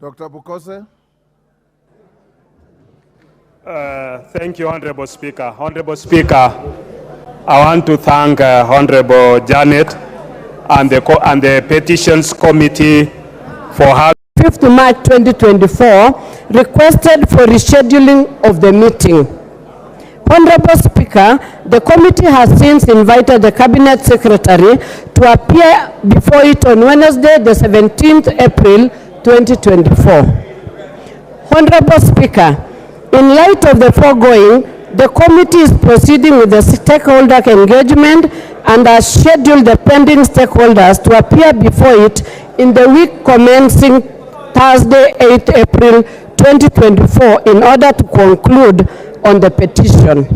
Dr. Bukose. Thank you, Honorable Speaker. Honorable Speaker, I want to thank Honorable Janet and the Petitions Committee for having 5th March 2024 requested for rescheduling of the meeting. Honorable Speaker, the committee has since invited the Cabinet Secretary to appear before it on Wednesday, the 17th April 2024. Honorable Speaker, in light of the foregoing, the committee is proceeding with the stakeholder engagement and has scheduled the pending stakeholders to appear before it in the week commencing Thursday, 8th April 2024 in order to conclude on the petition.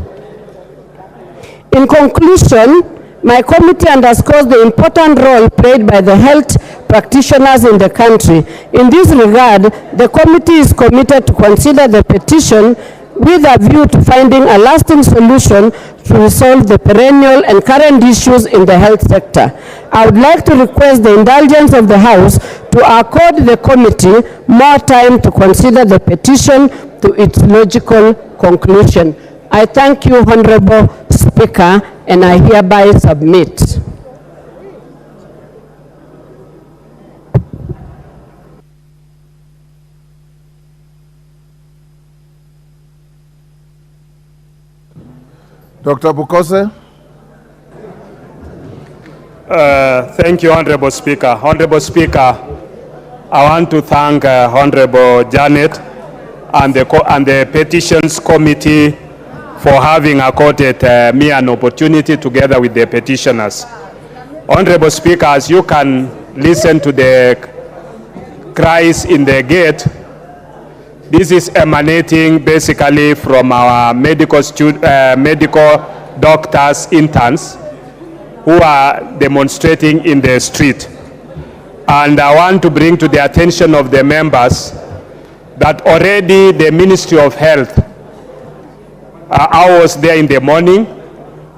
In conclusion, my committee underscores the important role played by the health practitioners in the country. In this regard, the committee is committed to consider the petition with a view to finding a lasting solution to resolve the perennial and current issues in the health sector. I would like to request the indulgence of the House to accord the committee more time to consider the petition to its logical conclusion. I thank you, Honorable Speaker, and I hereby submit. Dr. Bukose. Thank you, Honorable Speaker. Honorable Speaker, I want to thank Honorable Janet and the Petitions Committee for having accorded me an opportunity together with the petitioners. Honorable Speaker, as you can listen to the cries in the gate, this is emanating basically from our medical doctors, interns, who are demonstrating in the street. And I want to bring to the attention of the members that already the Ministry of Health, I was there in the morning,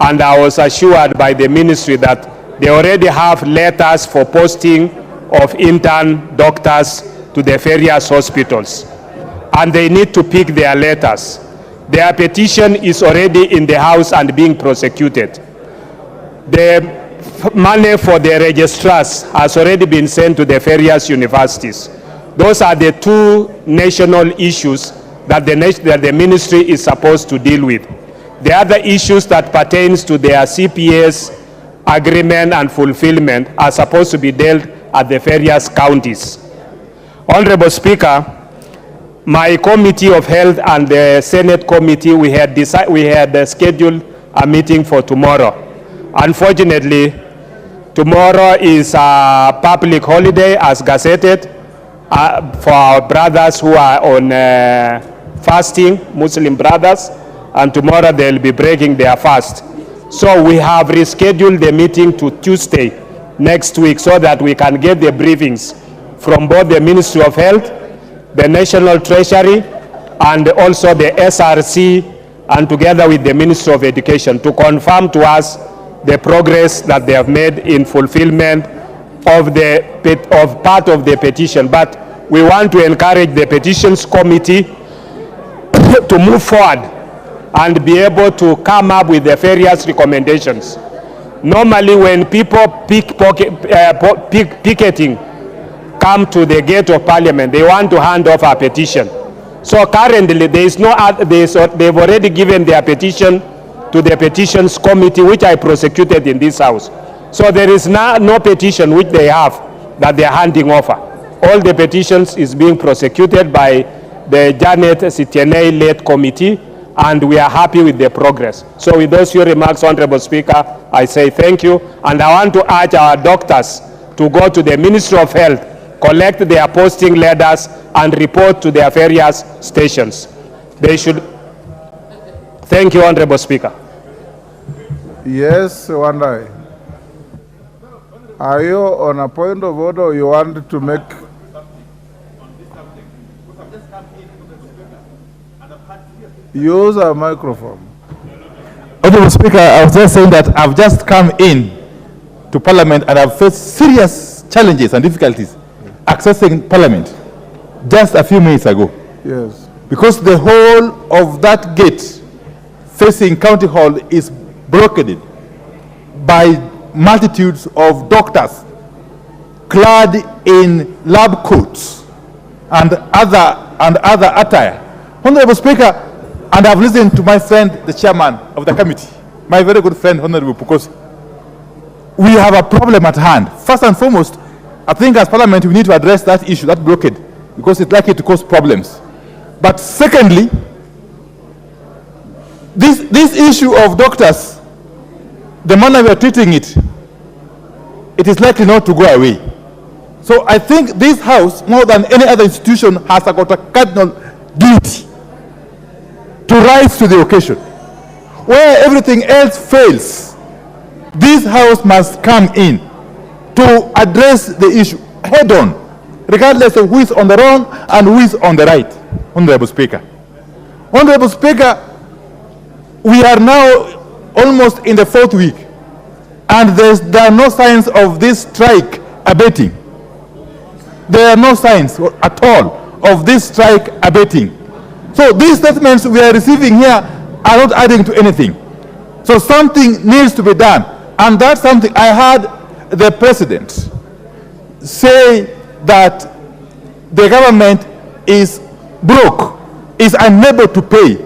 and I was assured by the ministry that they already have letters for posting of intern doctors to the various hospitals. And they need to pick their letters. Their petition is already in the House and being prosecuted. The money for the registrars has already been sent to the various universities. Those are the two national issues that the ministry is supposed to deal with. The other issues that pertains to their CPS agreement and fulfillment are supposed to be dealt at the various counties. Honorable Speaker, my Committee of Health and the Senate Committee, we had scheduled a meeting for tomorrow. Unfortunately, tomorrow is a public holiday as gazetted for our brothers who are on fasting, Muslim brothers, and tomorrow they'll be breaking their fast. So we have rescheduled the meeting to Tuesday next week so that we can get the briefings from both the Ministry of Health, the National Treasury, and also the SRC, and together with the Ministry of Education to confirm to us the progress that they have made in fulfillment of part of the petition. But we want to encourage the Petitions Committee to move forward and be able to come up with the various recommendations. Normally when people picketing come to the gate of Parliament, they want to hand off a petition. So currently there is they've already given their petition to the Petitions Committee, which I prosecuted in this House. So there is now no petition which they have that they are handing over. All the petitions is being prosecuted by the Janet Sitienei-led committee, and we are happy with the progress. So with those few remarks, Honorable Speaker, I say thank you, and I want to urge our doctors to go to the Ministry of Health, collect their posting letters, and report to their various stations. They should. Thank you, Honorable Speaker. Yes, Wandai. Are you on a point of order or you want to make? Use a microphone. Honorable Speaker, I was just saying that I've just come in to Parliament and I've faced serious challenges and difficulties accessing Parliament just a few minutes ago. Yes. Because the whole of that gate facing County Hall is blockaded by multitudes of doctors clad in lab coats and other attire. Honorable Speaker, and I've listened to my friend, the chairman of the committee, my very good friend, Honorable Pukosi. We have a problem at hand. First and foremost, I think as Parliament we need to address that issue, that blockade, because it's likely to cause problems. But secondly, this issue of doctors, the manner we are treating it, it is likely not to go away. So I think this House, more than any other institution, has got a cardinal duty to rise to the occasion. Where everything else fails, this House must come in to address the issue head on, regardless of who is on the wrong and who is on the right. Honorable Speaker. Honorable Speaker, we are now almost in the 4th week, and there are no signs of this strike abating. There are no signs at all of this strike abating. So these statements we are receiving here are not adding to anything. So something needs to be done, and that's something I heard the President say, that the government is broke, is unable to pay,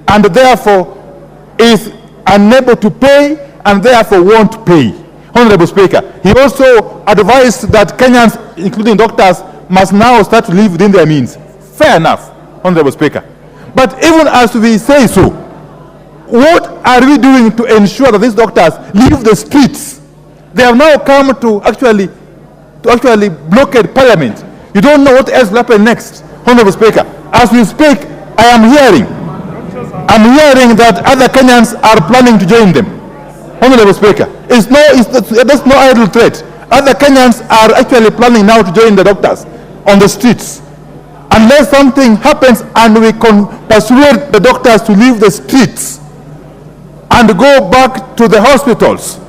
and therefore is unable to pay and therefore won't pay. Honorable Speaker, he also advised that Kenyans, including doctors, must now start to live within their means. Fair enough, Honorable Speaker. But even as we say so, what are we doing to ensure that these doctors leave the streets? They have now come to actually blockade Parliament. You don't know what else will happen next. Honorable Speaker, as we speak, I'm hearing that other Kenyans are planning to join them. Honorable Speaker, there's no idle threat. Other Kenyans are actually planning now to join the doctors on the streets. Unless something happens and we can persuade the doctors to leave the streets and go back to the hospitals,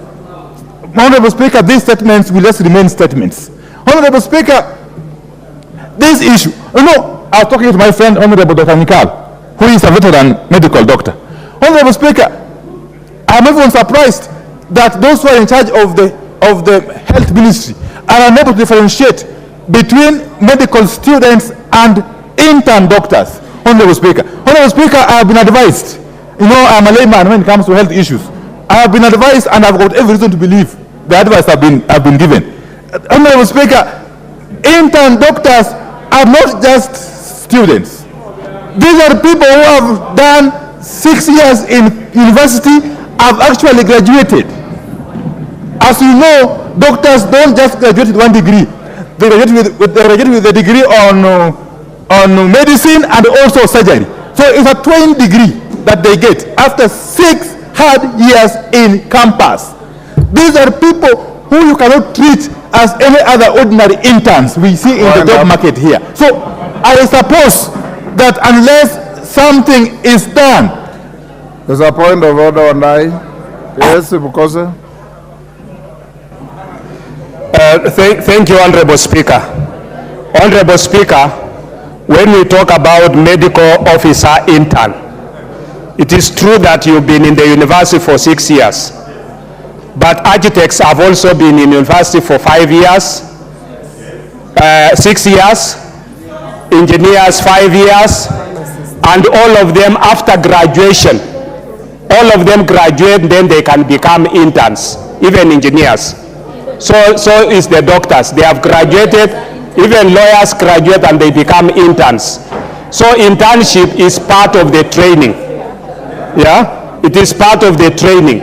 Honorable Speaker, these statements will just remain statements. Honorable Speaker, this issue, I was talking to my friend, Honorable Dr. Nikal, who is a veteran medical doctor. Honorable Speaker, I'm even surprised that those who are in charge of the health ministry are unable to differentiate between medical students and intern doctors. Honorable Speaker, I have been advised, I'm a layman when it comes to health issues. I have been advised, and I've got every reason to believe the advice have been given. Honorable Speaker, intern doctors are not just students. These are people who have done 6 years in university, have actually graduated. As you know, doctors don't just graduate with one degree. They graduate with a degree on medicine and also surgery. So it's a twin degree that they get after 6 hard years in campus. These are people who you cannot treat as any other ordinary interns we see in the job market here. So I suppose that unless something is done. There's a point of order on I. Yes, Bukosa. Thank you, Honorable Speaker. Honorable Speaker, when we talk about medical officer intern, it is true that you've been in the university for 6 years. But architects have also been in university for 5 years, 6 years, engineers 5 years, and all of them after graduation, all of them graduate, then they can become interns, even engineers. So is the doctors. They have graduated, even lawyers graduate and they become interns. So internship is part of the training. Yeah, it is part of the training.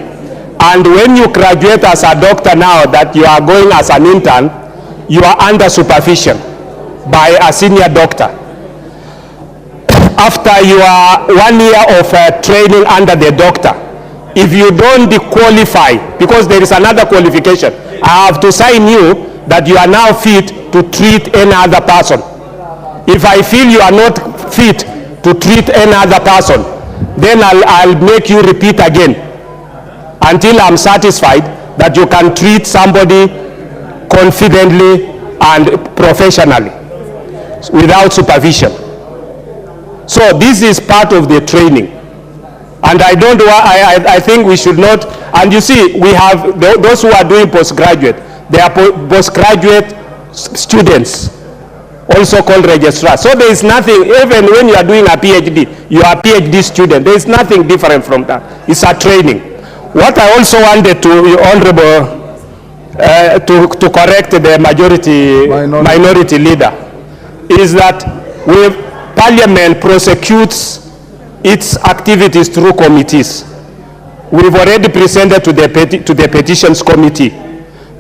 And when you graduate as a doctor now, that you are going as an intern, you are under supervision by a senior doctor. After your 1 year of training under the doctor, if you don't qualify, because there is another qualification, I have to sign you that you are now fit to treat any other person. If I feel you are not fit to treat any other person, then I'll make you repeat again until I'm satisfied that you can treat somebody confidently and professionally. without supervision. So this is part of the training. And I think we should not, and you see, we have those who are doing postgraduate, they are postgraduate students, also called registrars. So there is nothing, even when you are doing a PhD, you are a PhD student, there is nothing different from that. It's a training. What I also wanted to, Honorable, to correct the minority leader, is that Parliament prosecutes its activities through committees. We've already presented to the petitions committee,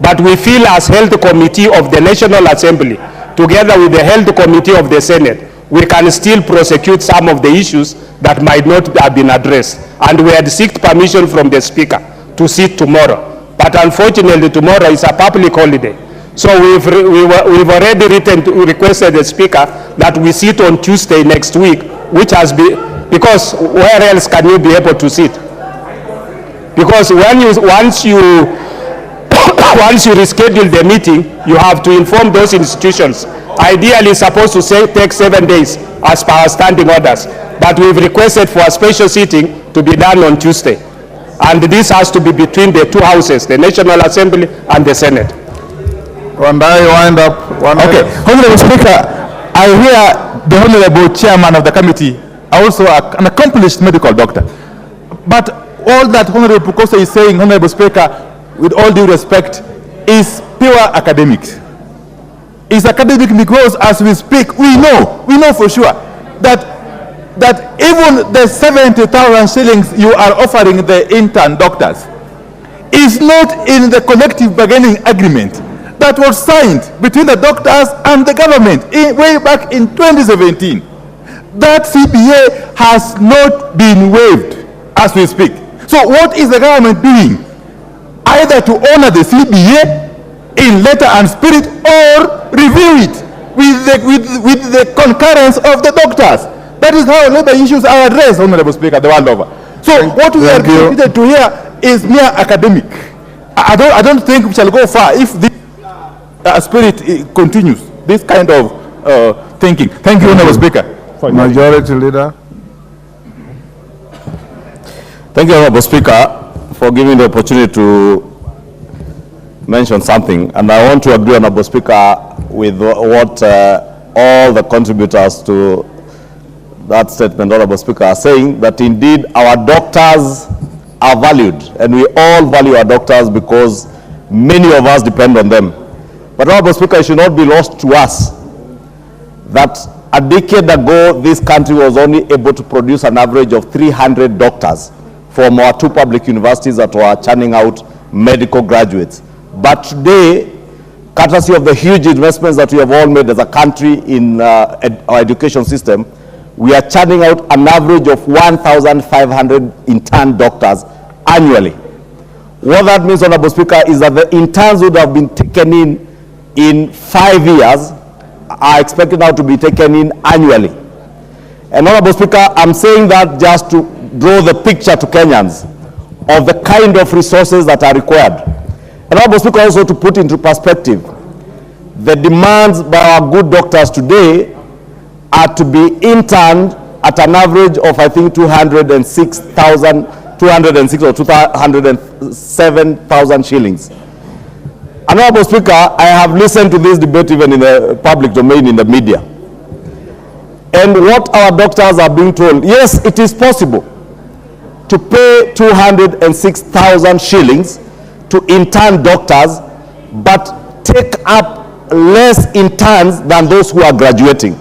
but we feel as Health Committee of the National Assembly, together with the Health Committee of the Senate, we can still prosecute some of the issues that might not have been addressed. And we had sought permission from the Speaker to sit tomorrow. But unfortunately, tomorrow is a public holiday. So we've already requested the Speaker that we sit on Tuesday next week, which has been, because where else can you be able to sit? Because once you reschedule the meeting, you have to inform those institutions. Ideally, it's supposed to take 7 days as per our standing orders. But we've requested for a special sitting to be done on Tuesday. And this has to be between the two houses, the National Assembly and the Senate. Wandai, wind up. Okay, Honorable Speaker, I hear the Honorable Chairman of the committee, also an accomplished medical doctor. But all that Honorable Pukosa is saying, Honorable Speaker, with all due respect, is pure academics. It's academic because as we speak, we know for sure that even the 70,000 shillings you are offering the intern doctors is not in the collective bargaining agreement that was signed between the doctors and the government way back in 2017. That CBA has not been waived as we speak. So what is the government doing? Either to honor the CBA in letter and spirit, or review it with the concurrence of the doctors. That is how labor issues are addressed, Honorable Speaker, the world over. So what we are committed to here is mere academic. I don't think we shall go far if this spirit continues, this kind of thinking. Thank you, Honorable Speaker. Majority Leader. Thank you, Honorable Speaker, for giving the opportunity to mention something. And I want to agree, Honorable Speaker, with what all the contributors to that statement, Honorable Speaker, are saying, that indeed our doctors are valued, and we all value our doctors because many of us depend on them. But Honorable Speaker, it should not be lost to us that a decade ago, this country was only able to produce an average of 300 doctors from our two public universities that were churning out medical graduates. But today, courtesy of the huge investments that we have all made as a country in our education system, we are churning out an average of 1,500 intern doctors annually. What that means, Honorable Speaker, is that the interns would have been taken in 5 years are expected now to be taken in annually. And Honorable Speaker, I'm saying that just to draw the picture to Kenyans of the kind of resources that are required. And Honorable Speaker, also to put into perspective, the demands by our good doctors today are to be interned at an average of, I think, 206 or 207,000 shillings. Honorable Speaker, I have listened to this debate even in the public domain, in the media. And what our doctors are being told, yes, it is possible to pay 206,000 shillings to intern doctors, but take up less interns than those who are graduating.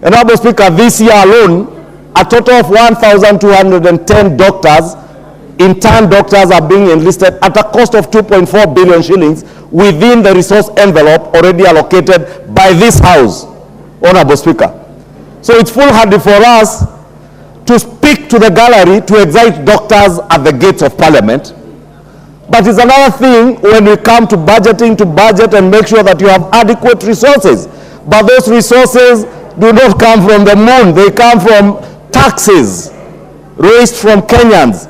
And Honorable Speaker, this year alone, a total of 1,210 doctors, intern doctors, are being enlisted at a cost of 2.4 billion shillings within the resource envelope already allocated by this House, Honorable Speaker. So it's foolhardy for us to speak to the gallery to excite doctors at the gates of Parliament. But it's another thing when we come to budgeting, to budget and make sure that you have adequate resources. But those resources do not come from the moon. They come from taxes raised from Kenyans,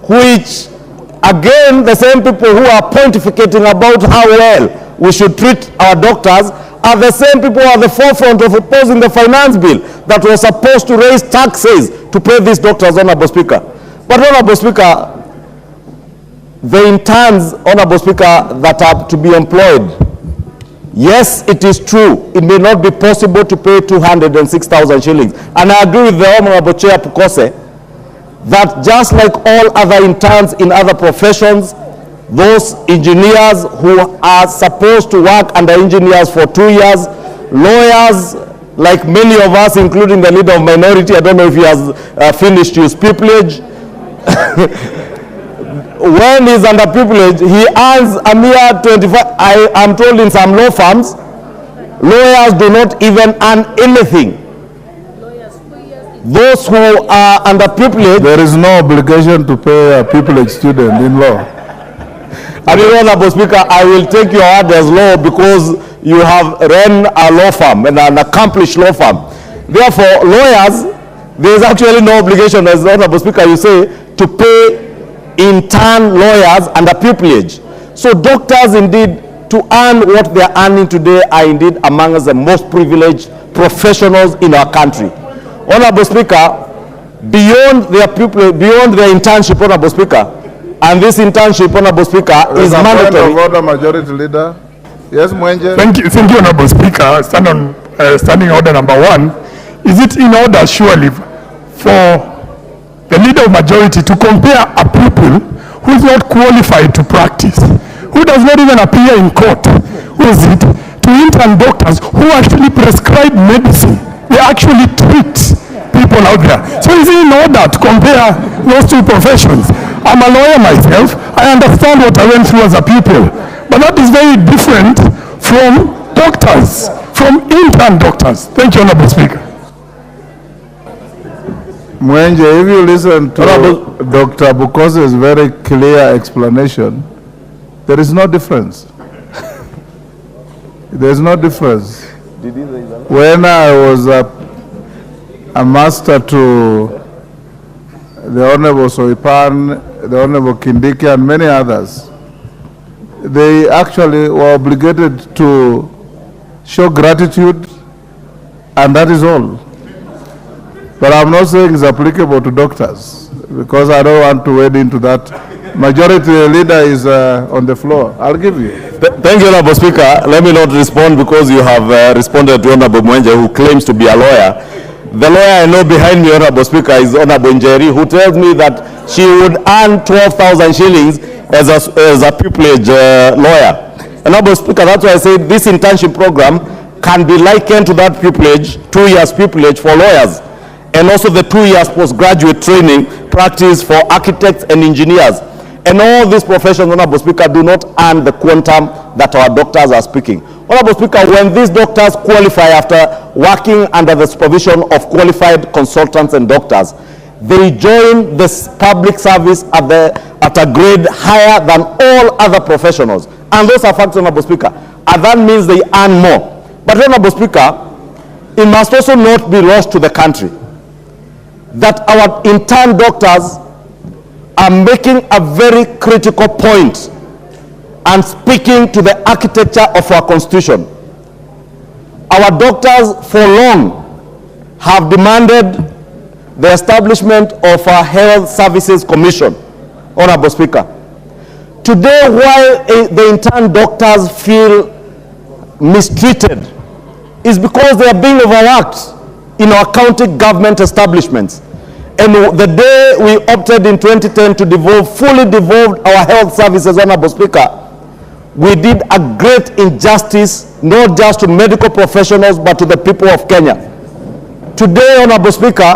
which, again, the same people who are pontificating about how well we should treat our doctors are the same people who are at the forefront of opposing the finance bill that was supposed to raise taxes to pay these doctors, Honorable Speaker. But Honorable Speaker, the interns, Honorable Speaker, that are to be employed, yes, it is true, it may not be possible to pay 206,000 shillings. And I agree with the Honorable Chair Pukose that just like all other interns in other professions, those engineers who are supposed to work under engineers for 2 years, lawyers, like many of us, including the leader of minority, I don't know if he has finished his pupilage. When he's under pupilage, he earns a mere 25. I am told in some law firms, lawyers do not even earn anything. Those who are under pupilage, There is no obligation to pay a pupilage student in law. and Honorable Speaker, I will take your word as law because you have run a law firm and an accomplished law firm. Therefore, lawyers, there is actually no obligation, as Honorable Speaker, you say, to pay intern lawyers under pupilage. So doctors, indeed, to earn what they are earning today, are indeed among the most privileged professionals in our country. Honorable Speaker, beyond their pupilage, beyond their internship, Honorable Speaker, and this internship, Honorable Speaker, is mandatory. Order, Majority Leader. Yes, Mwenje. Thank you, Honorable Speaker. Standing order number 1. Is it in order, surely, for the leader of majority to compare a pupil who is not qualified to practice, who does not even appear in court, who is it, to intern doctors who actually prescribe medicine? They actually treat people out there. So is it in order to compare those two professions? I'm a lawyer myself. I understand what I went through as a pupil. But that is very different from doctors, from intern doctors. Thank you, Honorable Speaker. Mwenje, if you listen to Dr. Bukose's very clear explanation, there is no difference. There is no difference. When I was a master to the Honorable Soipan, the Honorable Kindiki, and many others, they actually were obligated to show gratitude, and that is all. But I'm not saying it's applicable to doctors, because I don't want to wade into that. Majority Leader is on the floor. I'll give you. Thank you, Honorable Speaker. Let me not respond because you have responded to Honorable Mwenje, who claims to be a lawyer. The lawyer I know behind me, Honorable Speaker, is Honorable Njeri, who tells me that she would earn 12,000 shillings as a pupilage lawyer. Honorable Speaker, that's why I say this internship program can be likened to that pupilage, 2 years pupilage for lawyers, and also the 2 years postgraduate training practice for architects and engineers. And all these professions, Honorable Speaker, do not earn the quantum that our doctors are speaking. Honorable Speaker, when these doctors qualify after working under the supervision of qualified consultants and doctors, they join this public service at a grade higher than all other professionals. And those are facts, Honorable Speaker. And that means they earn more. But Honorable Speaker, it must also not be lost to the country that our intern doctors are making a very critical point and speaking to the architecture of our Constitution. Our doctors for long have demanded the establishment of a Health Services Commission, Honorable Speaker. Today, why the intern doctors feel mistreated is because they are being overworked in our county government establishments. And the day we opted in 2010 to fully devolve our health services, Honorable Speaker, we did a great injustice, not just to medical professionals, but to the people of Kenya. Today, Honorable Speaker,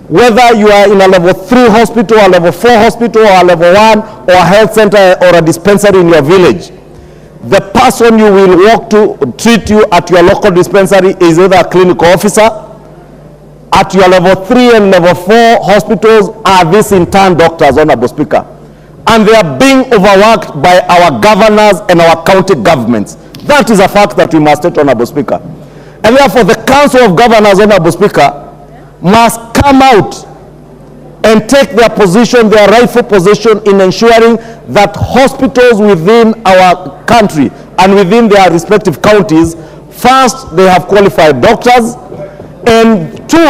whether you are in a level 3 hospital, a level 4 hospital, or a level 1, or a health center, or a dispensary in your village, the person you will walk to treat you at your local dispensary is either a clinical officer. At your level 3 and level 4 hospitals are these intern doctors, Honorable Speaker. And they are being overworked by our governors and our county governments. That is a fact that we must state, Honorable Speaker. And therefore, the Council of Governors, Honorable Speaker, must come out and take their position, their rightful position in ensuring that hospitals within our country and within their respective counties first, they have qualified doctors, and two,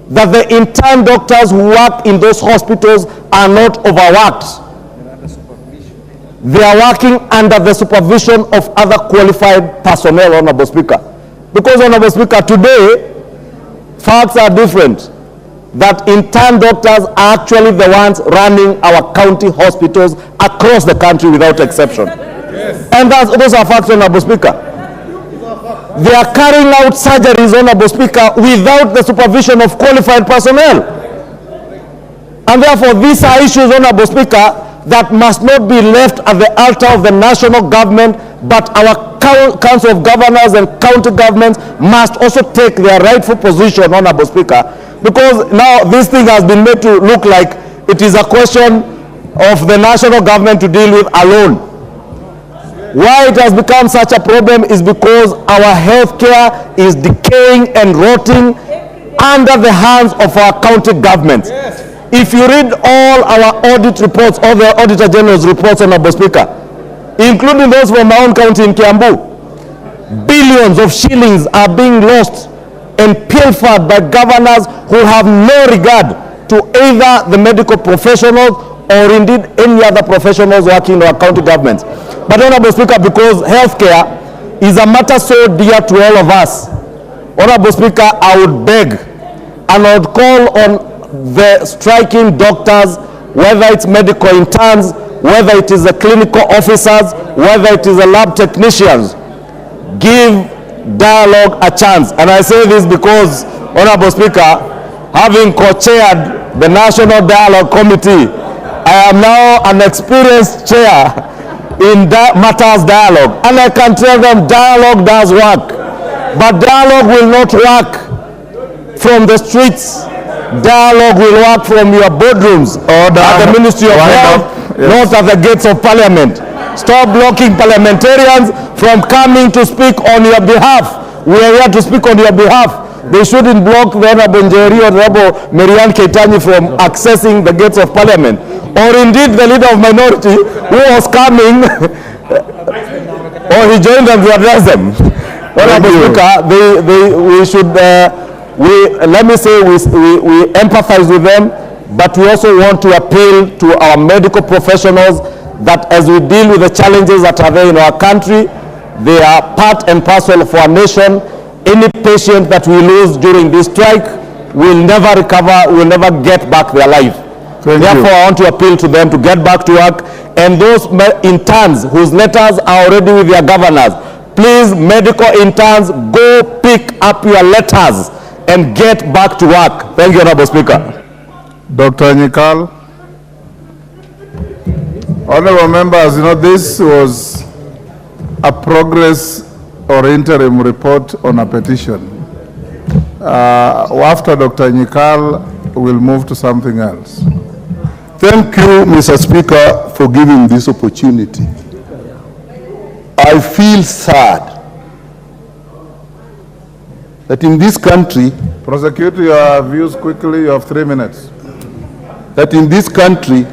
that the intern doctors who work in those hospitals are not overworked. They are working under the supervision of other qualified personnel, Honorable Speaker. Because, Honorable Speaker, today, facts are different. That intern doctors are actually the ones running our county hospitals across the country without exception. Yes. And those are facts, Honorable Speaker. They are carrying out surgeries, Honorable Speaker, without the supervision of qualified personnel. And therefore, these are issues, Honorable Speaker, that must not be left at the altar of the national government, but our Council of Governors and county governments must also take their rightful position, Honorable Speaker, because now this thing has been made to look like it is a question of the national government to deal with alone. Why it has become such a problem is because our healthcare is decaying and rotting under the hands of our county governments. Yes. If you read all our audit reports, all the Auditor General's reports, Honorable Speaker, including those from my own county in Kiambu, billions of shillings are being lost and pilfered by governors who have no regard to either the medical professionals or indeed any other professionals working in our county governments. But, Honorable Speaker, because healthcare is a matter so dear to all of us, Honorable Speaker, I would beg and I would call on the striking doctors, whether it's medical interns, whether it is the clinical officers, whether it is the lab technicians, give dialogue a chance. And I say this because, Honorable Speaker, having co-chaired the National Dialogue Committee, I am now an experienced chair in matters dialogue, and I can tell them dialogue does work, but dialogue will not work from the streets. Dialogue will work from your boardrooms at the Ministry of Health, not at the gates of Parliament. Stop blocking parliamentarians from coming to speak on your behalf. We are here to speak on your behalf. They shouldn't block the Honorable Njeri or Honorable Marianne Keitany from accessing the gates of Parliament. Or indeed the leader of minority who was coming, or he joined them to address them. Honorable Speaker, we should... let me say we empathize with them, but we also want to appeal to our medical professionals that as we deal with the challenges that are there in our country, they are part and parcel of our nation. Any patient that we lose during this strike will never recover, will never get back their life. Therefore, I want to appeal to them to get back to work, and those interns whose letters are already with their governors, please, medical interns, go pick up your letters and get back to work. Thank you, Honorable Speaker. Dr. Nyikal. Honorable members, you know, this was a progress or interim report on a petition. After Dr. Nyikal, we'll move to something else. Thank you, Mr. Speaker, for giving this opportunity. I feel sad that in this country... Prosecute your views quickly, you have 3 minutes. That in this country,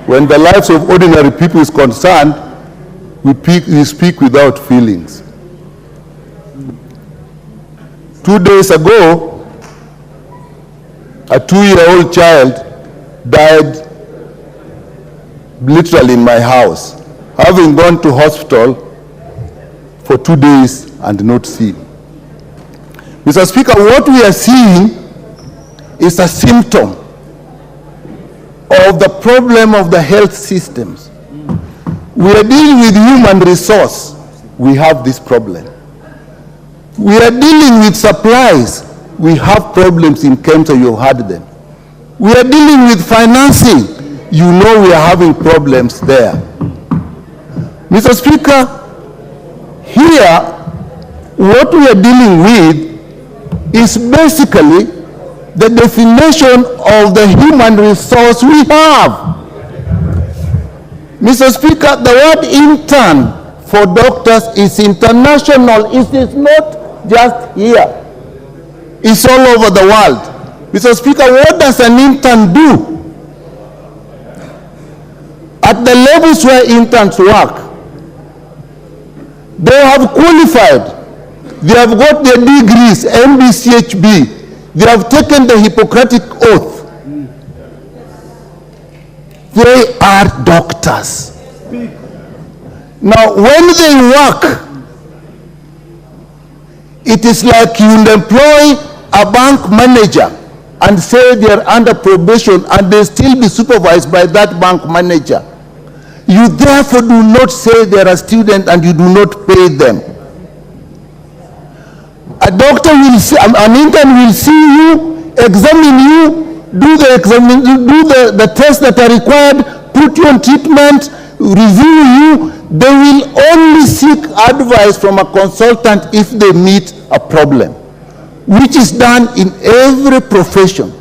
when the lives of ordinary people is concerned, we speak without feelings. 2 days ago, a 2-year-old child died literally in my house, having gone to hospital for 2 days and not seen. Mr. Speaker, what we are seeing is a symptom of the problem of the health systems. We are dealing with human resource. We have this problem. We are dealing with supplies. We have problems in Kempton, you heard them. We are dealing with financing. You know we are having problems there. Mr. Speaker, here, what we are dealing with is basically the definition of the human resource we have. Mr. Speaker, the word intern for doctors is international. It is not just here. It's all over the world. Mr. Speaker, what does an intern do? At the levels where interns work, they have qualified. They have got their degrees, MBCHB. They have taken the Hippocratic Oath. They are doctors. Now, when they work, it is like you will employ a bank manager and say they are under probation and they still be supervised by that bank manager. You therefore do not say they are a student and you do not pay them. A doctor will see, an intern will see you, examine you, do the tests that are required, put you on treatment, review you. They will only seek advice from a consultant if they meet a problem, which is done in every profession.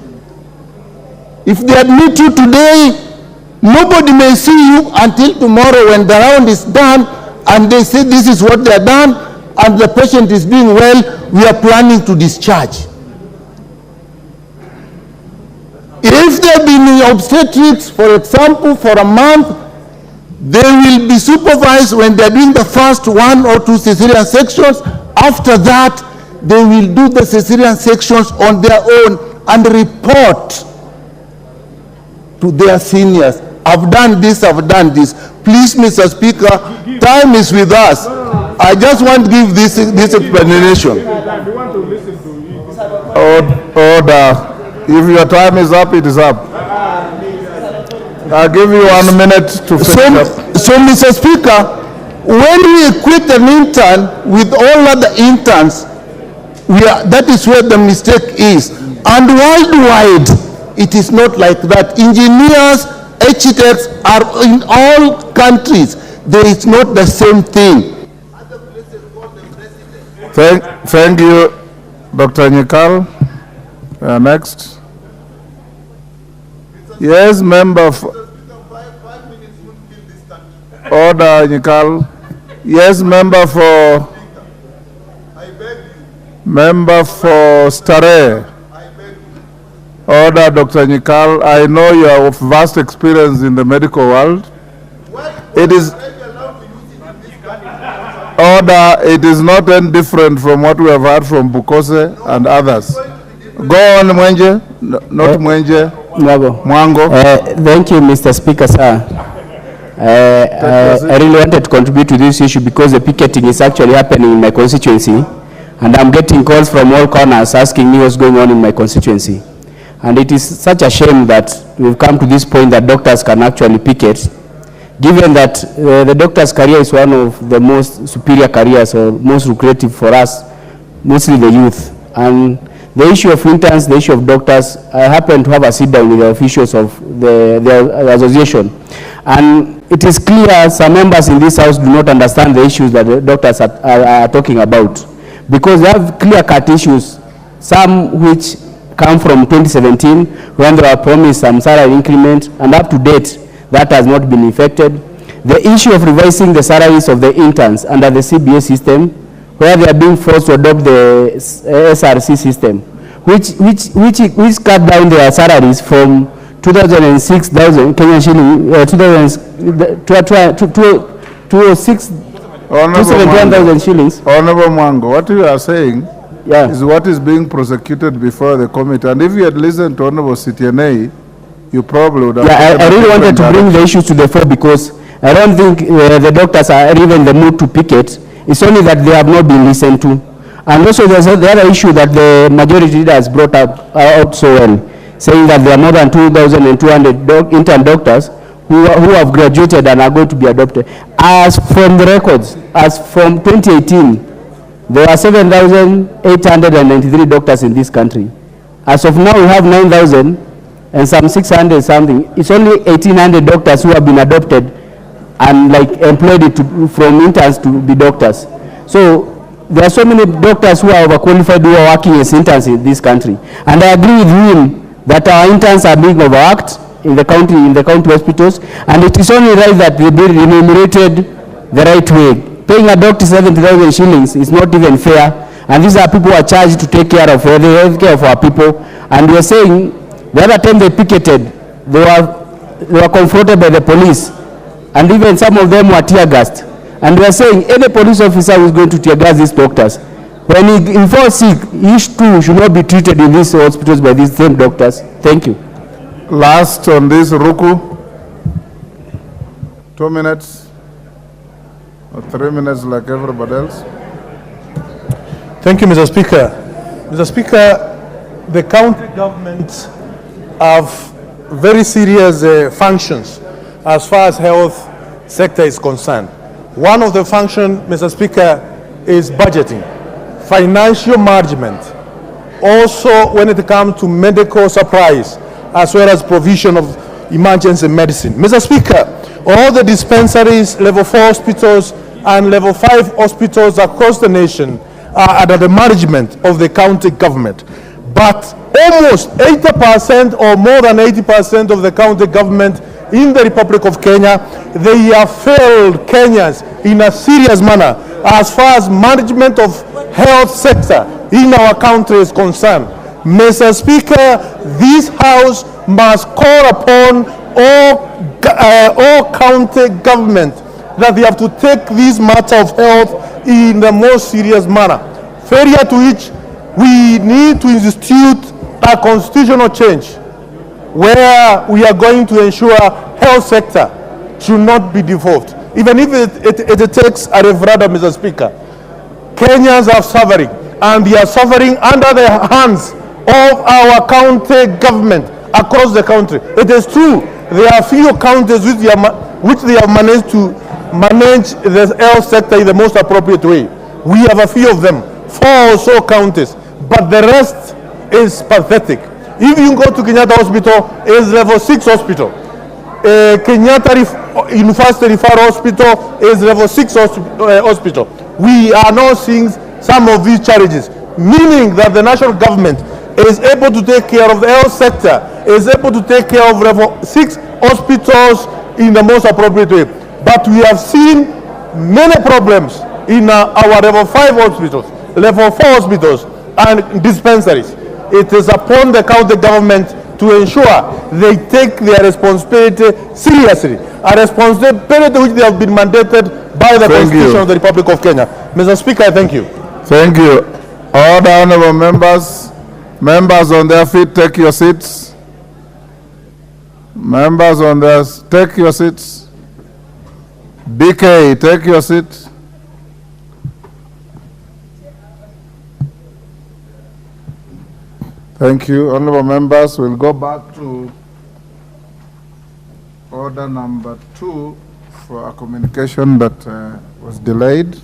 If they admit you today, nobody may see you until tomorrow when the round is done and they say this is what they are done and the patient is doing well, we are planning to discharge. If they have been in obstetrics, for example, for a month, they will be supervised when they are doing the first 1 or 2 cesarean sections. After that, they will do the cesarean sections on their own and report to their seniors. I've done this, I've done this. Please, Mr. Speaker, time is with us. I just want to give this explanation. Order. If your time is up, it is up. I'll give you 1 minute to finish up. So, Mr. Speaker, when we equate an intern with all other interns, that is where the mistake is. And worldwide, it is not like that. Engineers, architects are in all countries. There is not the same thing. Thank you, Dr. Nyikal. Next. Yes, member. Order, Nyikal. Yes, member for. Member for Stare. Order, Dr. Nyikal. I know you have vast experience in the medical world. It is. Order, it is not any different from what we have heard from Bukose and others. Go on, Mwenje. Not Mwenje. Mwango. Thank you, Mr. Speaker, sir. I really wanted to contribute to this issue because the picketing is actually happening in my constituency, and I'm getting calls from all corners asking me what's going on in my constituency. And it is such a shame that we've come to this point that doctors can actually picket, given that the doctor's career is one of the most superior careers or most lucrative for us, mostly the youth. And the issue of interns, the issue of doctors, I happen to have a sit down with the officials of the association. And it is clear some members in this house do not understand the issues that the doctors are talking about. Because they have clear-cut issues, some which come from 2017 when they were promised some salary increment, and up to date that has not been effected. The issue of revising the salaries of the interns under the CBA system, where they are being forced to adopt the SRC system, which cut down their salaries from 2006,000 Kenyan shilling, 271,000 shillings. Honorable Mwango, what you are saying is what is being prosecuted before the committee. And if you had listened to Honorable CTNA, you probably would have... I really wanted to bring the issues to the fore because I don't think the doctors are even in the mood to picket. It's only that they have not been listened to. And also there's the other issue that the majority leader has brought up out so well, saying that there are more than 2,200 intern doctors who have graduated and are going to be adopted. As from the records, as from 2018, there are 7,893 doctors in this country. As of now, we have 9,000 and some 600 something. It's only 1,800 doctors who have been adopted and like employed from interns to be doctors. So there are so many doctors who are overqualified who are working as interns in this country. And I agree with him that our interns are being overworked in the county hospitals, and it is only right that they be remunerated the right way. Paying a doctor 70,000 shillings is not even fair, and these are people who are charged to take care of the health care of our people. And we are saying the other time they picketed, they were confronted by the police, and even some of them were tear gassed. And we are saying any police officer who is going to tear gas these doctors, When he falls sick, he too should not be treated in these hospitals by these same doctors. Thank you. Last on this, Ruku. 2 minutes or 3 minutes like everybody else. Thank you, Mr. Speaker. Mr. Speaker, the county governments have very serious functions as far as health sector is concerned. One of the functions, Mr. Speaker, is budgeting, financial management, also when it comes to medical supplies, as well as provision of emergency medicine. Mr. Speaker, all the dispensaries, level 4 hospitals, and level 5 hospitals across the nation are under the management of the county government. But almost 80% or more than 80% of the county government in the Republic of Kenya, they have failed Kenyans in a serious manner as far as management of health sector in our country is concerned. Mr. Speaker, this House must call upon all county government that they have to take this matter of health in the most serious manner. Failure to which we need to institute a constitutional change where we are going to ensure health sector should not be devolved. Even if it takes a referendum, Mr. Speaker. Kenyans are suffering, and they are suffering under the hands of our county government across the country. It is true, there are few counties which they have managed to manage the health sector in the most appropriate way. We have a few of them, 4 or so counties, but the rest is pathetic. If you go to Kenyatta Hospital, it's level 6 hospital. Kenyatta University Referral Hospital is level 6 hospital. We are now seeing some of these challenges, meaning that the national government is able to take care of the health sector, is able to take care of level 6 hospitals in the most appropriate way. But we have seen many problems in our level 5 hospitals, level 4 hospitals, and dispensaries. It is upon the county government to ensure they take their responsibility seriously, a responsibility which they have been mandated by the Constitution of the Republic of Kenya. Mr. Speaker, I thank you. Thank you. All the honorable members, members on their feet, take your seats. Members on their, take your seats. BK, take your seat. Thank you. Honorable members, we'll go back to order number 2 for a communication that was delayed.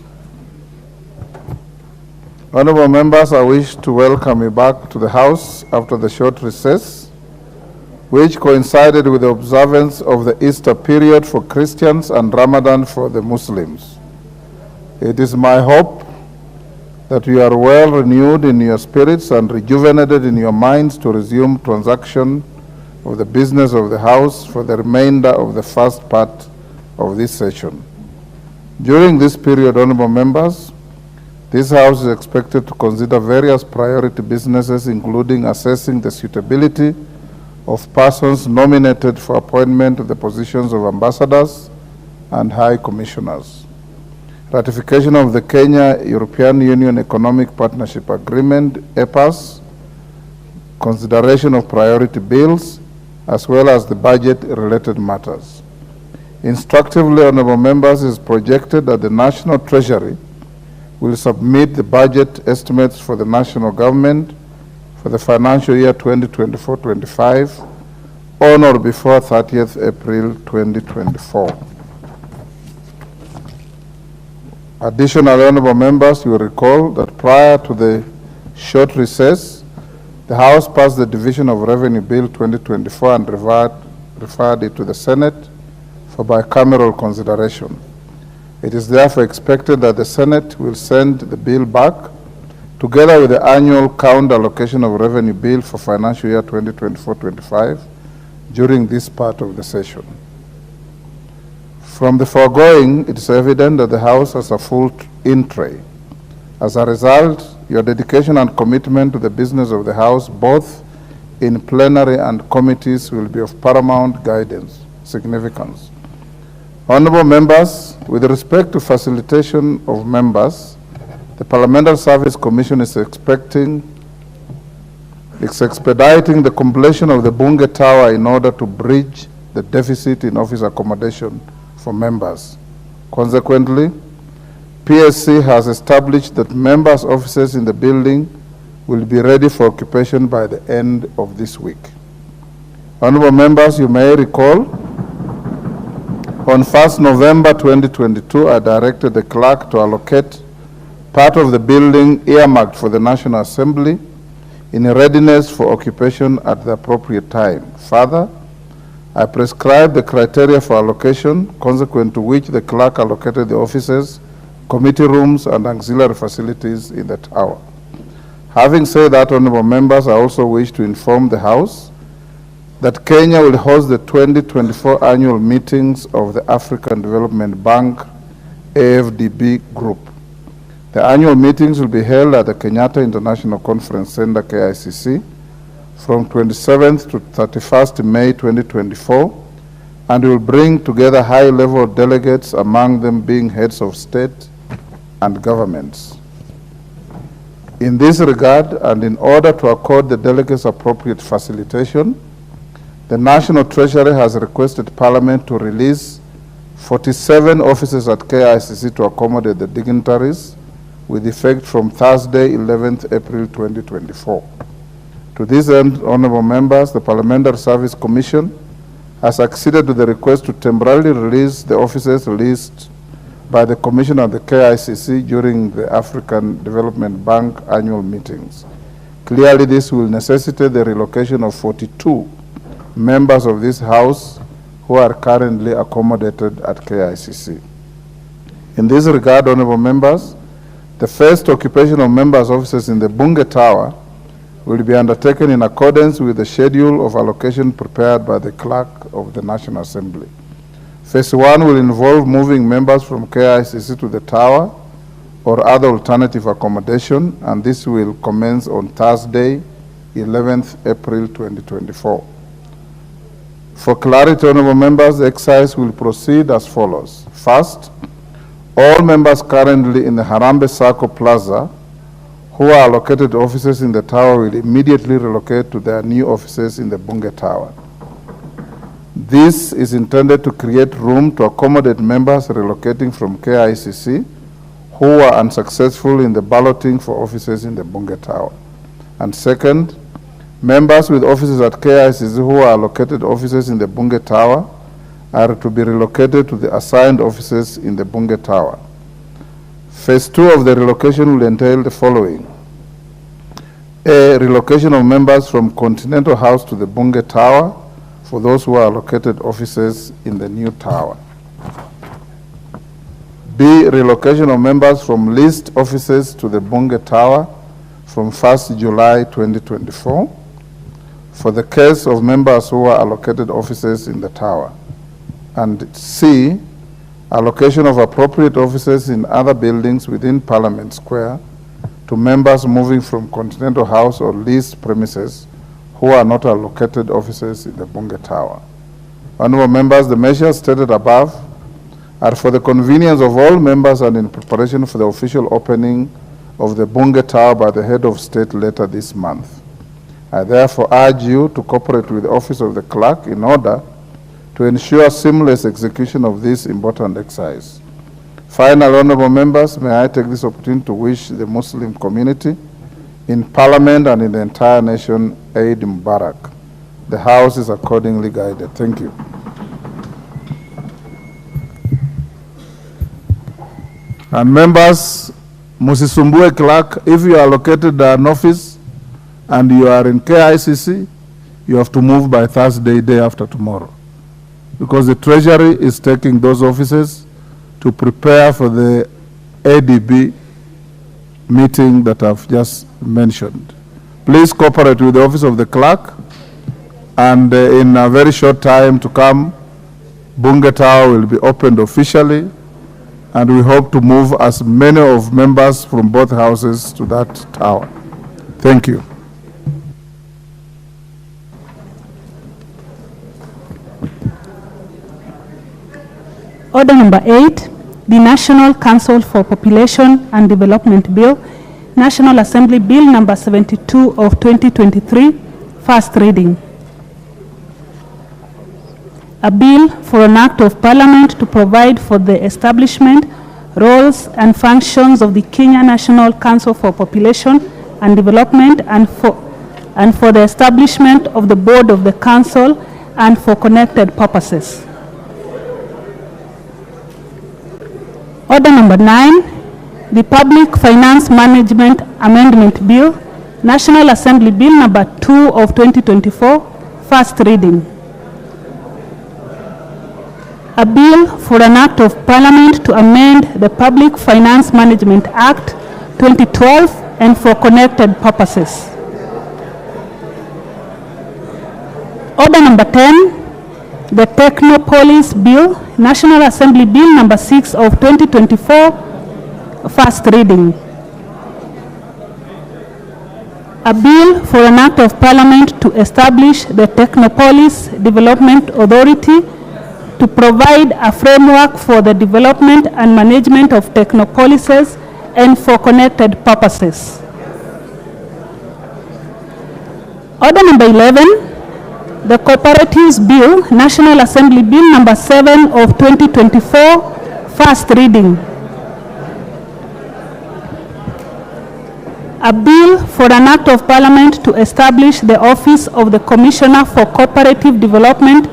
Honorable members, I wish to welcome you back to the House after the short recess, which coincided with the observance of the Easter period for Christians and Ramadan for the Muslims. It is my hope that you are well renewed in your spirits and rejuvenated in your minds to resume transaction of the business of the House for the remainder of the first part of this session. During this period, honorable members, this House is expected to consider various priority businesses, including assessing the suitability of persons nominated for appointment to the positions of ambassadors and high commissioners, ratification of the Kenya-European Union Economic Partnership Agreement, EPAS, consideration of priority bills, as well as the budget-related matters. Instructively, honorable members, it is projected that the National Treasury will submit the budget estimates for the national government for the financial year 2024-25 on or before 30th April 2024. Additionally, honorable members, you will recall that prior to the short recess, the House passed the Division of Revenue Bill 2024 and referred it to the Senate for bicameral consideration. It is therefore expected that the Senate will send the bill back together with the annual count allocation of revenue bill for financial year 2024-25 during this part of the session. From the foregoing, it is evident that the House has a full in-tray. As a result, your dedication and commitment to the business of the House, both in plenary and committees, will be of paramount significance. Honorable members, with respect to facilitation of members, The Parliamentary Service Commission is expediting the completion of the Bunge Tower in order to bridge the deficit in office accommodation for members. Consequently, PSC has established that members' offices in the building will be ready for occupation by the end of this week. Honorable members, you may recall, on 1st November 2022, I directed the clerk to allocate part of the building earmarked for the National Assembly in readiness for occupation at the appropriate time. Further, I prescribed the criteria for allocation, consequent to which the clerk allocated the offices, committee rooms, and auxiliary facilities in the tower. Having said that, honorable members, I also wish to inform the House that Kenya will host the 2024 annual meetings of the African Development Bank AFDB Group. The annual meetings will be held at the Kenyatta International Conference Center, KICC, from 27th to 31st May 2024, and will bring together high-level delegates, among them being heads of state and governments. In this regard, and in order to accord the delegates appropriate facilitation, the National Treasury has requested Parliament to release 47 offices at KICC to accommodate the dignitaries, with effect from Thursday, 11th April 2024. To this end, honorable members, the Parliamentary Service Commission has acceded to the request to temporarily release the offices released by the Commission of the KICC during the African Development Bank annual meetings. Clearly, this will necessitate the relocation of 42 members of this House who are currently accommodated at KICC. In this regard, honorable members, the first occupation of members' offices in the Bunge Tower will be undertaken in accordance with the schedule of allocation prepared by the Clerk of the National Assembly. Phase 1 will involve moving members from KICC to the Tower or other alternative accommodation, and this will commence on Thursday, 11th April 2024. For clarity, honorable members, the exercise will proceed as follows. First, all members currently in the Harambee Circle Plaza who are allocated offices in the tower will immediately relocate to their new offices in the Bunge Tower. This is intended to create room to accommodate members relocating from KICC who were unsuccessful in the balloting for offices in the Bunge Tower. And second, members with offices at KICC who are allocated offices in the Bunge Tower are to be relocated to the assigned offices in the Bunge Tower. Phase 2 of the relocation will entail the following. A, relocation of members from Continental House to the Bunge Tower for those who are allocated offices in the new tower. B, relocation of members from leased offices to the Bunge Tower from 1st July 2024 for the case of members who are allocated offices in the tower. And C, allocation of appropriate offices in other buildings within Parliament Square to members moving from Continental House or leased premises who are not allocated offices in the Bunge Tower. Honorable members, the measures stated above are for the convenience of all members and in preparation for the official opening of the Bunge Tower by the head of state later this month. I therefore urge you to cooperate with the Office of the Clerk in order to ensure seamless execution of this important exercise. Finally, honorable members, may I take this opportunity to wish the Muslim community in Parliament and in the entire nation Eid Mubarak. The House is accordingly guided. Thank you. And members, musisumbue clerk, if you are located an office and you are in KICC, you have to move by Thursday, day after tomorrow, because the Treasury is taking those offices to prepare for the ADB meeting that I've just mentioned. Please cooperate with the Office of the Clerk, and in a very short time to come, Bunge Tower will be opened officially, and we hope to move as many of members from both houses to that tower. Thank you. Order number 8, the National Council for Population and Development Bill, National Assembly Bill number 72 of 2023, first reading. A bill for an act of parliament to provide for the establishment, roles and functions of the Kenya National Council for Population and Development and for the establishment of the board of the council and for connected purposes. Order number 9, the Public Finance Management Amendment Bill, National Assembly Bill number 2 of 2024, first reading. A bill for an act of parliament to amend the Public Finance Management Act 2012 and for connected purposes. Order number 10, the Technopolis Bill, National Assembly Bill number 6 of 2024, first reading. A bill for an act of parliament to establish the Technopolis Development Authority to provide a framework for the development and management of technopolises and for connected purposes. Order number 11, the Cooperatives Bill, National Assembly Bill number 7 of 2024, first reading. A bill for an act of parliament to establish the office of the Commissioner for Cooperative Development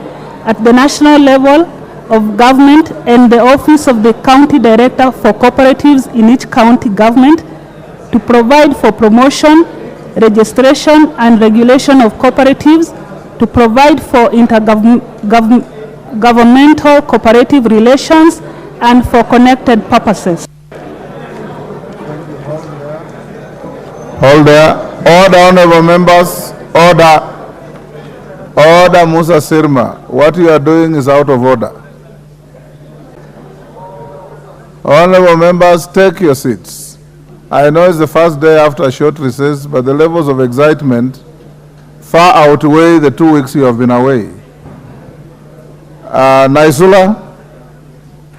at the national level of government and the office of the County Director for Cooperatives in each county government to provide for promotion, registration and regulation of cooperatives, to provide for intergovernmental cooperative relations and for connected purposes. Hold there. Order, honorable members. Order. Order, Musa Sirma. What you are doing is out of order. Honorable members, take your seats. I know it's the first day after a short recess, but the levels of excitement far outweigh the 2 weeks you have been away. Naisula,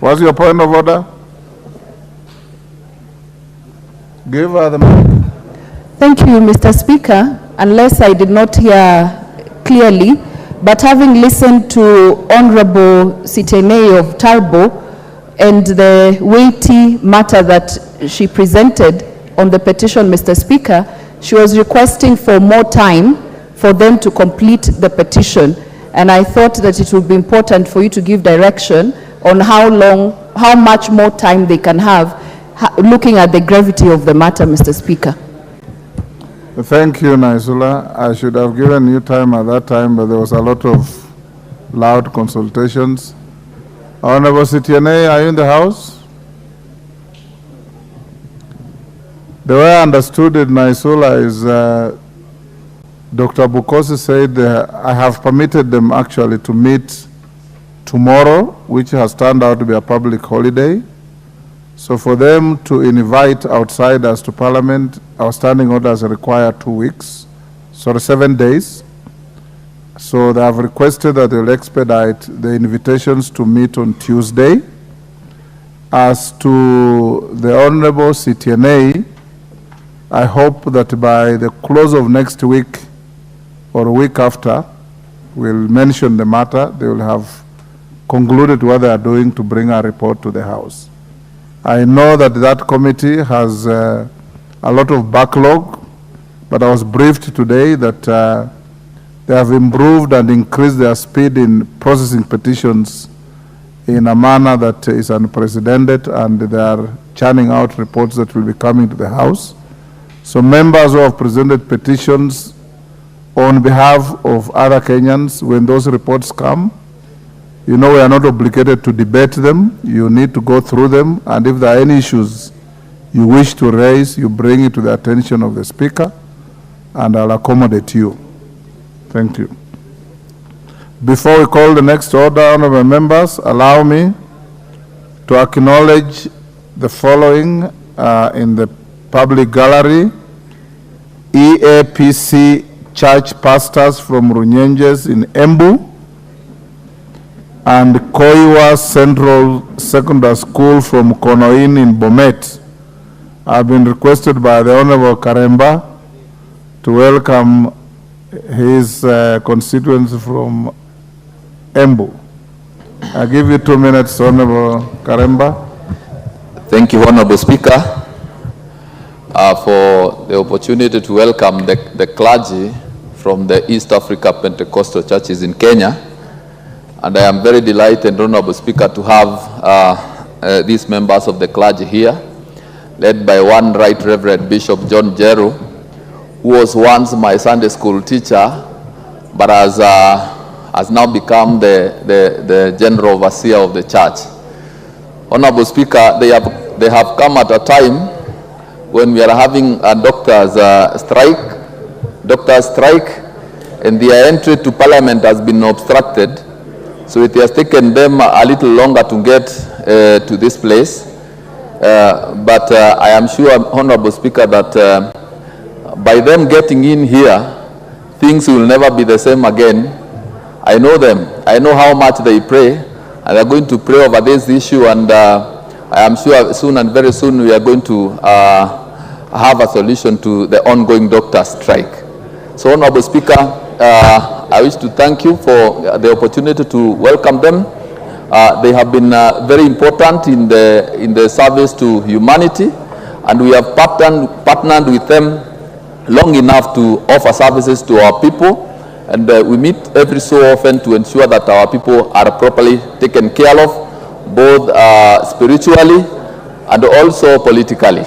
what's your point of order? Give her the mic. Thank you, Mr. Speaker. Unless I did not hear clearly, but having listened to Honorable Sitenei of Talbo and the weighty matter that she presented on the petition, Mr. Speaker, she was requesting for more time for them to complete the petition. And I thought that it would be important for you to give direction on how much more time they can have, looking at the gravity of the matter, Mr. Speaker. Thank you, Naisula. I should have given you time at that time, but there was a lot of loud consultations. Honorable Sitiene, are you in the House? The way I understood it, Naisula, is Dr. Bukosi said I have permitted them actually to meet tomorrow, which has turned out to be a public holiday. So for them to invite outsiders to Parliament, our standing orders require 2 weeks, 7 days. So they have requested that they'll expedite the invitations to meet on Tuesday. As to the Honorable CTNA, I hope that by the close of next week or a week after, we'll mention the matter. They will have concluded what they are doing to bring a report to the House. I know that that committee has a lot of backlog, but I was briefed today that they have improved and increased their speed in processing petitions in a manner that is unprecedented, and they are churning out reports that will be coming to the House. So members who have presented petitions on behalf of other Kenyans, when those reports come, you know we are not obligated to debate them. You need to go through them, and if there are any issues you wish to raise, you bring it to the attention of the Speaker, and I'll accommodate you. Thank you. Before we call the next order, honorable members, allow me to acknowledge the following in the public gallery. EAPC church pastors from Runyenjes in Embu, and Koiwa Central Secondary School from Konoin in Bomet have been requested by the Honorable Karemba to welcome his constituents from Embu. I give you 2 minutes, Honorable Karemba. Thank you, Honorable Speaker, for the opportunity to welcome the clergy from the East Africa Pentecostal churches in Kenya. And I am very delighted, Honorable Speaker, to have these members of the clergy here, led by one Right Reverend Bishop John Jeru, who was once my Sunday school teacher, but has now become the general overseer of the church. Honorable Speaker, they have come at a time when we are having a doctor's strike, and their entry to Parliament has been obstructed. So it has taken them a little longer to get to this place. But I am sure, Honorable Speaker, that by them getting in here, things will never be the same again. I know them. I know how much they pray, and they're going to pray over this issue, and I am sure soon and very soon we are going to have a solution to the ongoing doctor strike. So, Honorable Speaker, I wish to thank you for the opportunity to welcome them. They have been very important in the service to humanity, and we have partnered with them long enough to offer services to our people, and we meet every so often to ensure that our people are properly taken care of, both spiritually and also politically.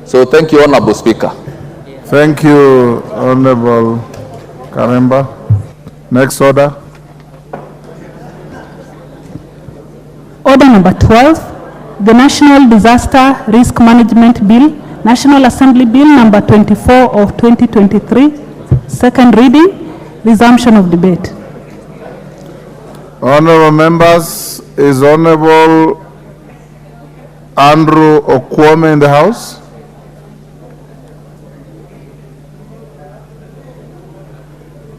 So thank you, Honorable Speaker. Thank you, Honorable Karemba. Next order. Order number 12, the National Disaster Risk Management Bill, National Assembly Bill number 24 of 2023, second reading, resumption of debate. Honorable members, is Honorable Andrew Okwome in the House?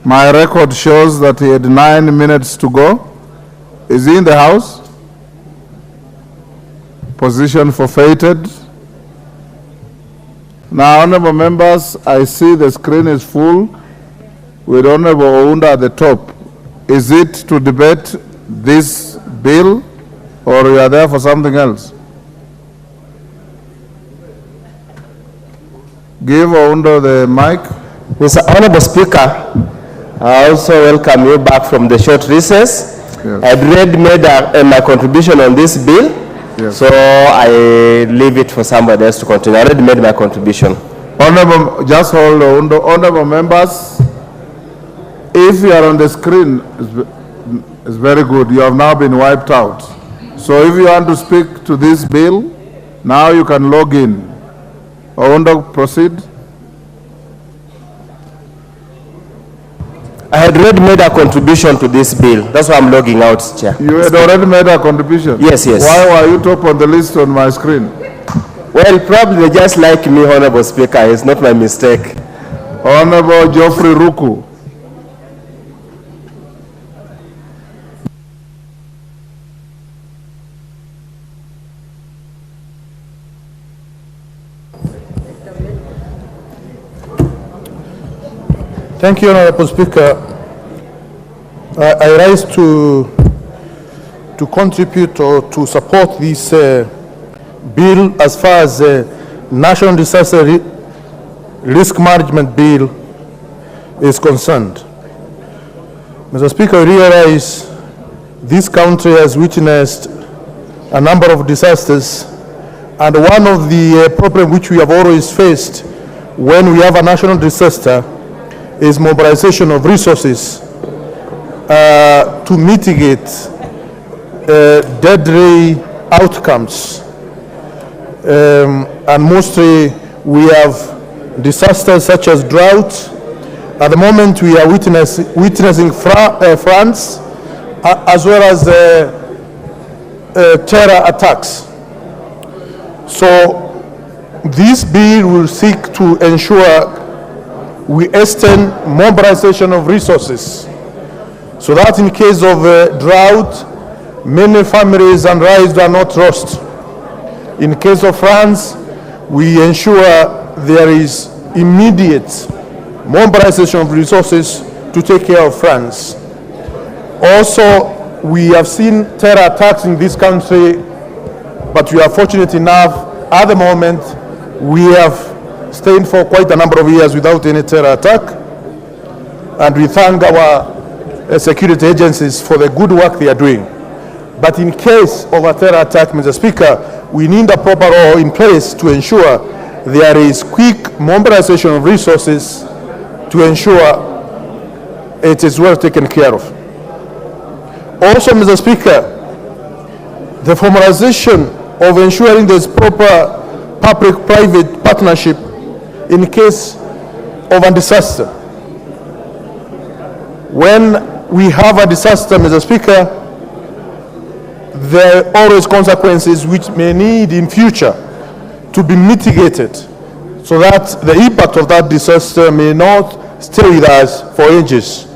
My record shows that he had 9 minutes to go. Is he in the House? Position forfeited. Now, honorable members, I see the screen is full with Honorable Ounda at the top. Is it to debate this bill, or you are there for something else? Give Ounda the mic. Mr. Honorable Speaker, I also welcome you back from the short recess. Yes. I'd already made my contribution on this bill, Yes. so I leave it for somebody else to continue. I already made my contribution. Honorable, just hold on. Honorable members, if you are on the screen, it's very good. You have now been wiped out. So if you want to speak to this bill, now you can log in. Ounda, proceed. I had already made a contribution to this bill. That's why I'm logging out, Chair. You had already made a contribution? Yes, yes. Why were you top on the list on my screen? Well, probably they just like me, Honorable Speaker. It's not my mistake. Honorable Geoffrey Ruku. Thank you, Honorable Speaker. I rise to contribute or to support this bill as far as the National Disaster Risk Management Bill is concerned. Mr. Speaker, I realize this country has witnessed a number of disasters, and one of the problems which we have always faced when we have a national disaster is mobilization of resources to mitigate deadly outcomes. And mostly we have disasters such as drought. At the moment we are witnessing floods as well as terror attacks. So this bill will seek to ensure we extend mobilization of resources so that in case of drought many families and lives are not lost. In case of France, we ensure there is immediate mobilization of resources to take care of France. Also, we have seen terror attacks in this country, but we are fortunate enough at the moment we have stayed for quite a number of years without any terror attack, and we thank our security agencies for the good work they are doing. But in case of a terror attack, Mr. Speaker, we need a proper law in place to ensure there is quick mobilization of resources to ensure it is well taken care of. Also, Mr. Speaker, the formalization of ensuring there is proper public-private partnership in case of a disaster. When we have a disaster, Mr. Speaker, there are always consequences which may need in future to be mitigated so that the impact of that disaster may not stay with us for ages.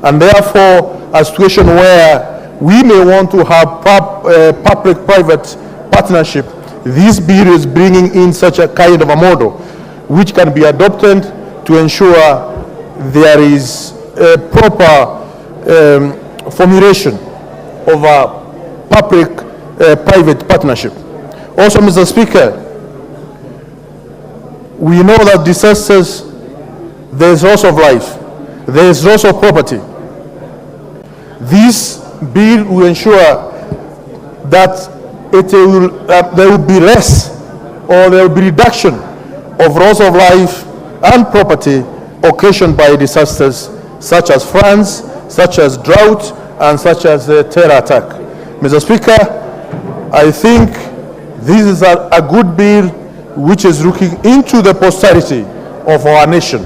And therefore, a situation where we may want to have public-private partnership, this bill is bringing in such a kind of a model which can be adopted to ensure there is a proper formulation of a public-private partnership. Also, Mr. Speaker, we know that disasters, there is loss of life, there is loss of property. This bill will ensure that there will be less, or there will be reduction of loss of life and property occasioned by disasters such as floods, such as drought, and such as a terror attack. Mr. Speaker, I think this is a good bill which is looking into the posterity of our nation,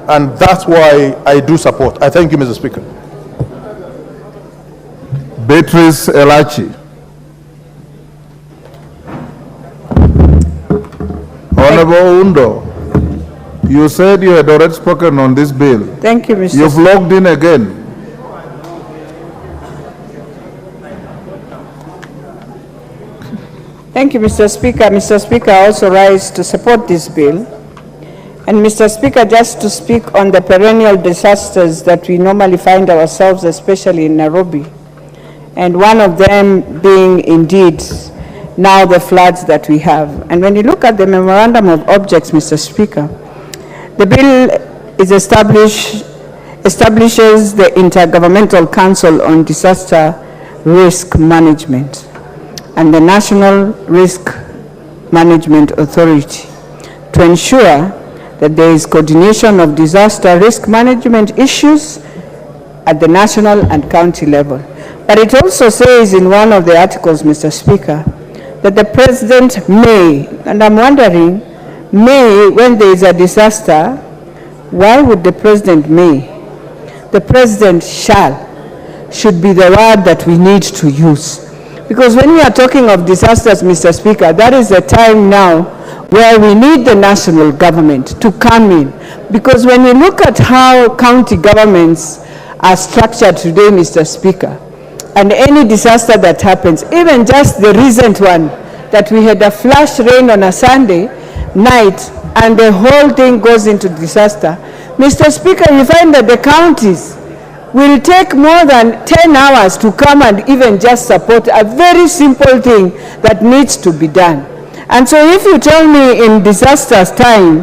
and that's why I do support. I thank you, Mr. Speaker. Beatrice Elachi. Honorable Undo, you said you had already spoken on this bill. Thank you, Mr. You've logged in again. Thank you, Mr. Speaker. Mr. Speaker, I also rise to support this bill. And Mr. Speaker, just to speak on the perennial disasters that we normally find ourselves, especially in Nairobi, and one of them being indeed now the floods that we have. And when you look at the memorandum of objects, Mr. Speaker, the bill is establishes the Intergovernmental Council on Disaster Risk Management and the National Risk Management Authority to ensure that there is coordination of disaster risk management issues at the national and county level. But it also says in one of the articles, Mr. Speaker, that the President may, and I'm wondering, may, when there is a disaster, why would the President may? The President should be the word that we need to use. Because when we are talking of disasters, Mr. Speaker, that is the time now where we need the national government to come in. Because when you look at how county governments are structured today, Mr. Speaker, and any disaster that happens, even just the recent one, that we had a flash rain on a Sunday night and the whole thing goes into disaster. Mr. Speaker, you find that the counties will take more than 10 hours to come and even just support a very simple thing that needs to be done. And so if you tell me in disaster's time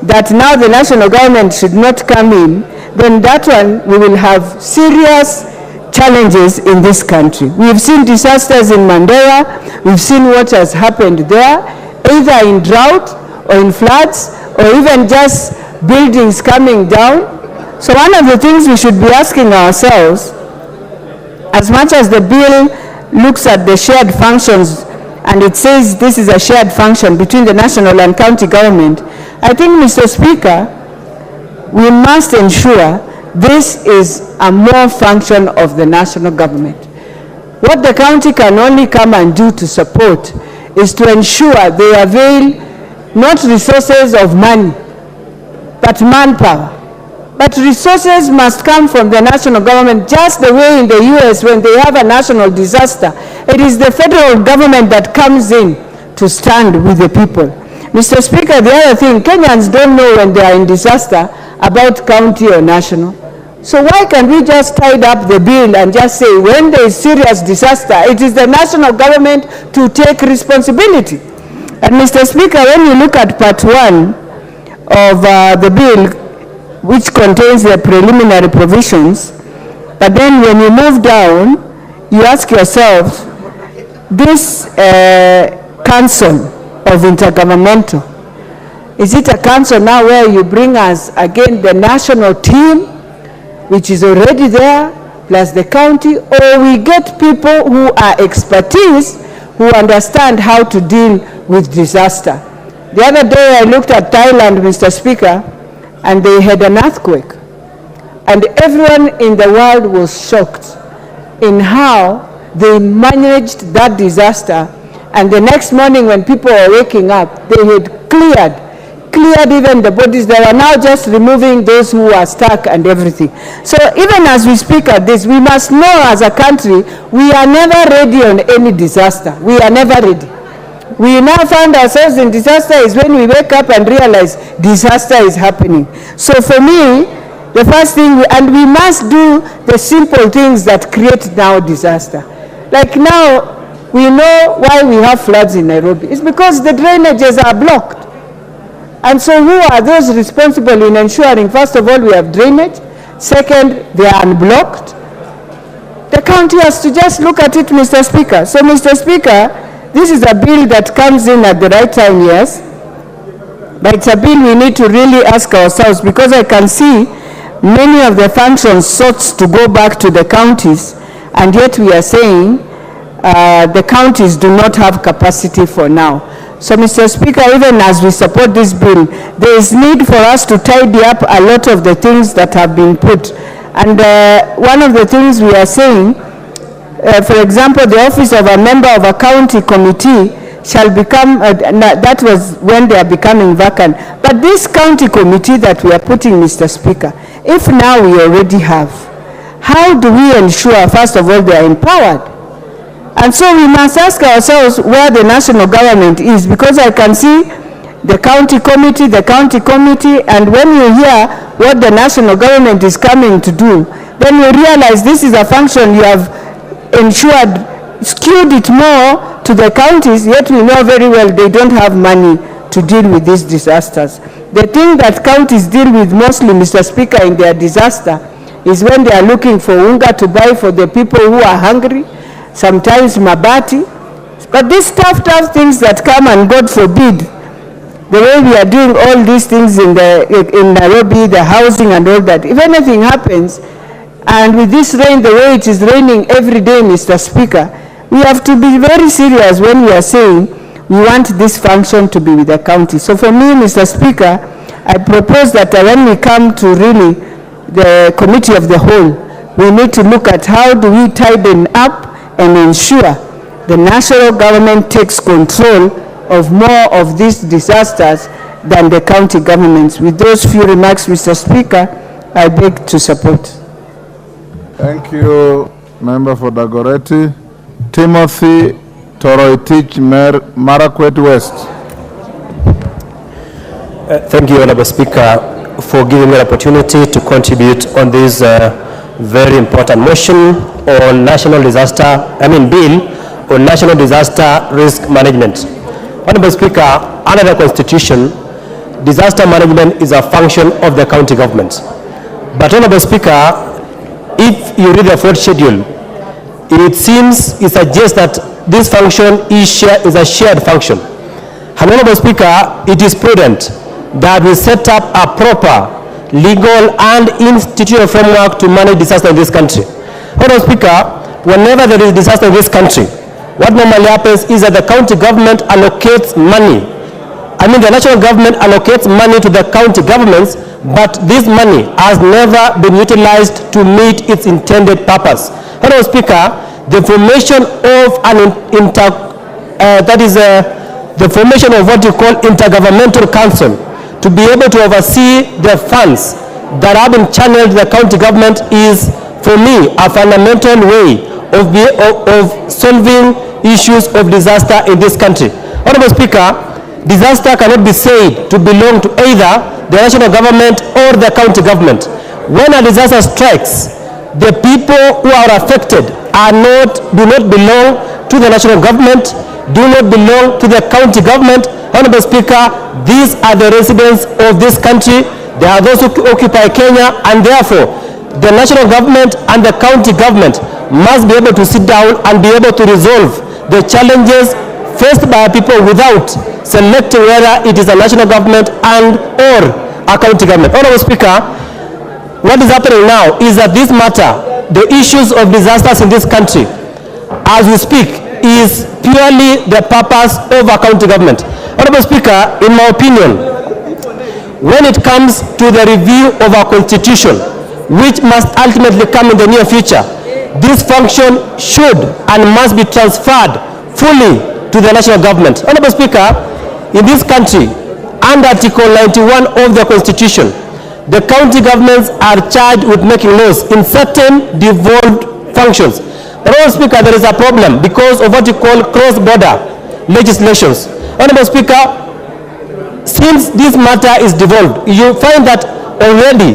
that now the national government should not come in, then that one we will have serious challenges in this country. We've seen disasters in Mandera, we've seen what has happened there, either in drought or in floods, or even just buildings coming down. So one of the things we should be asking ourselves, as much as the bill looks at the shared functions, and it says this is a shared function between the national and county government, I think, Mr. Speaker, we must ensure this is a more function of the national government. What the county can only come and do to support is to ensure they avail not resources of money, but manpower. But resources must come from the national government, just the way in the US when they have a national disaster. It is the federal government that comes in to stand with the people. Mr. Speaker, the other thing, Kenyans don't know when they are in disaster about county or national. So why can't we just tie up the bill and just say when there is serious disaster, it is the national government to take responsibility? And Mr. Speaker, when you look at part 1 of the bill, which contains the preliminary provisions, but then when you move down, you ask yourself, this council of intergovernmental, is it a council now where you bring us again the national team, which is already there, plus the county, or we get people who are expertise, who understand how to deal with disaster? The other day I looked at Thailand, Mr. Speaker, and they had an earthquake. And everyone in the world was shocked in how they managed that disaster. And the next morning when people were waking up, they had cleared even the bodies. They are now just removing those who are stuck and everything. So even as we speak at this, we must know as a country, we are never ready on any disaster. We are never ready. We now find ourselves in disaster is when we wake up and realize disaster is happening. So for me, the first thing, and we must do the simple things that create now disaster. Like now, we know why we have floods in Nairobi. It's because the drainages are blocked. And so who are those responsible in ensuring, first of all, we have drainage, second, they are unblocked? The county has to just look at it, Mr. Speaker. So, Mr. Speaker, this is a bill that comes in at the right time, yes, but it's a bill we need to really ask ourselves, because I can see many of the functions sought to go back to the counties, and yet we are saying the counties do not have capacity for now. So, Mr. Speaker, even as we support this bill, there is need for us to tidy up a lot of the things that have been put. And one of the things we are saying, for example, the office of a member of a county committee shall become, that was when they are becoming vacant. But this county committee that we are putting, Mr. Speaker, if now we already have, how do we ensure, first of all, they are empowered? And so we must ask ourselves where the national government is, because I can see the county committee, and when you hear what the national government is coming to do, then you realize this is a function you have ensured, skewed it more to the counties, yet we know very well they don't have money to deal with these disasters. The thing that counties deal with mostly, Mr. Speaker, in their disaster is when they are looking for unga to buy for the people who are hungry, sometimes mabati. But these tough things that come, and God forbid, the way we are doing all these things in Nairobi, the housing and all that, if anything happens, and with this rain, the way it is raining every day, Mr. Speaker, we have to be very serious when we are saying we want this function to be with the county. So for me, Mr. Speaker, I propose that when we come to really the committee of the whole, we need to look at how do we tighten up and ensure the national government takes control of more of these disasters than the county governments. With those few remarks, Mr. Speaker, I beg to support. Thank you, Member for Dagoretti. Timothy Toroitich, Marakwet West. Thank you, Honorable Speaker, for giving me an opportunity to contribute on this very important motion on national bill on national disaster risk management. Honorable Speaker, under the Constitution, disaster management is a function of the county government. But Honorable Speaker, if you read the fourth schedule, it suggests that this function is a shared function. And Honorable Speaker, it is prudent that we set up a proper legal and institutional framework to manage disaster in this country. Honorable Speaker, whenever there is disaster in this country, what normally happens is that the county government allocates money. The national government allocates money to the county governments, but this money has never been utilized to meet its intended purpose. Honorable Speaker, the formation of the formation of what you call intergovernmental council to be able to oversee the funds that have been channeled to the county government is, for me, a fundamental way of solving issues of disaster in this country. Honorable Speaker, disaster cannot be said to belong to either the national government or the county government. When a disaster strikes, the people who are affected do not belong to the national government, do not belong to the county government. Honorable Speaker, these are the residents of this country. They are those who occupy Kenya, and therefore the national government and the county government must be able to sit down and be able to resolve the challenges faced by people without selecting whether it is a national government and or a county government. Honorable Speaker, what is happening now is that this matter, the issues of disasters in this country, as we speak, is purely the purpose of a county government. Honorable Speaker, in my opinion, when it comes to the review of our constitution, which must ultimately come in the near future, this function should and must be transferred fully to the national government. Honorable Speaker, in this country, under Article 91 of the Constitution, the county governments are charged with making laws in certain devolved functions. Honorable Speaker, there is a problem because of what you call cross-border legislations. Honorable Speaker, since this matter is devolved, you find that already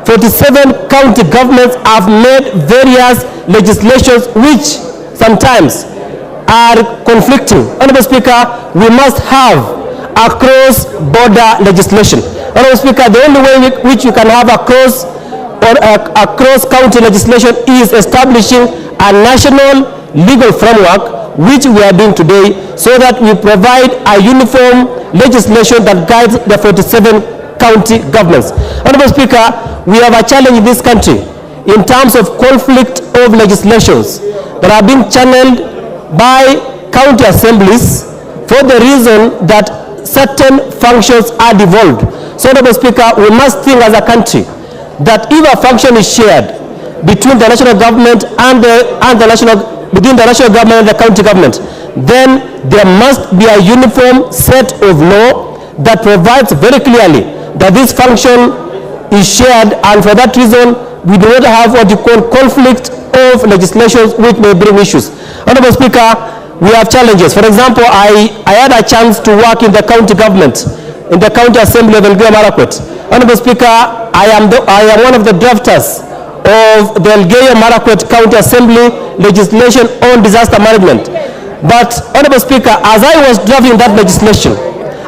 47 county governments have made various legislations which sometimes are conflicting. Honorable Speaker, we must have a cross-border legislation. Honorable Speaker, the only way which you can have a cross-county legislation is establishing a national legal framework, which we are doing today, so that we provide a uniform legislation that guides the 47 county governments. Honorable Speaker, we have a challenge in this country in terms of conflict of legislations that are being channeled by county assemblies for the reason that certain functions are devolved. So, Honorable Speaker, we must think as a country that if a function is shared between the national government and between the national government and the county government, then there must be a uniform set of law that provides very clearly that this function is shared, and for that reason we do not have what you call conflict of legislations which may bring issues. Honorable Speaker, we have challenges. For example, I had a chance to work in the county government, in the county assembly of Elgeyo Marakwet. Honorable Speaker, I am one of the drafters of the Elgeyo Marakwet County Assembly legislation on disaster management. But, Honorable Speaker, as I was drafting that legislation,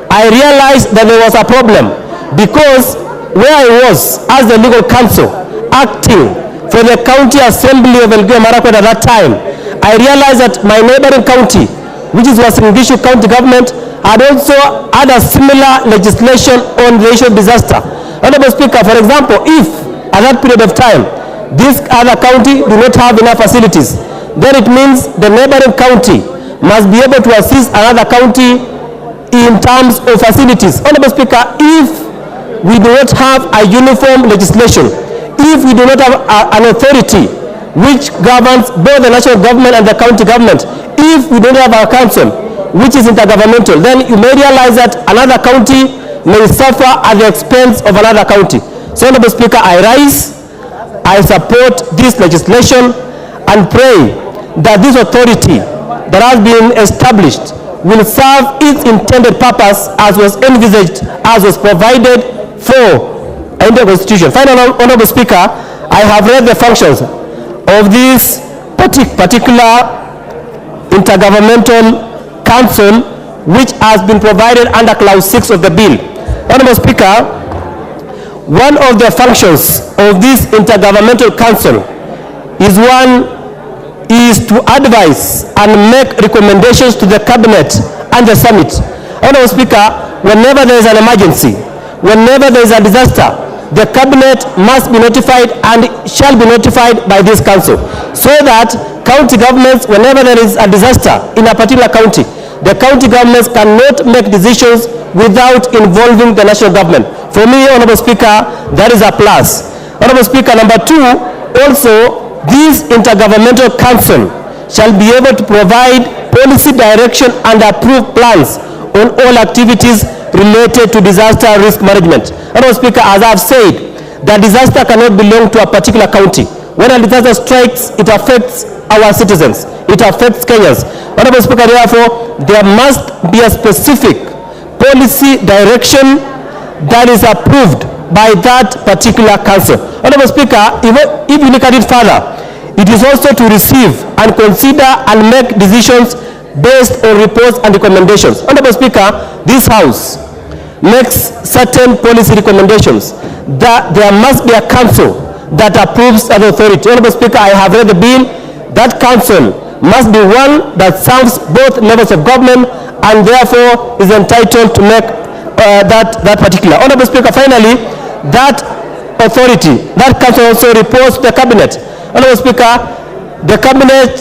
I realized that there was a problem because where I was as the legal counsel acting for the county assembly of Elgeyo Marakwet at that time, I realized that my neighboring county, which is Uasin Gishu County Government, had also had a similar legislation on the issue of disaster. Honorable Speaker, for example, if at that period of time this other county do not have enough facilities, then it means the neighboring county must be able to assist another county in terms of facilities. Honorable Speaker, if we do not have a uniform legislation, if we do not have an authority which governs both the national government and the county government, if we don't have a council which is intergovernmental, then you may realize that another county may suffer at the expense of another county. So, Honorable Speaker, I rise, I support this legislation and pray that this authority that has been established will serve its intended purpose as was envisaged, as was provided for in the Constitution. Finally, Honorable Speaker, I have read the functions of this particular intergovernmental council which has been provided under clause 6 of the bill. Honorable Speaker, one of the functions of this intergovernmental council is to advise and make recommendations to the cabinet and the summit. Honorable Speaker, whenever there is an emergency, whenever there is a disaster, the cabinet must be notified and shall be notified by this council, so that county governments, whenever there is a disaster in a particular county, the county governments cannot make decisions without involving the national government. For me, Honorable Speaker, that is a plus. Honorable Speaker, number 2, also this intergovernmental council shall be able to provide policy direction and approve plans on all activities related to disaster risk management. Honorable Speaker, as I have said, the disaster cannot belong to a particular county. When a disaster strikes, it affects our citizens. It affects Kenyans. Honorable Speaker, therefore, there must be a specific policy direction that is approved by that particular council. Honorable Speaker, if you look at it further, it is also to receive and consider and make decisions based on reports and recommendations. Honorable Speaker, this House makes certain policy recommendations that there must be a council that approves an authority. Honorable Speaker, I have read the bill. That council must be one that serves both levels of government and therefore is entitled to make that particular. Honorable Speaker, finally, that authority, that council also reports to the cabinet. Honorable Speaker, the cabinet,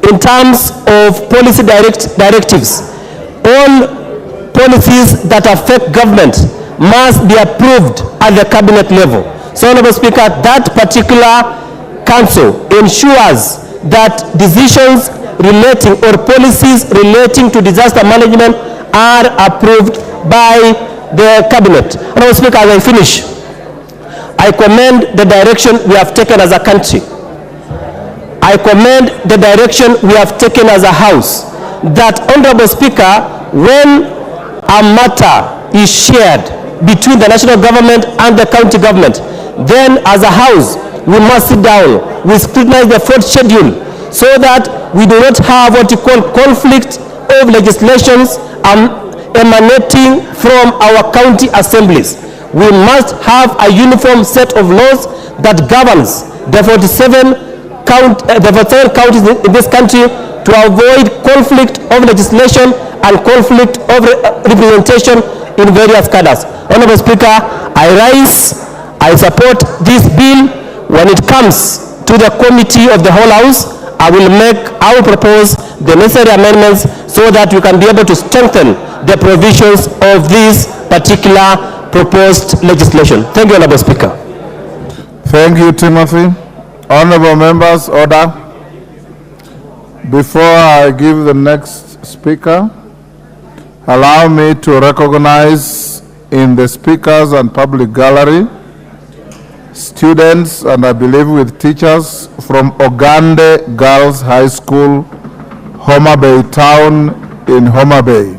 in terms of policy directives, all policies that affect government must be approved at the cabinet level. So, Honorable Speaker, that particular council ensures that decisions relating or policies relating to disaster management are approved by the cabinet. Honorable Speaker, as I finish, I commend the direction we have taken as a country. I commend the direction we have taken as a House, that, Honorable Speaker, when a matter is shared between the national government and the county government, then as a House, we must sit down, we scrutinize the fourth schedule so that we do not have what you call conflict of legislations emanating from our county assemblies. We must have a uniform set of laws that governs the 47 counties in this country to avoid conflict of legislation and conflict of representation in various cadres. Honorable Speaker, I support this bill. When it comes to the committee of the whole House, I will propose the necessary amendments so that we can be able to strengthen the provisions of this particular proposed legislation. Thank you, Honorable Speaker. Thank you, Timothy. Honorable members, order. Before I give the next speaker, allow me to recognize in the speakers and public gallery students, and I believe with teachers, from Ogande Girls High School, Homa Bay Town in Homa Bay.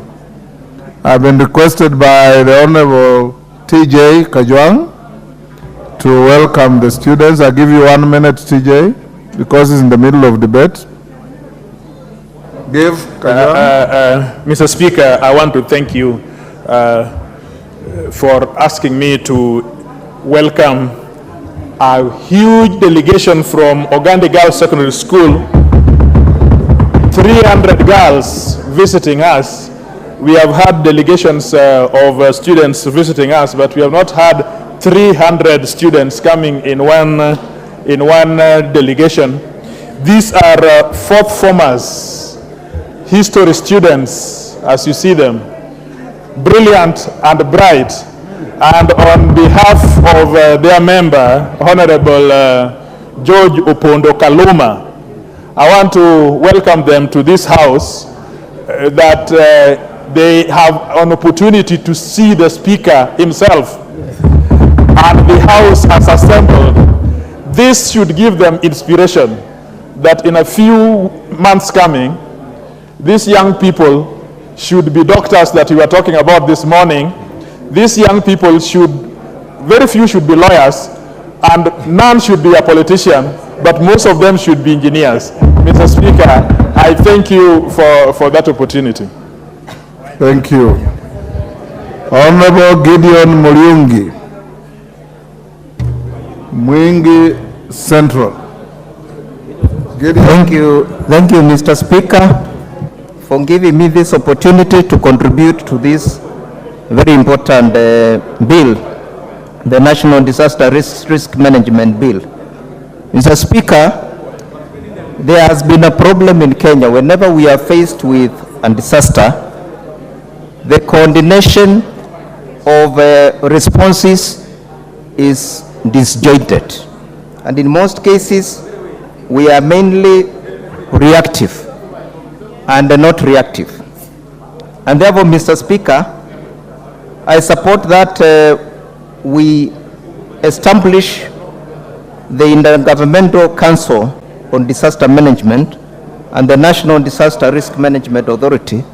I've been requested by the Honorable TJ Kajwang to welcome the students. I give you 1 minute, TJ, because it's in the middle of debate. Give Kajwang. Mr. Speaker, I want to thank you for asking me to welcome a huge delegation from Ogande Girls Secondary School, 300 girls visiting us. We have had delegations of students visiting us, but we have not had 300 students coming in one delegation. These are fourth formers, history students, as you see them, brilliant and bright. And on behalf of their member, Honorable George Opondo Kaluma, I want to welcome them to this House, that they have an opportunity to see the Speaker himself. And the House has assembled. This should give them inspiration that in a few months coming, these young people should be doctors that you were talking about this morning. These young people very few should be lawyers, and none should be a politician, but most of them should be engineers. Mr. Speaker, I thank you for that opportunity. Thank you. Honorable Gideon Muriungi, Mwingi Central. Gideon. Thank you, Mr. Speaker, for giving me this opportunity to contribute to this very important bill, the National Disaster Risk Management Bill. Mr. Speaker, there has been a problem in Kenya. Whenever we are faced with a disaster, the coordination of responses is disjointed. And in most cases, we are mainly reactive and not reactive. And therefore, Mr. Speaker, I support that we establish the Intergovernmental Council on Disaster Management and the National Disaster Risk Management Authority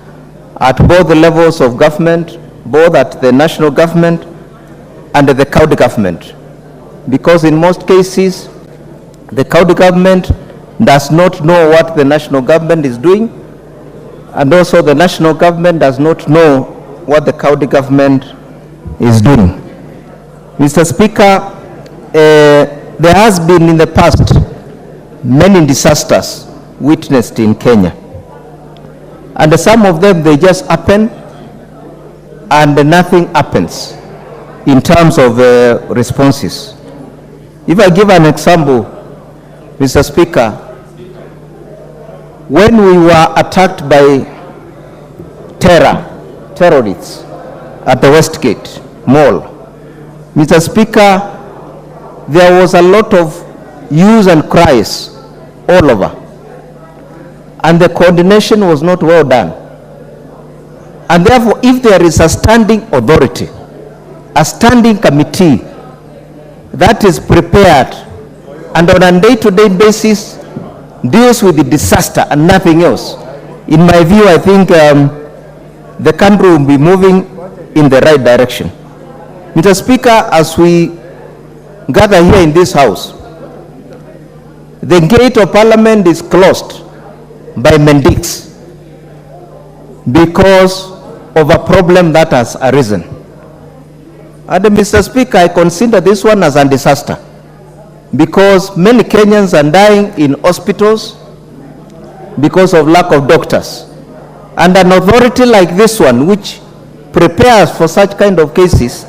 at both the levels of government, both at the national government and the county government. Because in most cases, the county government does not know what the national government is doing, and also the national government does not know what the county government is doing. Mr. Speaker, there has been in the past many disasters witnessed in Kenya. And some of them, they just happen and nothing happens in terms of responses. If I give an example, Mr. Speaker, when we were attacked by terrorists at the Westgate Mall, Mr. Speaker, there was a lot of hues and cries all over, and the coordination was not well done. And therefore, if there is a standing authority, a standing committee that is prepared and on a day-to-day basis deals with the disaster and nothing else, in my view, I think the country will be moving in the right direction. Mr. Speaker, as we gather here in this house, the gate of Parliament is closed by mendics because of a problem that has arisen. And Mr. Speaker, I consider this one as a disaster because many Kenyans are dying in hospitals because of lack of doctors. And an authority like this one, which prepares for such kind of cases,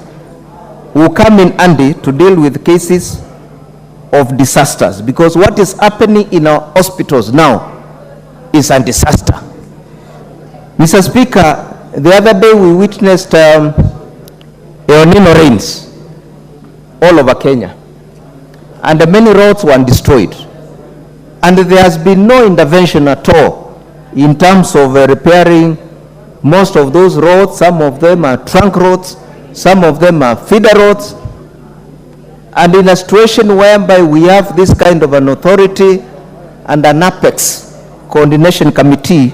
will come in handy to deal with cases of disasters, because what is happening in our hospitals now is a disaster. Mr. Speaker, the other day we witnessed El Nino rains all over Kenya, and many roads were destroyed, and there has been no intervention at all in terms of repairing most of those roads. Some of them are trunk roads, some of them are feeder roads, and in a situation whereby we have this kind of an authority and an apex coordination committee,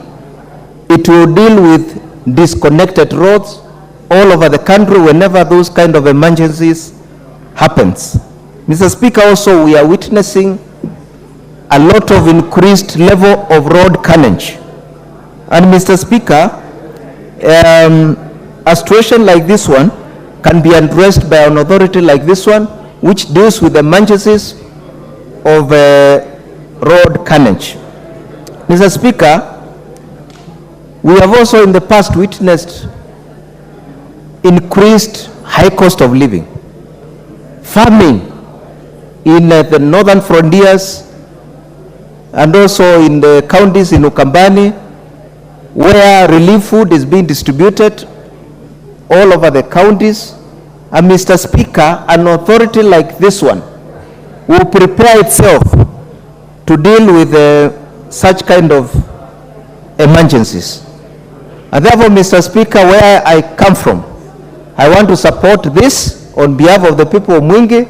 it will deal with disconnected roads all over the country whenever those kind of emergencies happens. Mr. Speaker, also we are witnessing a lot of increased level of road carnage. And Mr. Speaker, a situation like this one can be addressed by an authority like this one, which deals with the emergencies of road carnage. Mr. Speaker, we have also in the past witnessed increased high cost of living, farming in the northern frontiers and also in the counties in Ukambani, where relief food is being distributed all over the counties. And Mr. Speaker, an authority like this one will prepare itself to deal with such kind of emergencies. And therefore, Mr. Speaker, where I come from, I want to support this on behalf of the people of Mwingi,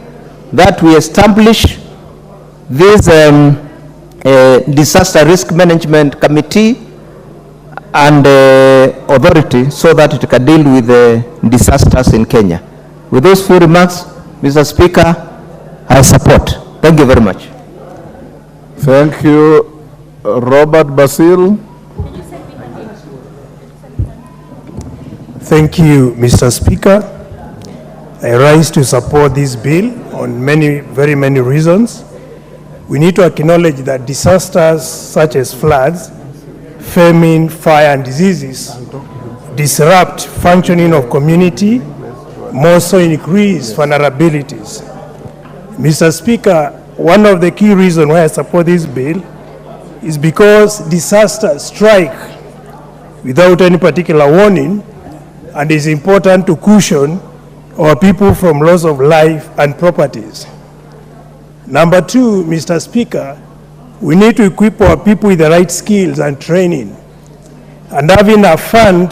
that we establish this disaster risk management committee and authority so that it can deal with disasters in Kenya. With those few remarks, Mr. Speaker, I support. Thank you very much. Thank you. Robert Basil. Thank you, Mr. Speaker. I rise to support this bill on very many reasons. We need to acknowledge that disasters such as floods, famine, fire, and diseases disrupt functioning of community, more so increase vulnerabilities. Mr. Speaker, one of the key reasons why I support this bill is because disasters strike without any particular warning, and it's important to caution our people from loss of life and properties. Number two, Mr. Speaker, we need to equip our people with the right skills and training, and having a fund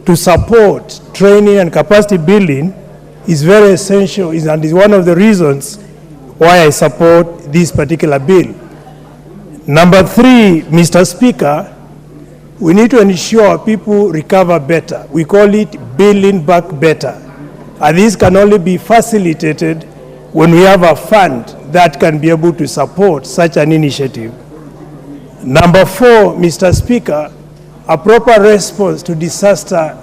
to support training and capacity building is very essential and is one of the reasons why I support this particular bill. Number 3, Mr. Speaker, we need to ensure people recover better. We call it building back better. And this can only be facilitated when we have a fund that can be able to support such an initiative. Number 4, Mr. Speaker, a proper response to disaster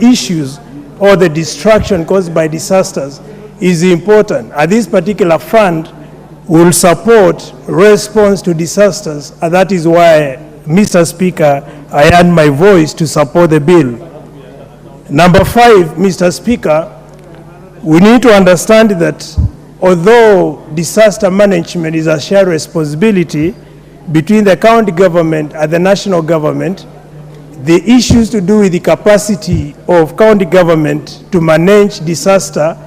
issues or the destruction caused by disasters is important. And this particular fund will support response to disasters, and that is why, Mr. Speaker, I add my voice to support the bill. Number 5, Mr. Speaker, we need to understand that although disaster management is a shared responsibility between the county government and the national government, the issues to do with the capacity of county government to manage disaster,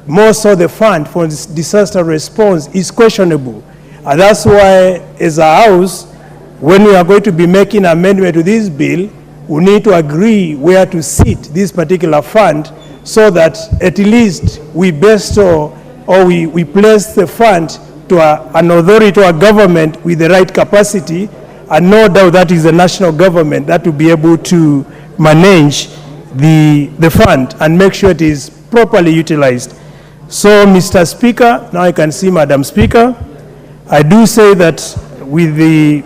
more so the fund for disaster response, is questionable. And that's why, as a house, when we are going to be making an amendment to this bill, we need to agree where to sit this particular fund so that at least we bestow or we place the fund to an authority or a government with the right capacity, and no doubt that is the national government that will be able to manage the fund and make sure it is properly utilized. So, Mr. Speaker, now I can see Madam Speaker, I do say that with the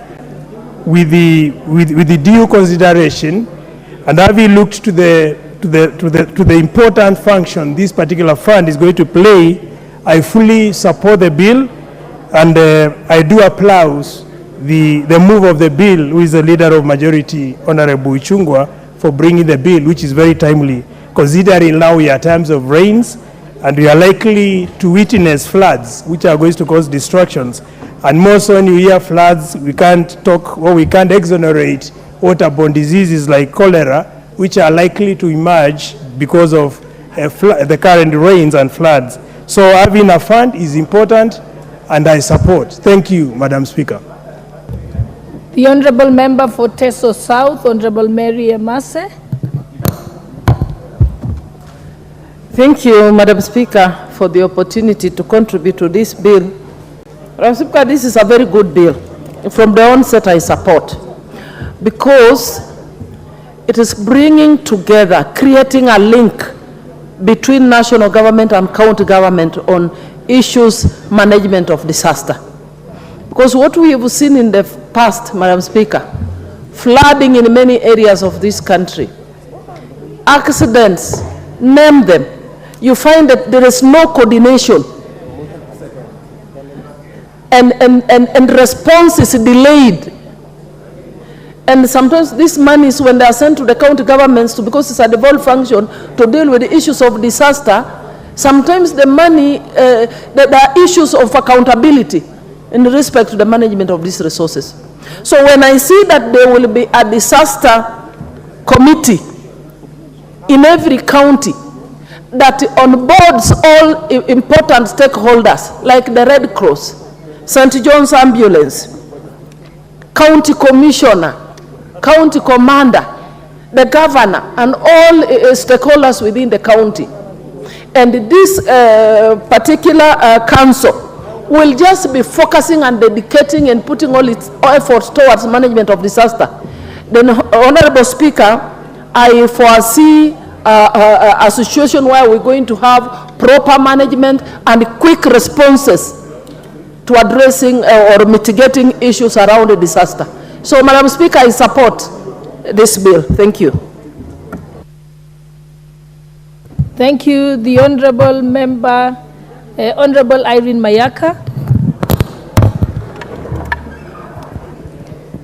due consideration, and having looked to the important function this particular fund is going to play, I fully support the bill, and I do applaud the move of the bill, who is the leader of majority, Honorable Ichung'wah, for bringing the bill, which is very timely, considering now we are times of rains, and we are likely to witness floods, which are going to cause destructions. And more so when you hear floods, we can't talk, or we can't exonerate waterborne diseases like cholera, which are likely to emerge because of the current rains and floods. So having a fund is important, and I support. Thank you, Madam Speaker. The Honourable Member for Teso South, Honourable Mary Emase. Thank you, Madam Speaker, for the opportunity to contribute to this bill. Madam Speaker, this is a very good bill. From the onset, I support, because it is bringing together, creating a link between national government and county government on issues management of disaster. Because what we have seen in the past, Madam Speaker, flooding in many areas of this country, accidents, name them, you find that there is no coordination, and response is delayed. And sometimes these monies, when they are sent to the county governments, because it's a devolved function to deal with the issues of disaster, sometimes the money, there are issues of accountability in respect to the management of these resources. So when I see that there will be a disaster committee in every county that onboards all important stakeholders, like the Red Cross, St. John's Ambulance, county commissioner, county commander, the governor, and all stakeholders within the county. And this particular council will just be focusing and dedicating and putting all its efforts towards management of disaster. Then, Honorable Speaker, I foresee a situation where we're going to have proper management and quick responses to addressing or mitigating issues around the disaster. So, Madam Speaker, I support this bill. Thank you. Thank you. The Honourable Member, Honourable Irene Mayaka.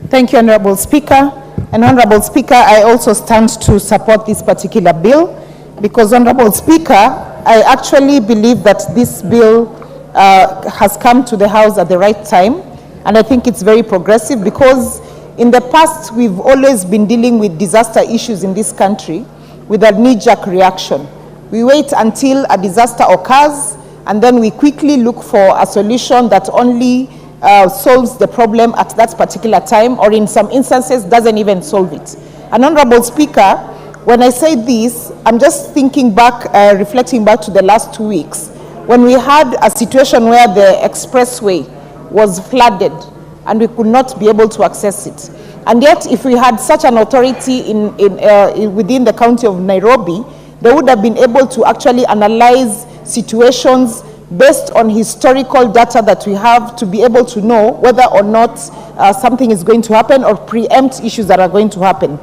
Thank you, Honourable Speaker. And Honourable Speaker, I also stand to support this particular bill because, Honourable Speaker, I actually believe that this bill has come to the House at the right time, and I think it's very progressive because in the past we've always been dealing with disaster issues in this country with a knee-jerk reaction. We wait until a disaster occurs and then we quickly look for a solution that only solves the problem at that particular time, or in some instances doesn't even solve it. And Honourable Speaker, When I say this, I'm just thinking back, reflecting back to the last 2 weeks, when we had a situation where the expressway was flooded and we could not be able to access it. And yet, if we had such an authority within the county of Nairobi, they would have been able to actually analyze situations based on historical data that we have to be able to know whether or not something is going to happen or preempt issues that are going to happen.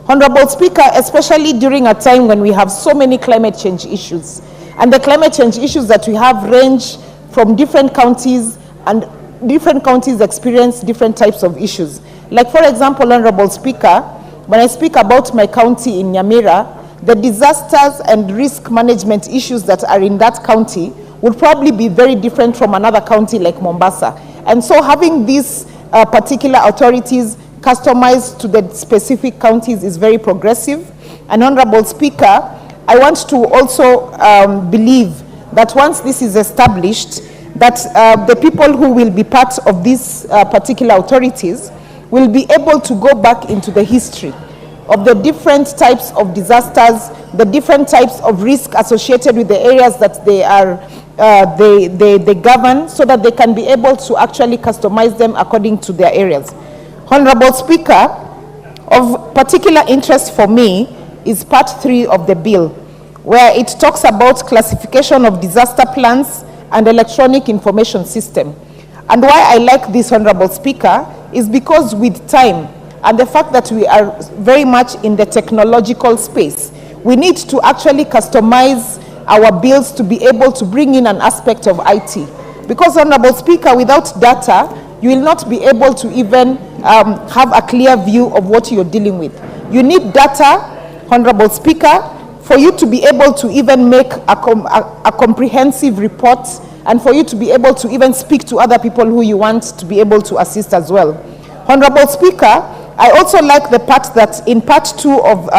Honorable Speaker, especially during a time when we have so many climate change issues, and the climate change issues that we have range from different counties, and different counties experience different types of issues. Like, for example, Honorable Speaker, when I speak about my county in Nyamira, the disasters and risk management issues that are in that county would probably be very different from another county like Mombasa. And so having these particular authorities customized to the specific counties is very progressive. And Honorable Speaker, I want to also believe that once this is established, that the people who will be part of these particular authorities will be able to go back into the history of the different types of disasters, the different types of risk associated with the areas that they are they govern, so that they can be able to actually customize them according to their areas. Honorable Speaker, of particular interest for me is part 3 of the bill, where it talks about classification of disaster plans and electronic information system. And why I like this, Honorable Speaker, is because with time and the fact that we are very much in the technological space, we need to actually customize our bills to be able to bring in an aspect of IT. Because, Honorable Speaker, without data, you will not be able to even have a clear view of what you're dealing with. You need data, Honorable Speaker, for you to be able to even make a comprehensive report, and for you to be able to even speak to other people who you want to be able to assist as well. Honorable Speaker, I also like the part that in part 2 of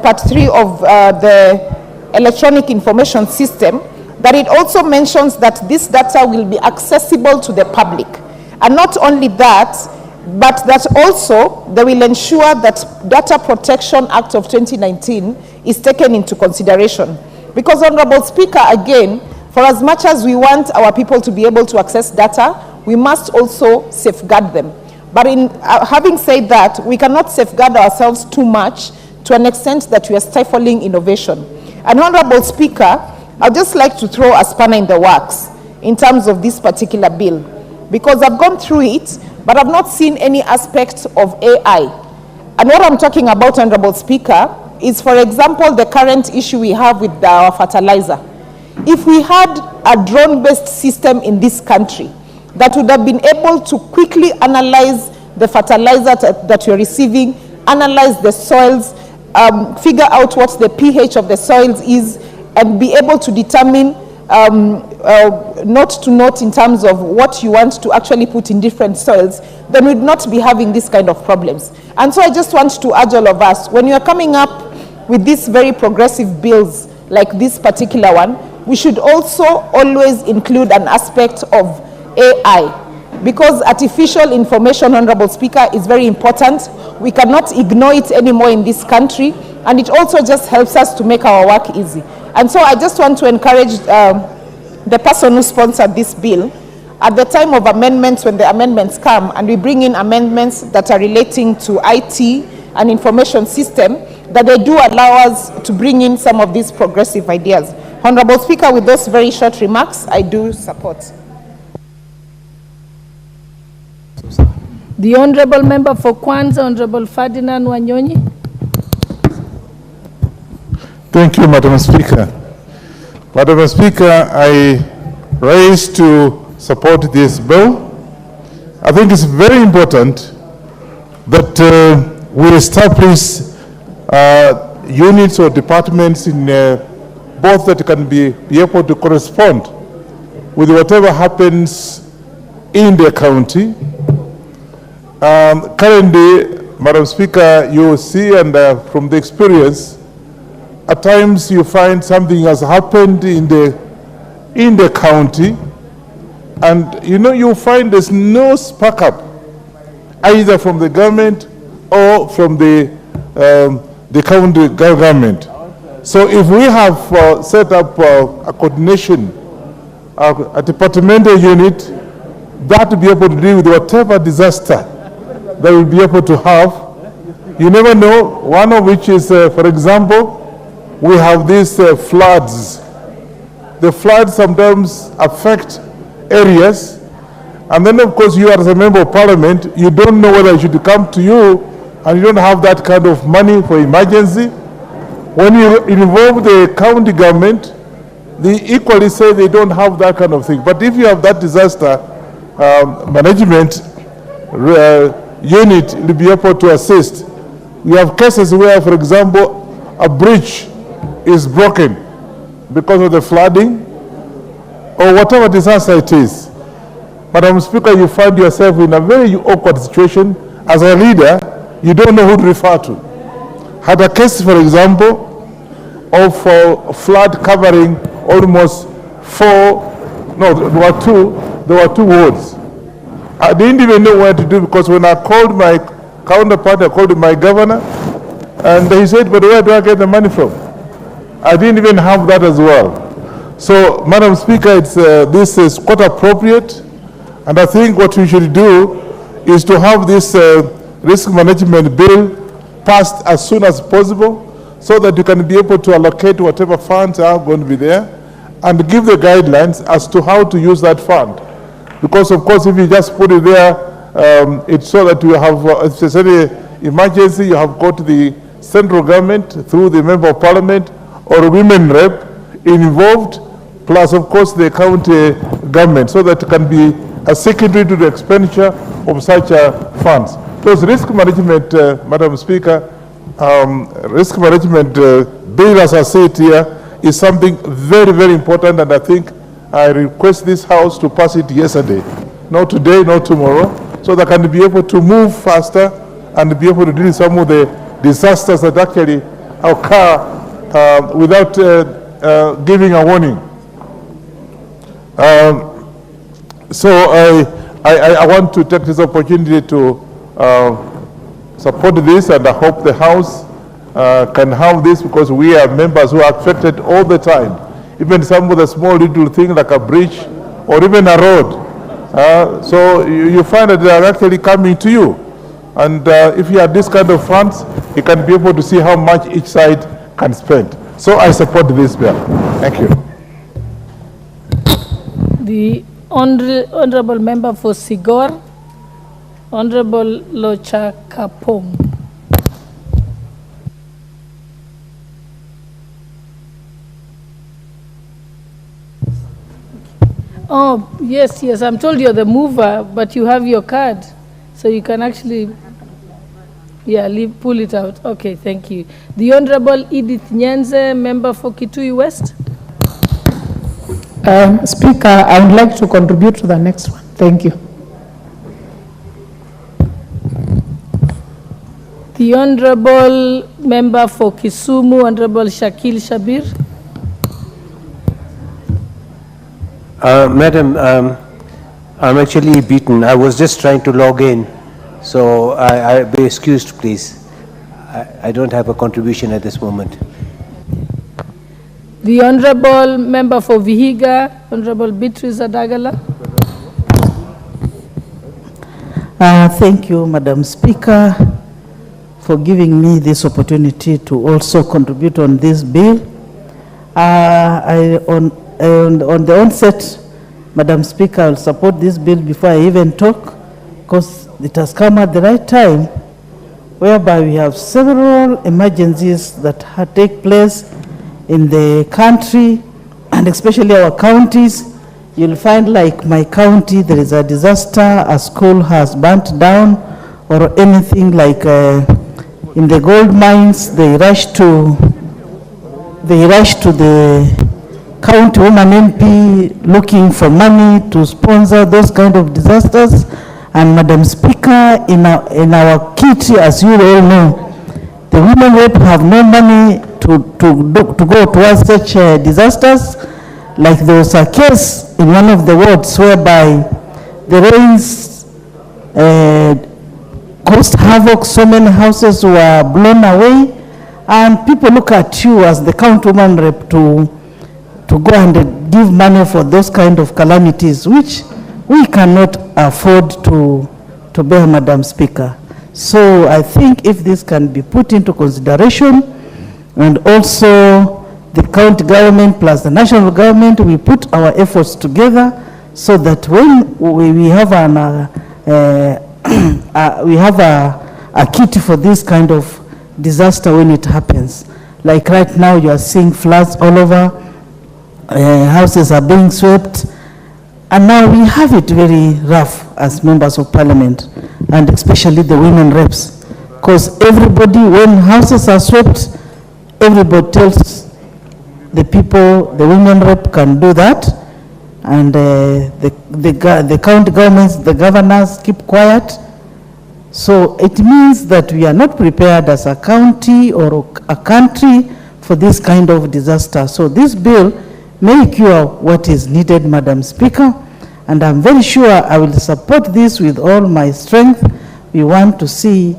part 3 of the electronic information system, that it also mentions that this data will be accessible to the public. And not only that, but that also they will ensure that Data Protection Act of 2019 is taken into consideration. Because, Honorable Speaker, again, for as much as we want our people to be able to access data, we must also safeguard them. But in having said that, we cannot safeguard ourselves too much to an extent that we are stifling innovation. And Honorable Speaker, I'd just like to throw a spanner in the works in terms of this particular bill, because I've gone through it, but I've not seen any aspect of AI. And what I'm talking about, Honorable Speaker, is, for example, the current issue we have with our fertilizer. If we had a drone-based system in this country that would have been able to quickly analyze the fertilizer that you're receiving, analyze the soils, figure out what the pH of the soils is, and be able to determine note to note in terms of what you want to actually put in different soils, then we'd not be having this kind of problems. And so I just want to urge all of us, when you are coming up with these very progressive bills like this particular one, we should also always include an aspect of AI, because artificial information, Honorable Speaker, is very important. We cannot ignore it anymore in this country, and it also just helps us to make our work easy. And so I just want to encourage the person who sponsored this bill, at the time of amendments, when the amendments come, and we bring in amendments that are relating to IT and information system, that they do allow us to bring in some of these progressive ideas. Honorable Speaker, with those very short remarks, I do support. The Honorable Member for Kwanza, Honorable Ferdinand Wanyonyi. Thank you, Madam Speaker. Madam Speaker, I rise to support this bill. I think it's very important that we establish units or departments in both that can be able to correspond with whatever happens in the county. Currently, Madam Speaker, you see, and from the experience, at times you find something has happened in the county, and you find there's no spark up, either from the government or from the the county government. So if we have set up a coordination, a departmental unit that will be able to deal with whatever disaster that we'll be able to have. You never know, one of which is, for example, we have these floods. The floods sometimes affect areas, and then of course you as a member of parliament, you don't know whether it should come to you, and you don't have that kind of money for emergency. When you involve the county government, they equally say they don't have that kind of thing. But if you have that disaster management unit, will be able to assist. We have cases where, for example, a bridge is broken because of the flooding or whatever disaster it is. Madam Speaker, you find yourself in a very awkward situation. As a leader, you don't know who to refer to. Had a case, for example, of flood covering almost there were two wards. I didn't even know what to do, because when I called my counterpart, I called my governor, and he said, but where do I get the money from? I didn't even have that as well. So, Madam Speaker, this is quite appropriate, and I think what we should do is to have this risk management bill passed as soon as possible, so that you can be able to allocate whatever funds are going to be there, and give the guidelines as to how to use that fund. Because of course, if you just put it there, it's so that you have, if there's any emergency, you have got the central government through the member of parliament or women rep involved, plus of course the county government, so that it can be a secondary to the expenditure of such funds. Because risk management, Madam Speaker, risk management bill as I see it here is something very, very important, and I think I request this House to pass it yesterday, not today, not tomorrow, so that can be able to move faster and be able to deal with some of the disasters that actually occur without giving a warning. So I want to take this opportunity to support this, and I hope the House can have this, because we are members who are affected all the time. Even some of the small little things like a bridge or even a road. So you find that they are actually coming to you. And if you have this kind of funds, you can be able to see how much each side can spend. So I support this bill. Thank you. The Honorable Member for Sigor, Honorable Locha Kapong. Oh, yes, I'm told you're the mover, but you have your card, so you can actually, pull it out. Okay, thank you. The Honorable Edith Nyanze, member for Kitui West. Speaker, I would like to contribute to the next one. Thank you. The Honorable member for Kisumu, Honorable Shakil Shabir. Madam, I'm actually beaten. I was just trying to log in, so I'll be excused, please. I don't have a contribution at this moment. The Honorable member for Vihiga, Honorable Beatrice Adagala. Thank you, Madam Speaker, for giving me this opportunity to also contribute on this bill. On the onset, Madam Speaker, I will support this bill before I even talk, because it has come at the right time, whereby we have several emergencies that take place in the country, and especially our counties. You'll find, like my county, there is a disaster, a school has burnt down, or anything like in the gold mines, they rush to the county woman MP looking for money to sponsor those kind of disasters. And Madam Speaker, in our kitty, as you all know, the women rep have no money to go towards such disasters. Like there was a case in one of the wards whereby the rains caused havoc, so many houses were blown away, and people look at you as the countryman rep to go and give money for those kind of calamities, which we cannot afford to bear, Madam Speaker. So I think if this can be put into consideration, and also the county government plus the national government, we put our efforts together so that when we have a kit for this kind of disaster when it happens. Like right now you are seeing floods all over, houses are being swept, and now we have it very rough as members of parliament, and especially the women reps, because everybody, when houses are swept, everybody tells the people the women rep can do that, and the county governments, the governors keep quiet. So it means that we are not prepared as a county or a country for this kind of disaster. So this bill may cure what is needed, Madam Speaker, and I'm very sure I will support this with all my strength. We want to see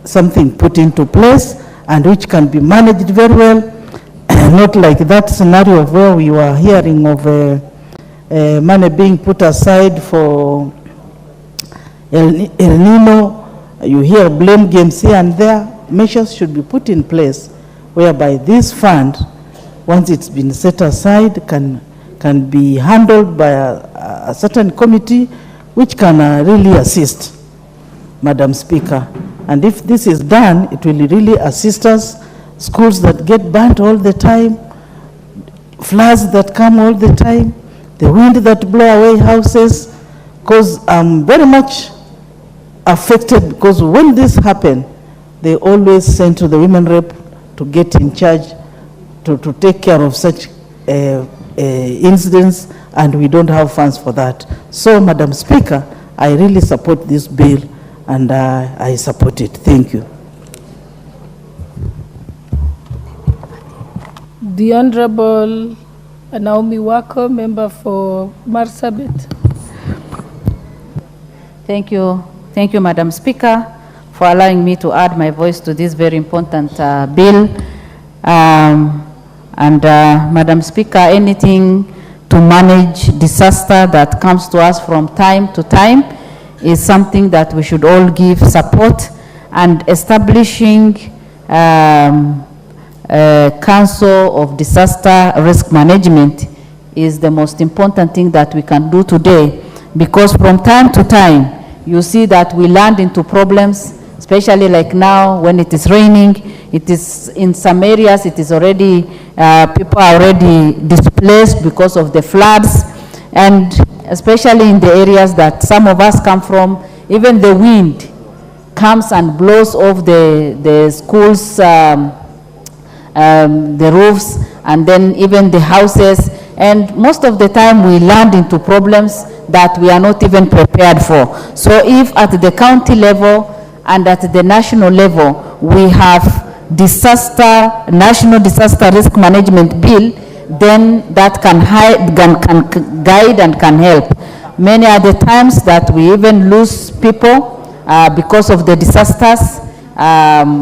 something put into place and which can be managed very well, not like that scenario where we were hearing of money being put aside for El Nino. You hear blame games here and there. Measures should be put in place whereby this fund, once it's been set aside, can be handled by a certain committee which can really assist, Madam Speaker. And if this is done, it will really assist us. Schools that get burnt all the time, floods that come all the time, the wind that blow away houses, because I'm very much affected, because when this happened, they always send to the women rep to get in charge, to take care of such incidents, and we don't have funds for that. So, Madam Speaker, I really support this bill, and I support it. Thank you. The Honorable Naomi Wako, member for Marsabit. Thank you. Thank you, Madam Speaker, for allowing me to add my voice to this very important bill. Madam Speaker, anything to manage disaster that comes to us from time to time is something that we should all give support, and establishing Council of Disaster Risk Management is the most important thing that we can do today, because from time to time you see that we land into problems, especially like now when it is raining. It is in some areas, it is already, people are already displaced because of the floods, and especially in the areas that some of us come from, even the wind comes and blows off the schools, the roofs, and then even the houses, and most of the time we land into problems that we are not even prepared for. So if at the county level and at the national level we have national disaster risk management bill, then that can guide and can help. Many are the times that we even lose people because of the disasters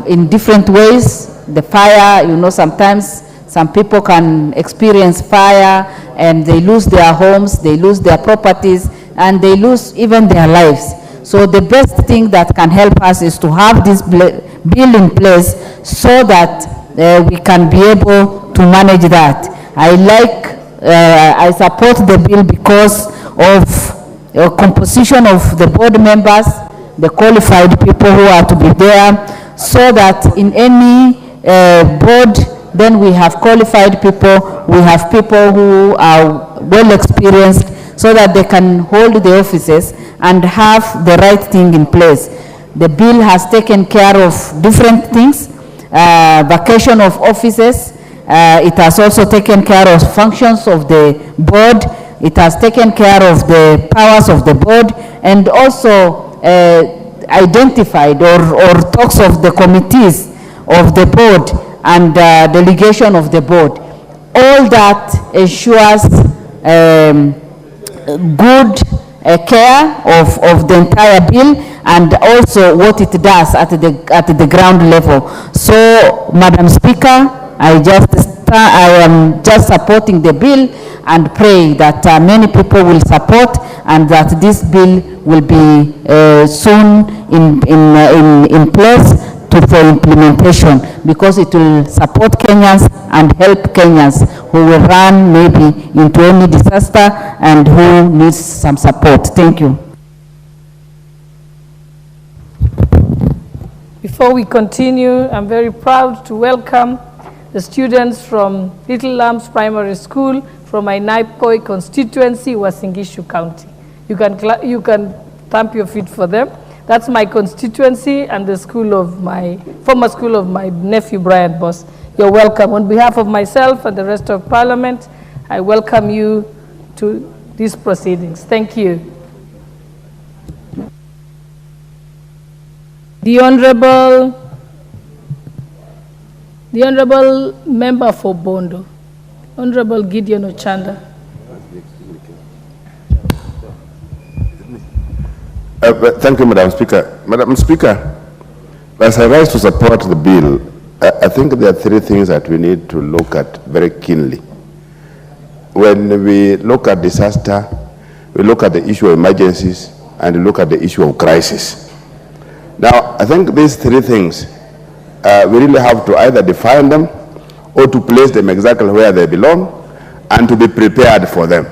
in different ways. The fire, you know, sometimes some people can experience fire and they lose their homes, they lose their properties, and they lose even their lives. So the best thing that can help us is to have this bill in place so that we can be able to manage that. I support the bill because of composition of the board members, the qualified people who are to be there, so that in any board, then we have qualified people, we have people who are well experienced, so that they can hold the offices and have the right thing in place. The bill has taken care of different things, vacation of offices. It has also taken care of functions of the board. It has taken care of the powers of the board, and also identified or talks of the committees of the board and delegation of the board. All that ensures good care of the entire bill and also what it does at the ground level. So, Madam Speaker, I am just supporting the bill and pray that many people will support and that this bill will be soon in place for implementation, because it will support Kenyans and help Kenyans who will run maybe into any disaster and who needs some support. Thank you. Before we continue, I'm very proud to welcome the students from Little Lambs Primary School from my Naipoi constituency, Uasin Gishu County. You can stamp your feet for them. That's my constituency and the school of former school of my nephew, Brian Boss. You're welcome. On behalf of myself and the rest of Parliament, I welcome you to these proceedings. Thank you. The Honorable Member for Bondo, Honorable Gideon Ochanda. Thank you, Madam Speaker. Madam Speaker, as I rise to support the bill, I think there are three things that we need to look at very keenly. When we look at disaster, we look at the issue of emergencies and we look at the issue of crisis. Now, I think these three things, we really have to either define them or to place them exactly where they belong and to be prepared for them.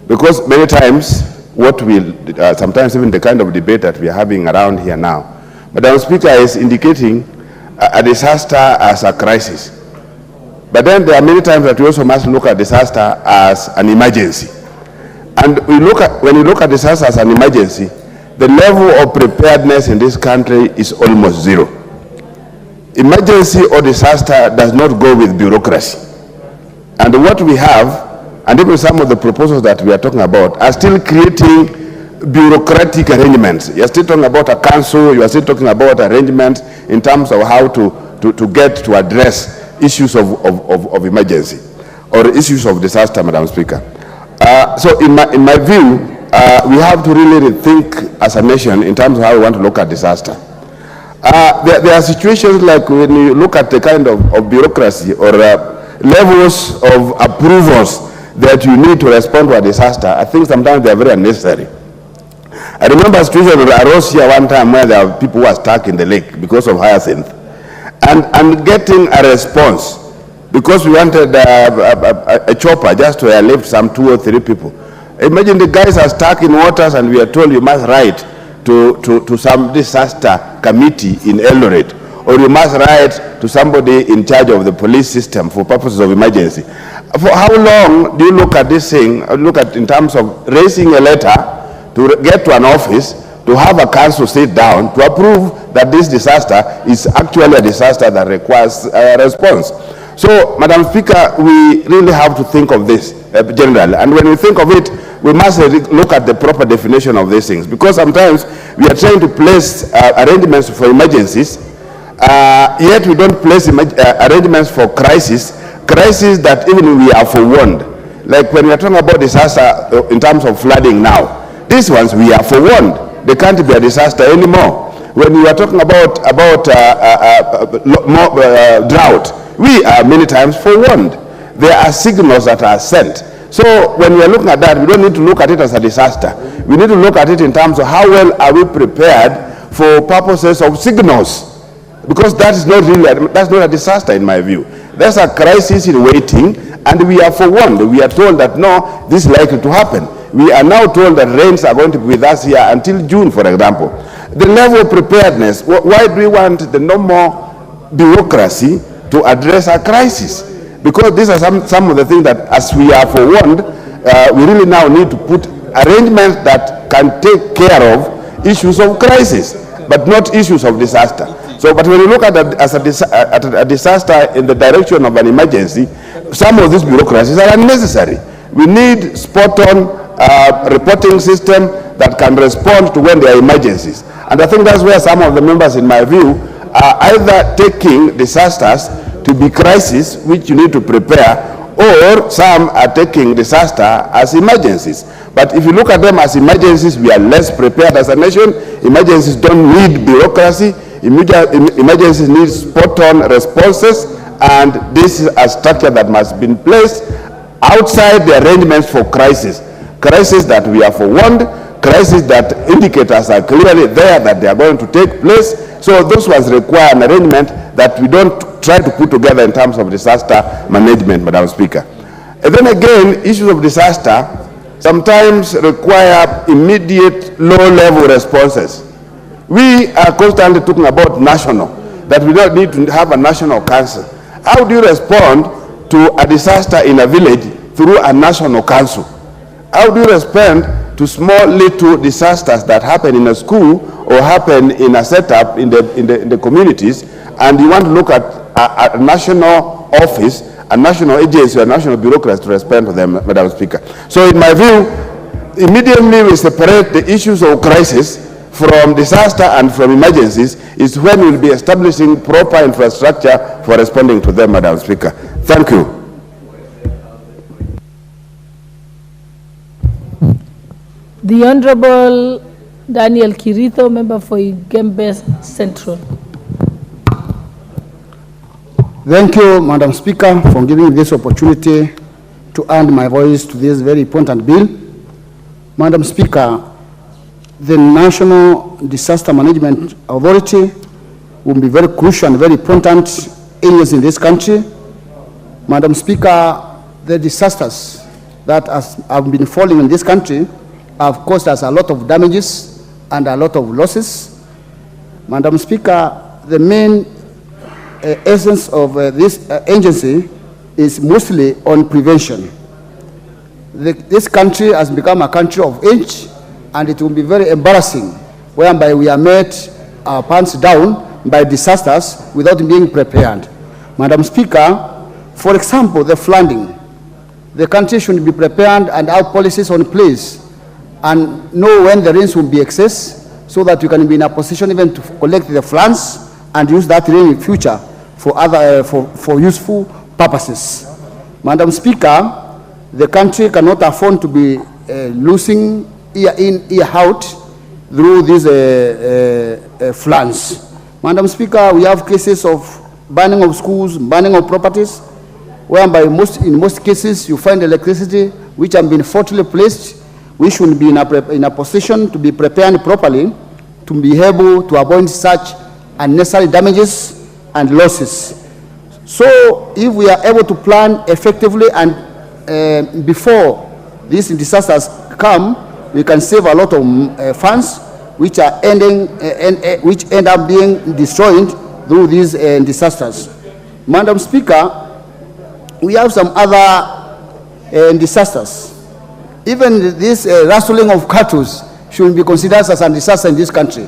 Because many times, what we, sometimes even the kind of debate that we are having around here now, Madam Speaker, is indicating a disaster as a crisis. But then there are many times that we also must look at disaster as an emergency. And when you look at disaster as an emergency, the level of preparedness in this country is almost zero. Emergency or disaster does not go with bureaucracy. And what we have, and even some of the proposals that we are talking about, are still creating bureaucratic arrangements. You are still talking about a council, you are still talking about arrangements in terms of how to get to address issues of emergency or issues of disaster, Madam Speaker. So in my view, we have to really rethink as a nation in terms of how we want to look at disaster. There are situations like when you look at the kind of bureaucracy or levels of approvals that you need to respond to a disaster. I think sometimes they are very unnecessary. I remember a situation that arose here one time where there were people who were stuck in the lake because of hyacinth. And getting a response, because we wanted a chopper just to airlift some 2 or 3 people. Imagine the guys are stuck in waters and we are told you must write to some disaster committee in Eldoret, or you must write to somebody in charge of the police system for purposes of emergency. For how long do you look at this thing, look at in terms of raising a letter to get to an office, to have a council sit down to approve that this disaster is actually a disaster that requires a response? So, Madam Speaker, we really have to think of this generally. And when we think of it, we must look at the proper definition of these things. Because sometimes we are trying to place arrangements for emergencies, yet we don't place arrangements for crises that even we are forewarned. Like when we are talking about disaster in terms of flooding now, these ones we are forewarned. They can't be a disaster anymore. When we are talking about drought, we are many times forewarned. There are signals that are sent. So when we are looking at that, we don't need to look at it as a disaster. We need to look at it in terms of how well are we prepared for purposes of signals. Because that is not really, that's not a disaster in my view. There's a crisis in waiting, and we are forewarned. We are told that no, this is likely to happen. We are now told that rains are going to be with us here until June, for example. The level of preparedness, why do we want the normal bureaucracy to address a crisis? Because these are some of the things that, as we are forewarned, we really now need to put arrangements that can take care of issues of crisis, but not issues of disaster. So, but when you look at a disaster in the direction of an emergency, some of these bureaucracies are unnecessary. We need spot-on reporting system that can respond to when there are emergencies. And I think that's where some of the members, in my view, are either taking disasters to be crisis, which you need to prepare, or some are taking disaster as emergencies. But if you look at them as emergencies, we are less prepared as a nation. Emergencies don't need bureaucracy. Emergencies need spot-on responses, and this is a structure that must be placed outside the arrangements for crisis. Crises that we are forewarned, crises that indicators are clearly there that they are going to take place. So those ones require an arrangement that we don't try to put together in terms of disaster management, Madam Speaker. And then again, issues of disaster sometimes require immediate low-level responses. We are constantly talking about national, that we don't need to have a national council. How do you respond to a disaster in a village through a national council? How do you respond to small little disasters that happen in a school or happen in a setup in the communities, and you want to look at a national office, a national agency, or a national bureaucracy to respond to them, Madam Speaker? So in my view, immediately we separate the issues of crisis from disaster and from emergencies is when we'll be establishing proper infrastructure for responding to them, Madam Speaker. Thank you. The Honorable Daniel Kirito, member for Igembe Central. Thank you, Madam Speaker, for giving me this opportunity to add my voice to this very important bill. Madam Speaker, the National Disaster Management Authority will be very crucial and very important areas in this country. Madam Speaker, the disasters that have been falling in this country have caused us a lot of damages and a lot of losses. Madam Speaker, the main essence of this agency is mostly on prevention. This country has become a country of age, and it will be very embarrassing whereby we are met our pants down by disasters without being prepared. Madam Speaker, for example, the flooding. The country should be prepared and have policies on place and know when the rains will be excess so that you can be in a position even to collect the floods and use that rain in future for other for useful purposes. Madam Speaker, the country cannot afford to be losing year in, year out through these floods. Madam Speaker, we have cases of burning of schools, burning of properties, whereby in most cases you find electricity which have been faultily placed. We should be in a position to be prepared properly to be able to avoid such unnecessary damages and losses. So if we are able to plan effectively and before these disasters come, we can save a lot of funds which are which end up being destroyed through these disasters. Madam Speaker, we have some other disasters. Even this rustling of cattle should be considered as a disaster in this country,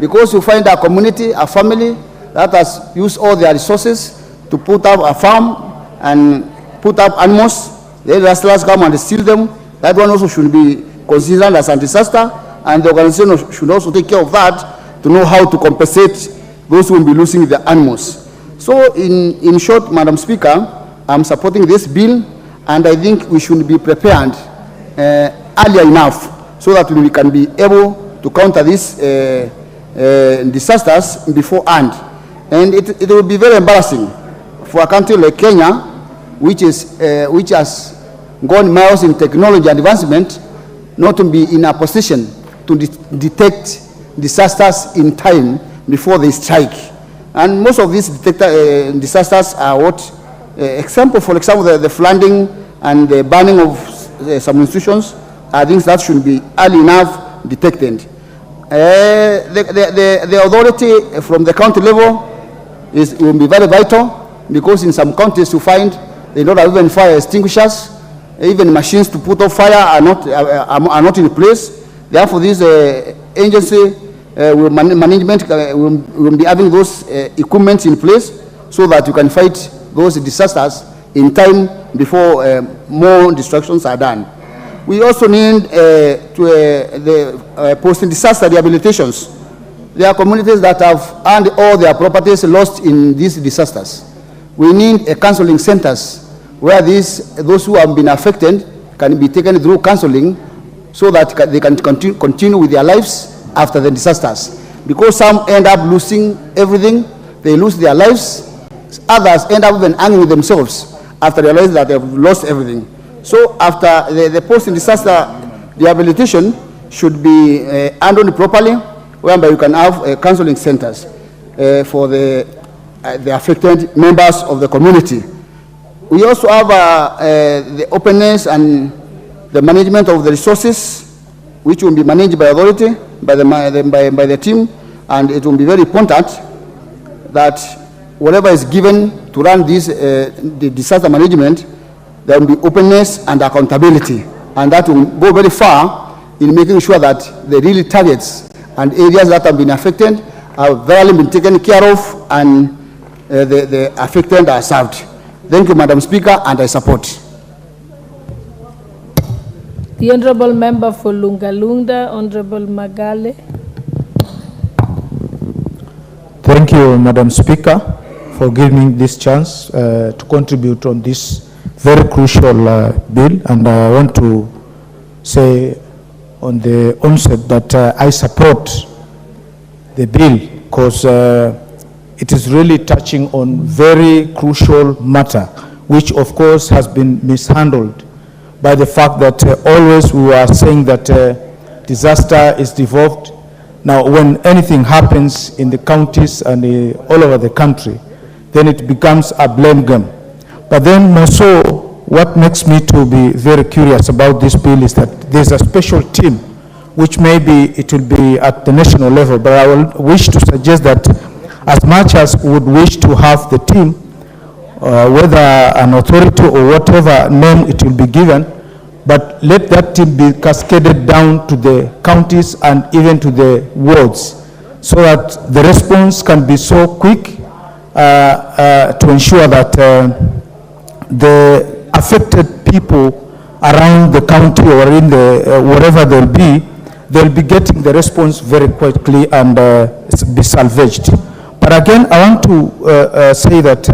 because you find a community, a family that has used all their resources to put up a farm and put up animals. The rustlers come and steal them. That one also should be considered as a disaster, and the organization should also take care of that to know how to compensate those who will be losing their animals. So in short, Madam Speaker, I'm supporting this bill, and I think we should be prepared earlier enough so that we can be able to counter these disasters beforehand. And it will be very embarrassing for a country like Kenya, which has gone miles in technology advancement, not to be in a position to detect disasters in time before they strike. And most of these disasters are what? For example, the flooding and the burning of some institutions are things that should be early enough detected. The authority from the county level will be very vital, because in some counties you find they don't have even fire extinguishers, even machines to put out fire are not in place. Therefore, this agency management will be having those equipment in place so that you can fight those disasters in time before more destructions are done. We also need the post-disaster rehabilitations. There are communities that have earned all their properties lost in these disasters. We need counseling centers where those who have been affected can be taken through counseling so that they can continue with their lives after the disasters. Because some end up losing everything, they lose their lives. Others end up even hanging themselves after they realize that they have lost everything. So after the post-disaster rehabilitation should be handled properly, whereby you can have counseling centers for the affected members of the community. We also have the openness and the management of the resources, which will be managed by authority, by the team, and it will be very important that whatever is given to run this the disaster management, there will be openness and accountability, and that will go very far in making sure that the real targets and areas that have been affected have thoroughly been taken care of, and the affected are served. Thank you, Madam Speaker, and I support. The Honourable Member for Lunga, Honourable Magale. Thank you, Madam Speaker, for giving me this chance to contribute on this very crucial bill. And I want to say on the onset that I support the bill because it is really touching on very crucial matter, which of course has been mishandled by the fact that always we are saying that disaster is devolved. Now, when anything happens in the counties and all over the country, then it becomes a blame game. But then also, what makes me to be very curious about this bill is that there's a special team, which maybe it will be at the national level, but I will wish to suggest that as much as we would wish to have the team, whether an authority or whatever name it will be given, but let that team be cascaded down to the counties and even to the wards, so that the response can be so quick to ensure that the affected people around the county or in the wherever they'll be getting the response very quickly and be salvaged. But again, I want to say that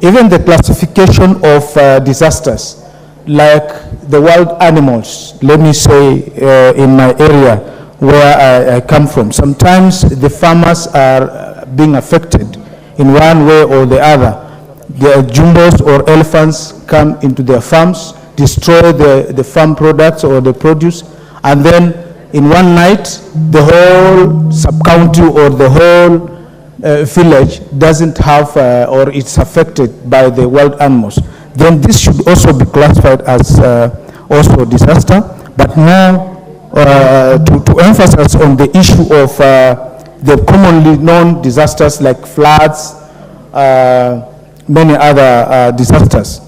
even the classification of disasters, like the wild animals, let me say in my area where I come from, sometimes the farmers are being affected in one way or the other. The jumbos or elephants come into their farms, destroy the farm products or the produce, and then in one night, the whole sub-county or the whole village doesn't have or it's affected by the wild animals. Then this should also be classified as also a disaster, but now to emphasize on the issue of the commonly known disasters like floods, many other disasters.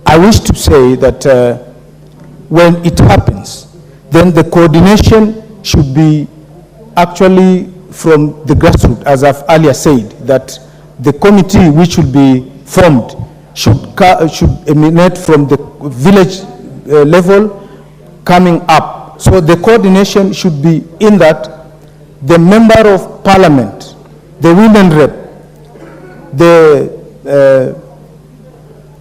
I wish to say that when it happens, then the coordination should be actually from the grassroots, as I've earlier said, that the committee which should be formed should emanate from the village level coming up. So the coordination should be in that the member of parliament, the women rep, the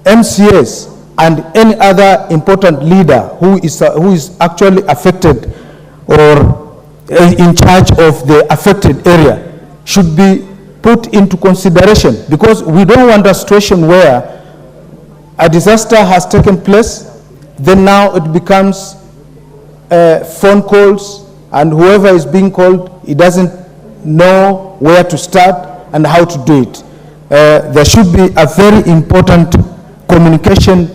MCAs, and any other important leader who is actually affected or in charge of the affected area should be put into consideration, because we don't want a situation where a disaster has taken place, then now it becomes phone calls, and whoever is being called, he doesn't know where to start and how to do it. There should be a very important communication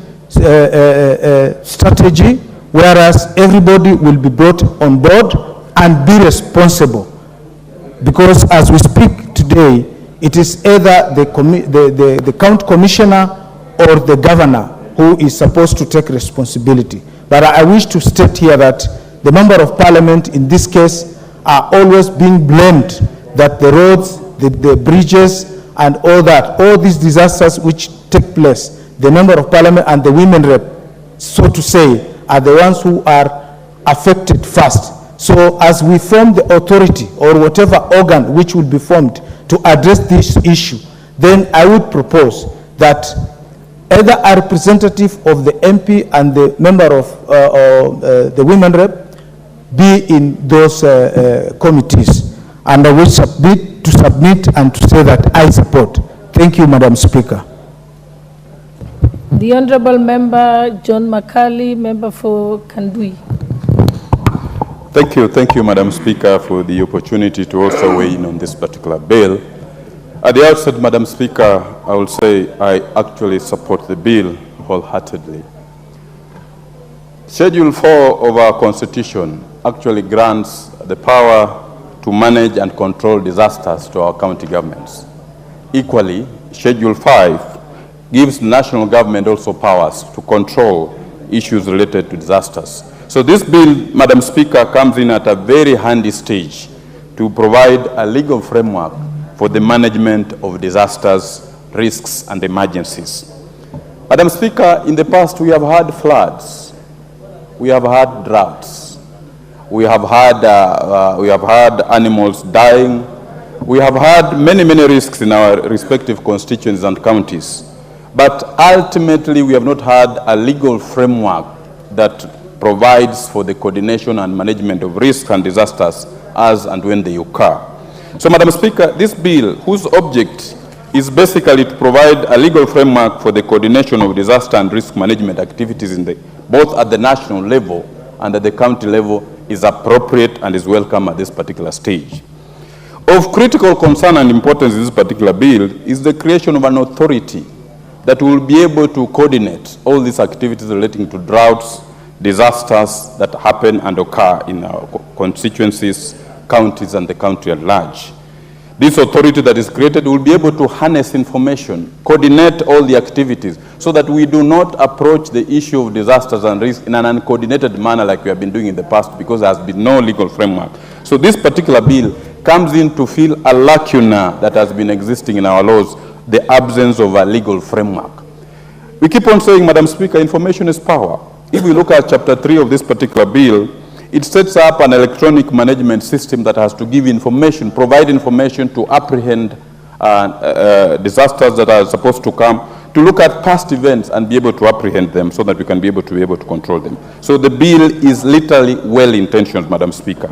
strategy, whereas everybody will be brought on board and be responsible. Because as we speak today, it is either the county commissioner or the governor who is supposed to take responsibility. But I wish to state here that the member of parliament in this case are always being blamed that the roads, the bridges, and all these disasters which take place, the member of parliament and the women rep, so to say, are the ones who are affected first. So as we form the authority or whatever organ which will be formed to address this issue, then I would propose that either a representative of the MP and the member of the women rep be in those committees. And I will submit and to say that I support. Thank you, Madam Speaker. The Honorable Member John Makali, member for Kandui. Thank you, Madam Speaker, for the opportunity to also weigh in on this particular bill. At the outset, Madam Speaker, I will say I actually support the bill wholeheartedly. Schedule 4 of our Constitution actually grants the power to manage and control disasters to our county governments. Equally, Schedule 5 gives the national government also powers to control issues related to disasters. So this bill, Madam Speaker, comes in at a very handy stage to provide a legal framework for the management of disasters, risks, and emergencies. Madam Speaker, in the past we have had floods, we have had droughts, we have had animals dying, we have had many risks in our respective constituencies and counties. But ultimately, we have not had a legal framework that provides for the coordination and management of risks and disasters as and when they occur. So, Madam Speaker, this bill, whose object is basically to provide a legal framework for the coordination of disaster and risk management activities both at the national level and at the county level, is appropriate and is welcome at this particular stage. Of critical concern and importance in this particular bill is the creation of an authority that will be able to coordinate all these activities relating to droughts, disasters that happen and occur in our constituencies, counties, and the country at large. This authority that is created will be able to harness information, coordinate all the activities, so that we do not approach the issue of disasters and risk in an uncoordinated manner like we have been doing in the past, because there has been no legal framework. So this particular bill comes in to fill a lacuna that has been existing in our laws, the absence of a legal framework. We keep on saying, Madam Speaker, information is power. If we look at Chapter 3 of this particular bill, it sets up an electronic management system that has to give information, provide information to apprehend disasters that are supposed to come, to look at past events and be able to apprehend them so that we can be able to control them. So the bill is literally well-intentioned, Madam Speaker.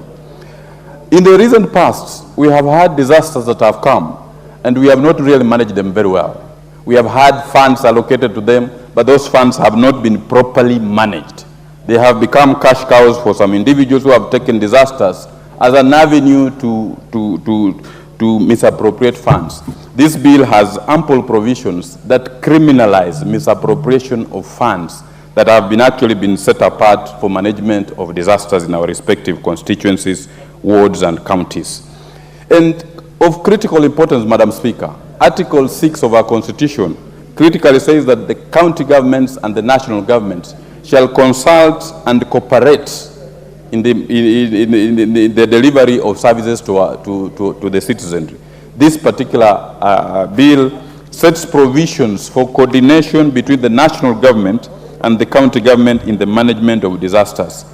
In the recent past, we have had disasters that have come, and we have not really managed them very well. We have had funds allocated to them, but those funds have not been properly managed. They have become cash cows for some individuals who have taken disasters as an avenue to misappropriate funds. This bill has ample provisions that criminalize misappropriation of funds that have actually been set apart for management of disasters in our respective constituencies, wards, and counties. And of critical importance, Madam Speaker, Article 6 of our Constitution critically says that the county governments and the national governments shall consult and cooperate in the delivery of services to the citizenry. This particular bill sets provisions for coordination between the national government and the county government in the management of disasters.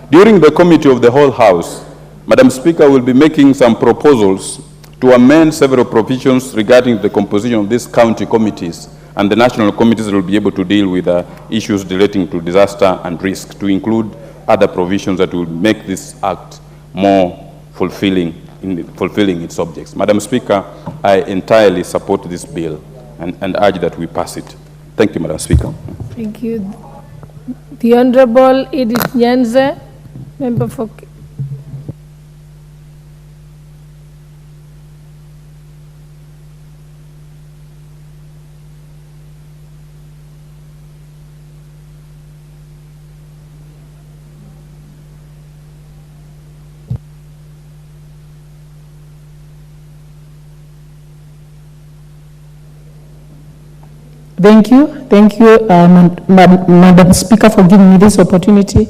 During the Committee of the Whole House, Madam Speaker will be making some proposals to amend several provisions regarding the composition of these county committees, and the national committees will be able to deal with issues relating to disaster and risk, to include other provisions that will make this act more fulfilling in fulfilling its objects. Madam Speaker, I entirely support this bill and urge that we pass it. Thank you, Madam Speaker. Thank you. The Honorable Edith Nyanze, member for... Thank you, Madam Speaker, for giving me this opportunity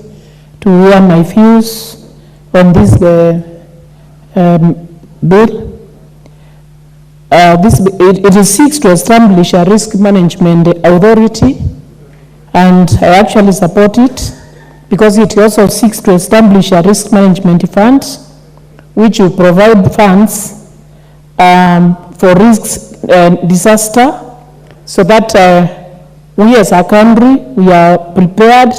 to hear my views on this bill. It seeks to establish a risk management authority, and I actually support it because it also seeks to establish a risk management fund, which will provide funds for risks and disaster, so that we as a country, we are prepared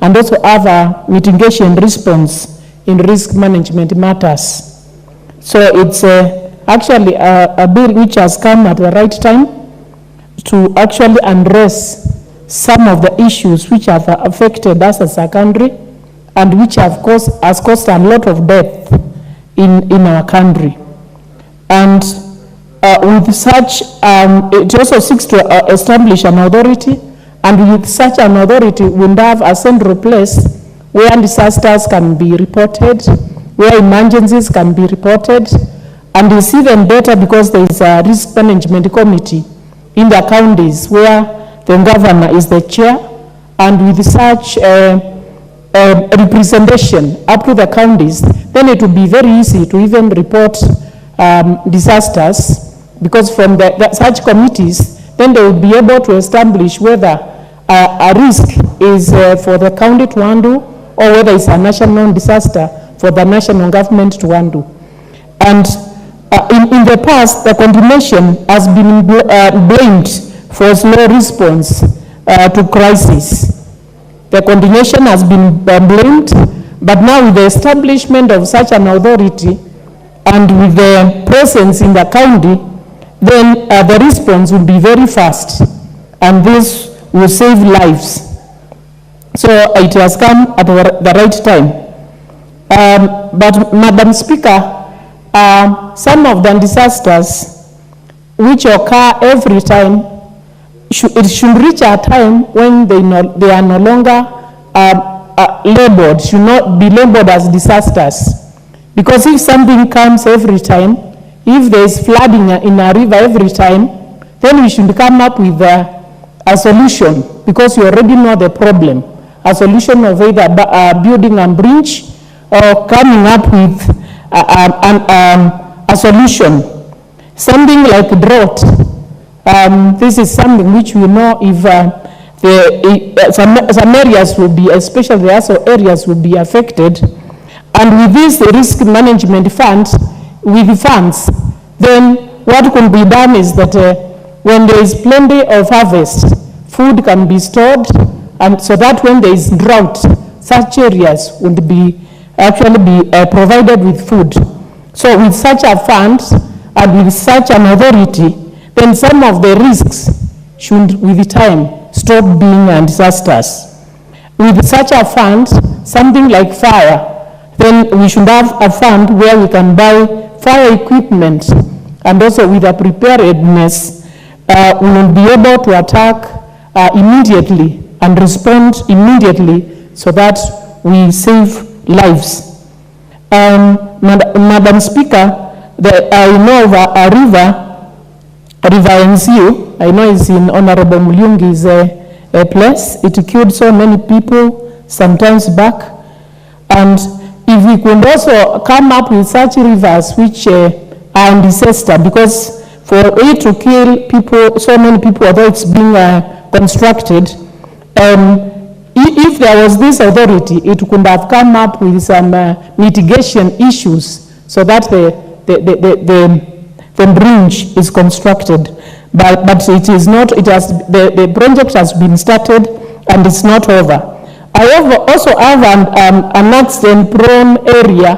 and also have a mitigation response in risk management matters. So it's actually a bill which has come at the right time to actually address some of the issues which have affected us as a country and which have caused a lot of death in our country. And with such, it also seeks to establish an authority, and with such an authority, we would have a central place where disasters can be reported, where emergencies can be reported, and it's even better because there is a risk management committee in the counties where the governor is the chair, and with such representation up to the counties, then it will be very easy to even report disasters, because from such committees, then they will be able to establish whether a risk is for the county to handle or whether it's a national disaster for the national government to handle. And in the past, the condemnation has been blamed for slow response to crisis. The condemnation has been blamed, but now with the establishment of such an authority and with the presence in the county, then the response will be very fast, and this will save lives. So it has come at the right time. But Madam Speaker, some of the disasters which occur every time, it should reach a time when they are no longer labeled, should not be labeled as disasters. Because if something comes every time, if there is flooding in a river every time, then we should come up with a solution, because you already know the problem. A solution of either building a bridge or coming up with a solution. Something like drought. This is something which we know if some areas will be, especially also areas will be affected. And with this risk management fund, with the funds, then what can be done is that when there is plenty of harvest, food can be stored, and so that when there is drought, such areas would be provided with food. So with such a fund and with such an authority, then some of the risks should, with the time, stop being disasters. With such a fund, something like fire, then we should have a fund where we can buy fire equipment, and also with a preparedness, we will be able to attack immediately and respond immediately so that we save lives. Madam Speaker, I know of a river NCU, I know it's in Honorable Mulyungi's place. It killed so many people sometimes back. And if we could also come up with such rivers which are in disaster, because for it to kill people, so many people, although it's being constructed, if there was this authority, it could have come up with some mitigation issues so that the bridge is constructed. But it is not, the project has been started and it's not over. I also have an accident-prone area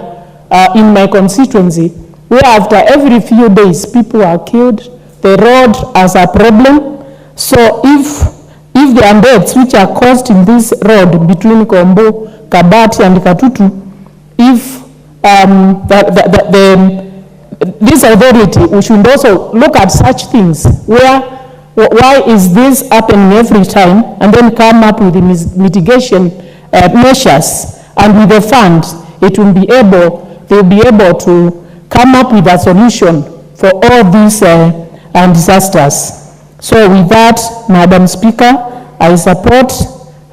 in my constituency where after every few days people are killed. The road has a problem. So if there are deaths which are caused in this road between Kombo, Kabati and Katutu, if this authority, we should also look at such things why is this happening every time, and then come up with the mitigation measures, and with the funds, they'll be able to come up with a solution for all these disasters. So with that, Madam Speaker, I support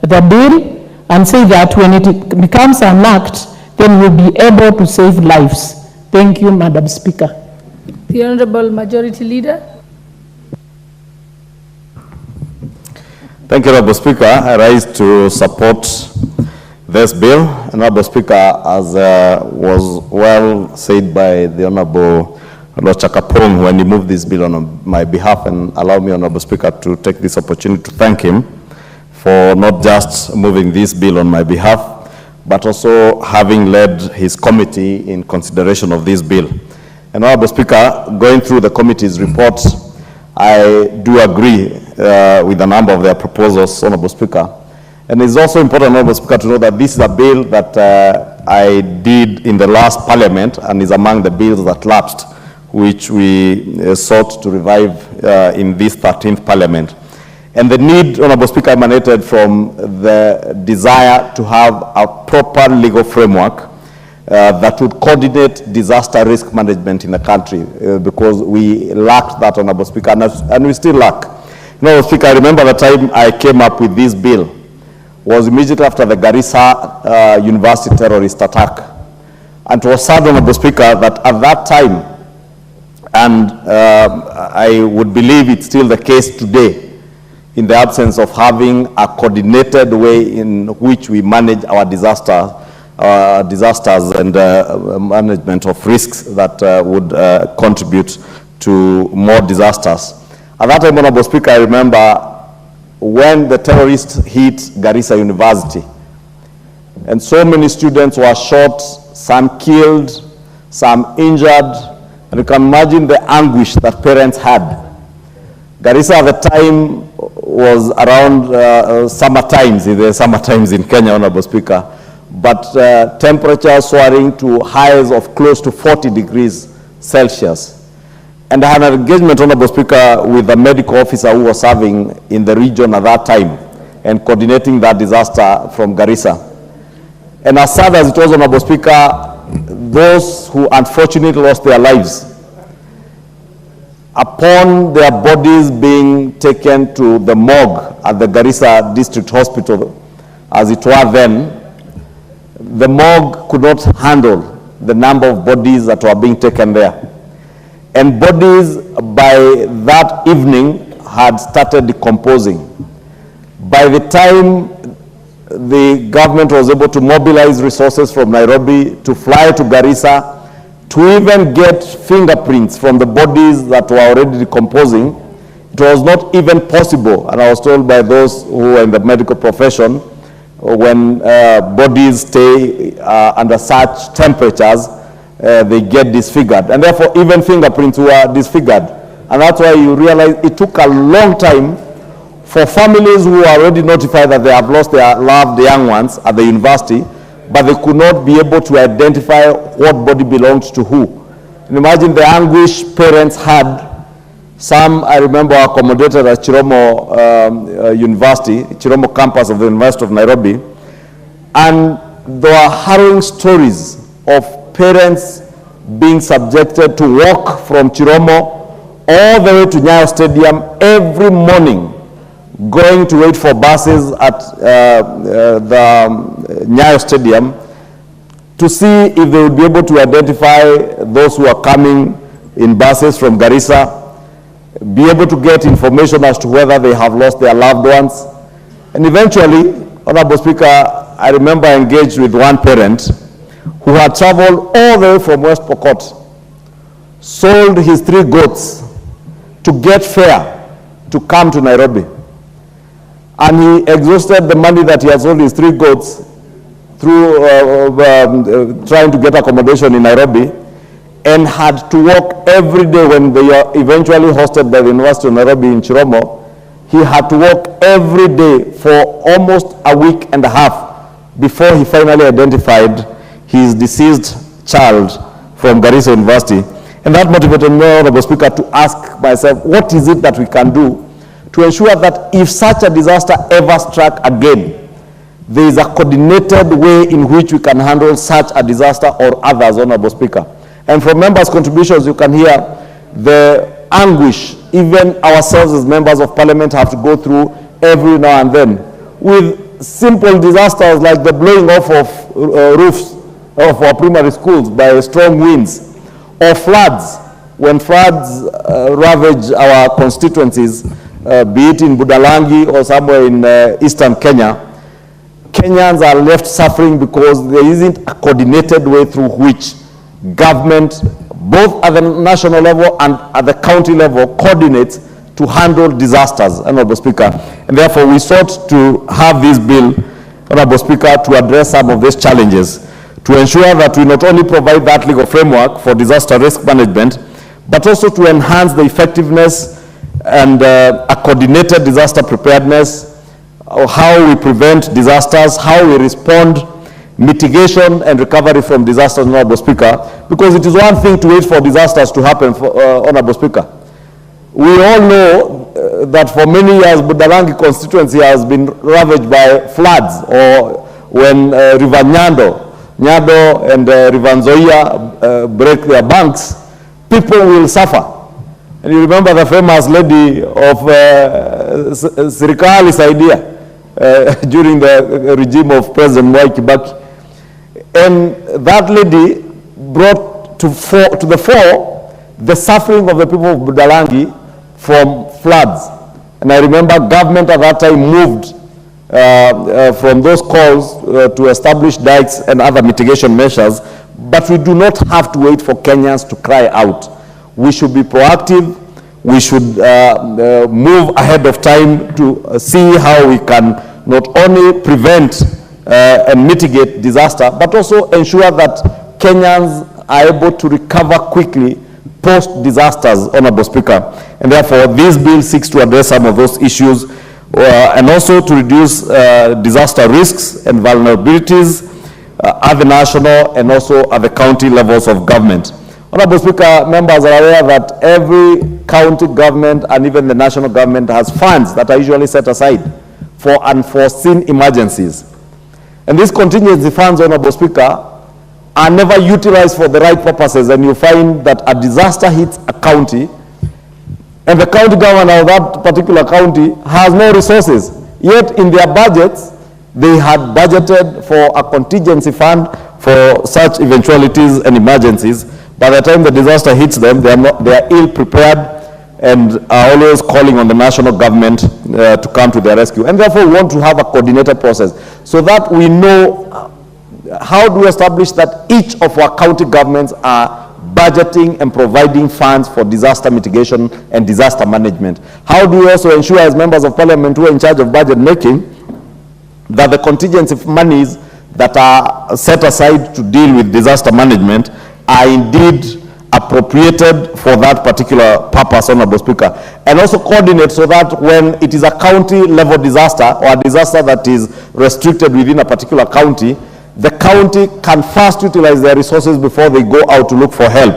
the bill and say that when it becomes an act, then we'll be able to save lives. Thank you, Madam Speaker. The Honorable Majority Leader. Thank you, Honorable Speaker. I rise to support this bill. Honorable Speaker, as was well said by the Honorable Chakapong when he moved this bill on my behalf, and allow me, Honorable Speaker, to take this opportunity to thank him for not just moving this bill on my behalf, but also having led his committee in consideration of this bill. And Honorable Speaker, going through the committee's report, I do agree with a number of their proposals, Honorable Speaker. And it's also important, Honorable Speaker, to know that this is a bill that I did in the last parliament and is among the bills that lapsed, which we sought to revive in this 13th parliament. And the need, Honorable Speaker, emanated from the desire to have a proper legal framework that would coordinate disaster risk management in the country, because we lacked that, Honorable Speaker, and we still lack. Honorable Speaker, I remember the time I came up with this bill was immediately after the Garissa University terrorist attack. And it was sad, Honorable Speaker, that at that time, and I would believe it's still the case today, in the absence of having a coordinated way in which we manage our disasters and management of risks that would contribute to more disasters. At that time, Honorable Speaker, I remember when the terrorists hit Garissa University, and so many students were shot, some killed, some injured, and you can imagine the anguish that parents had. Garissa at the time was around summer times in Kenya, Honorable Speaker, but temperatures soaring to highs of close to 40 degrees Celsius. And I had an engagement, Honorable Speaker, with the medical officer who was serving in the region at that time and coordinating that disaster from Garissa. And as sad as it was, Honorable Speaker, those who unfortunately lost their lives, upon their bodies being taken to the morgue at the Garissa District Hospital, as it were then, the morgue could not handle the number of bodies that were being taken there. And bodies by that evening had started decomposing. By the time the government was able to mobilize resources from Nairobi to fly to Garissa, to even get fingerprints from the bodies that were already decomposing, it was not even possible. And I was told by those who are in the medical profession, when bodies stay under such temperatures, they get disfigured. And therefore, even fingerprints were disfigured. And that's why you realize it took a long time for families who are already notified that they have lost their loved young ones at the university, but they could not be able to identify what body belonged to who. And imagine the anguish parents had. Some, I remember, were accommodated at Chiromo University, Chiromo campus of the University of Nairobi, and there were harrowing stories of parents being subjected to walk from Chiromo all the way to Nyayo Stadium every morning, going to wait for buses at the Nyayo Stadium to see if they would be able to identify those who are coming in buses from Garissa, be able to get information as to whether they have lost their loved ones. And eventually, Honorable Speaker, I remember I engaged with one parent who had traveled all the way from West Pokot, sold his 3 goats to get fare to come to Nairobi. And he exhausted the money that he had sold his 3 goats through trying to get accommodation in Nairobi, and had to walk every day when they were eventually hosted by the University of Nairobi in Chiromo. He had to walk every day for almost a week and a half before he finally identified his deceased child from Garissa University. And that motivated me, Honorable Speaker, to ask myself, what is it that we can do to ensure that if such a disaster ever struck again, there is a coordinated way in which we can handle such a disaster or others, Honorable Speaker. And from members' contributions, you can hear the anguish even ourselves as members of parliament have to go through every now and then, with simple disasters like the blowing off of roofs of our primary schools by strong winds, or floods. When floods ravage our constituencies, be it in Budalangi or somewhere in eastern Kenya, Kenyans are left suffering because there isn't a coordinated way through which government, both at the national level and at the county level, coordinate to handle disasters, Honorable Speaker. And therefore, we sought to have this bill, Honorable Speaker, to address some of these challenges, to ensure that we not only provide that legal framework for disaster risk management, but also to enhance the effectiveness and a coordinated disaster preparedness, how we prevent disasters, how we respond, mitigation and recovery from disasters, Honorable Speaker, because it is one thing to wait for disasters to happen, Honorable Speaker. We all know that for many years, Budalangi constituency has been ravaged by floods, or when River Nyando and River Nzoia break their banks, people will suffer. And you remember the famous lady of Sirikali's idea during the regime of President Mwai Kibaki. And that lady brought to the fore the suffering of the people of Budalangi from floods. And I remember government at that time moved from those calls to establish dikes and other mitigation measures, but we do not have to wait for Kenyans to cry out. We should be proactive. We should move ahead of time to see how we can not only prevent and mitigate disaster, but also ensure that Kenyans are able to recover quickly post-disasters, Honorable Speaker. And therefore, this bill seeks to address some of those issues and also to reduce disaster risks and vulnerabilities at the national and also at the county levels of government. Honorable Speaker, members are aware that every county government and even the national government has funds that are usually set aside for unforeseen emergencies. And these contingency funds, Honorable Speaker, are never utilized for the right purposes, and you find that a disaster hits a county and the county government of that particular county has no resources. Yet in their budgets, they had budgeted for a contingency fund for such eventualities and emergencies. By the time the disaster hits them, they are ill prepared and are always calling on the national government to come to their rescue. And therefore, we want to have a coordinated process so that we know how do we establish that each of our county governments are budgeting and providing funds for disaster mitigation and disaster management. How do we also ensure, as members of parliament who are in charge of budget making, that the contingency monies that are set aside to deal with disaster management are indeed appropriated for that particular purpose, Honorable Speaker, and also coordinate so that when it is a county level disaster or a disaster that is restricted within a particular county, the county can first utilize their resources before they go out to look for help.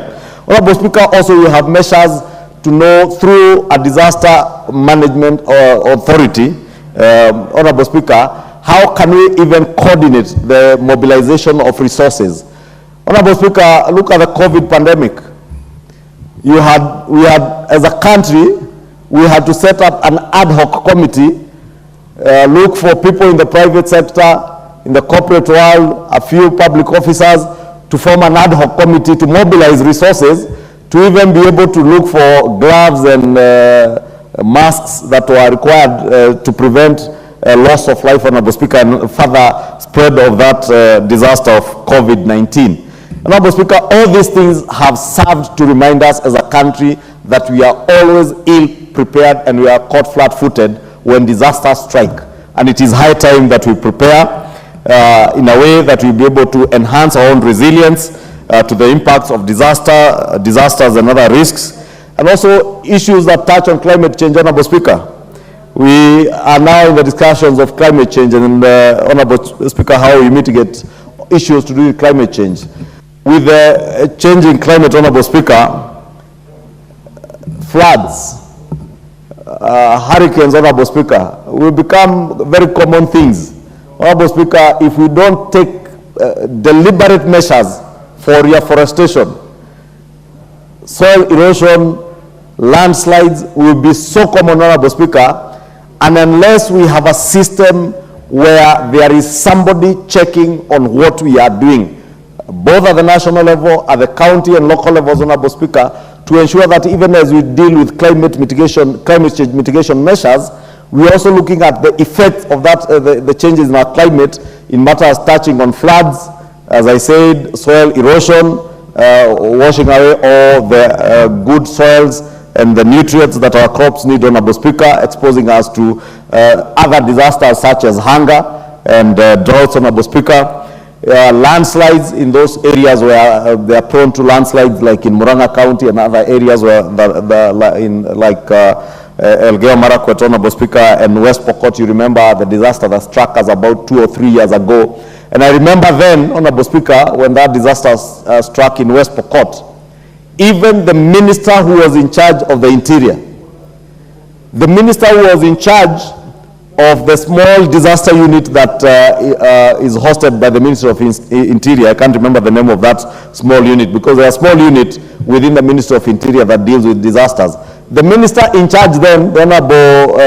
Honorable Speaker, also you have measures to know through a disaster management authority, Honorable Speaker, how can we even coordinate the mobilization of resources? Honorable Speaker, look at the COVID pandemic. We had, as a country, we had to set up an ad hoc committee, look for people in the private sector, in the corporate world, a few public officers, to form an ad hoc committee to mobilize resources to even be able to look for gloves and masks that were required to prevent loss of life, Honorable Speaker, and further spread of that disaster of COVID-19. Honorable Speaker, all these things have served to remind us as a country that we are always ill prepared and we are caught flat-footed when disasters strike. And it is high time that we prepare in a way that we'll be able to enhance our own resilience to the impacts of disasters and other risks, and also issues that touch on climate change, Honorable Speaker. We are now in the discussions of climate change and, Honorable Speaker, how we mitigate issues to do with climate change. With the changing climate, Honorable Speaker, floods, hurricanes, Honorable Speaker, will become very common things. Honorable Speaker, if we don't take deliberate measures for reforestation, soil erosion, landslides will be so common, Honorable Speaker, and unless we have a system where there is somebody checking on what we are doing, both at the national level, at the county and local levels, Honorable Speaker, to ensure that even as we deal with climate change mitigation measures, we're also looking at the effects of that, the changes in our climate in matters touching on floods, as I said, soil erosion, washing away all the good soils and the nutrients that our crops need, Honorable Speaker, exposing us to other disasters such as hunger and droughts, Honorable Speaker. Landslides in those areas where they are prone to landslides, like in Murang'a County and other areas where Elgeyo Marakwet, Honorable Speaker, and West Pokot. You remember the disaster that struck us about 2 or 3 years ago. And I remember then, Honorable Speaker, when that disaster struck in West Pokot, even the minister who was in charge of the interior, the minister who was in charge of the small disaster unit that is hosted by the Ministry of Interior. I can't remember the name of that small unit, because there are small unit within the Ministry of Interior that deals with disasters. The minister in charge then, the Honorable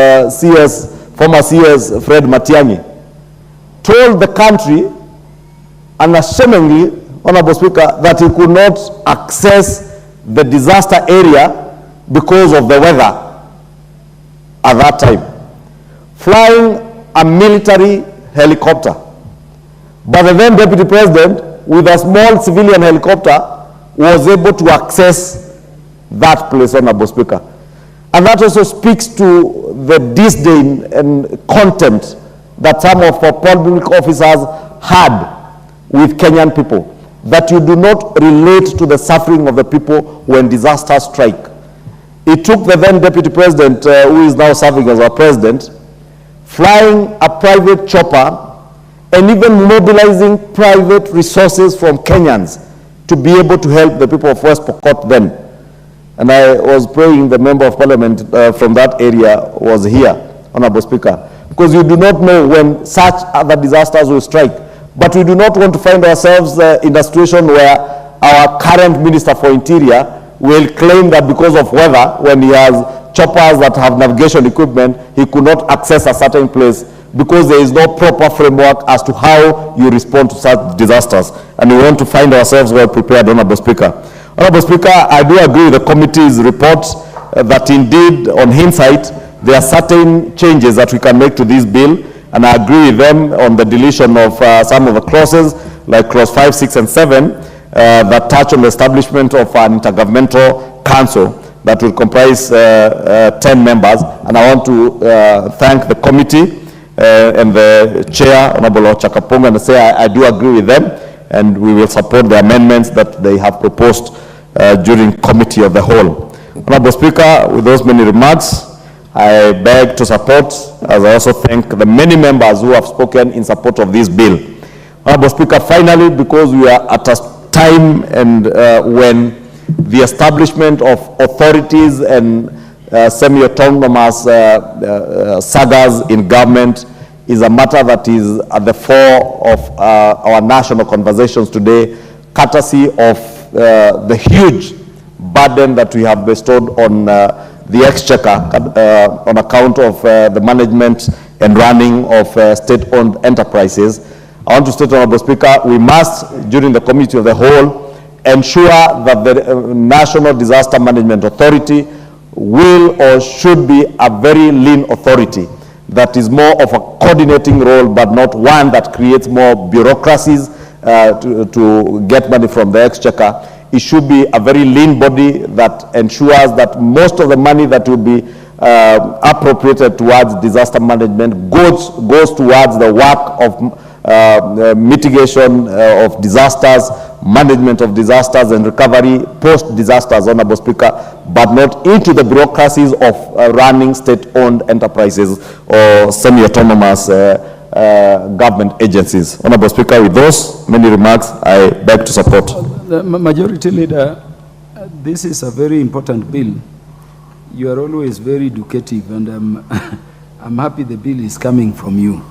former CS Fred Matiang'i, told the country unashamedly, Honorable Speaker, that he could not access the disaster area because of the weather at that time, flying a military helicopter. But the then Deputy President, with a small civilian helicopter, was able to access that place, Honorable Speaker. And that also speaks to the disdain and contempt that some of our public officers had with Kenyan people, that you do not relate to the suffering of the people when disasters strike. It took the then Deputy President, who is now serving as our President, flying a private chopper and even mobilizing private resources from Kenyans to be able to help the people of West Pokot then. And I was praying the Member of Parliament from that area was here, Honorable Speaker, because you do not know when such other disasters will strike. But we do not want to find ourselves in a situation where our current Minister for Interior will claim that because of weather, when he has choppers that have navigation equipment, he could not access a certain place because there is no proper framework as to how you respond to such disasters. And we want to find ourselves well prepared, Honorable Speaker. Honorable Speaker, I do agree with the committee's report that indeed, on hindsight, there are certain changes that we can make to this bill, and I agree with them on the deletion of some of the clauses, like clause 5, 6, and 7, that touch on the establishment of an intergovernmental council that will comprise 10 members. And I want to thank the committee and the chair, Honorable Chakapunga, and say I do agree with them, and we will support the amendments that they have proposed during committee of the whole. Honorable Speaker, with those many remarks, I beg to support, as I also thank the many members who have spoken in support of this bill. Honorable Speaker, finally, because we are at a time and when the establishment of authorities and semi-autonomous sagas in government is a matter that is at the fore of our national conversations today, courtesy of the huge burden that we have bestowed on the exchequer on account of the management and running of state-owned enterprises. I want to state, Honorable Speaker, we must, during the committee of the whole, ensure that the National Disaster Management Authority will or should be a very lean authority that is more of a coordinating role, but not one that creates more bureaucracies to get money from the exchequer. It should be a very lean body that ensures that most of the money that will be appropriated towards disaster management goes towards the work of mitigation of disasters, management of disasters and recovery post-disasters, Honorable Speaker, but not into the bureaucracies of running state-owned enterprises or semi-autonomous government agencies. Honorable Speaker, with those many remarks, I beg to support. The Majority Leader, this is a very important bill. You are always very educative, and I'm happy the bill is coming from you.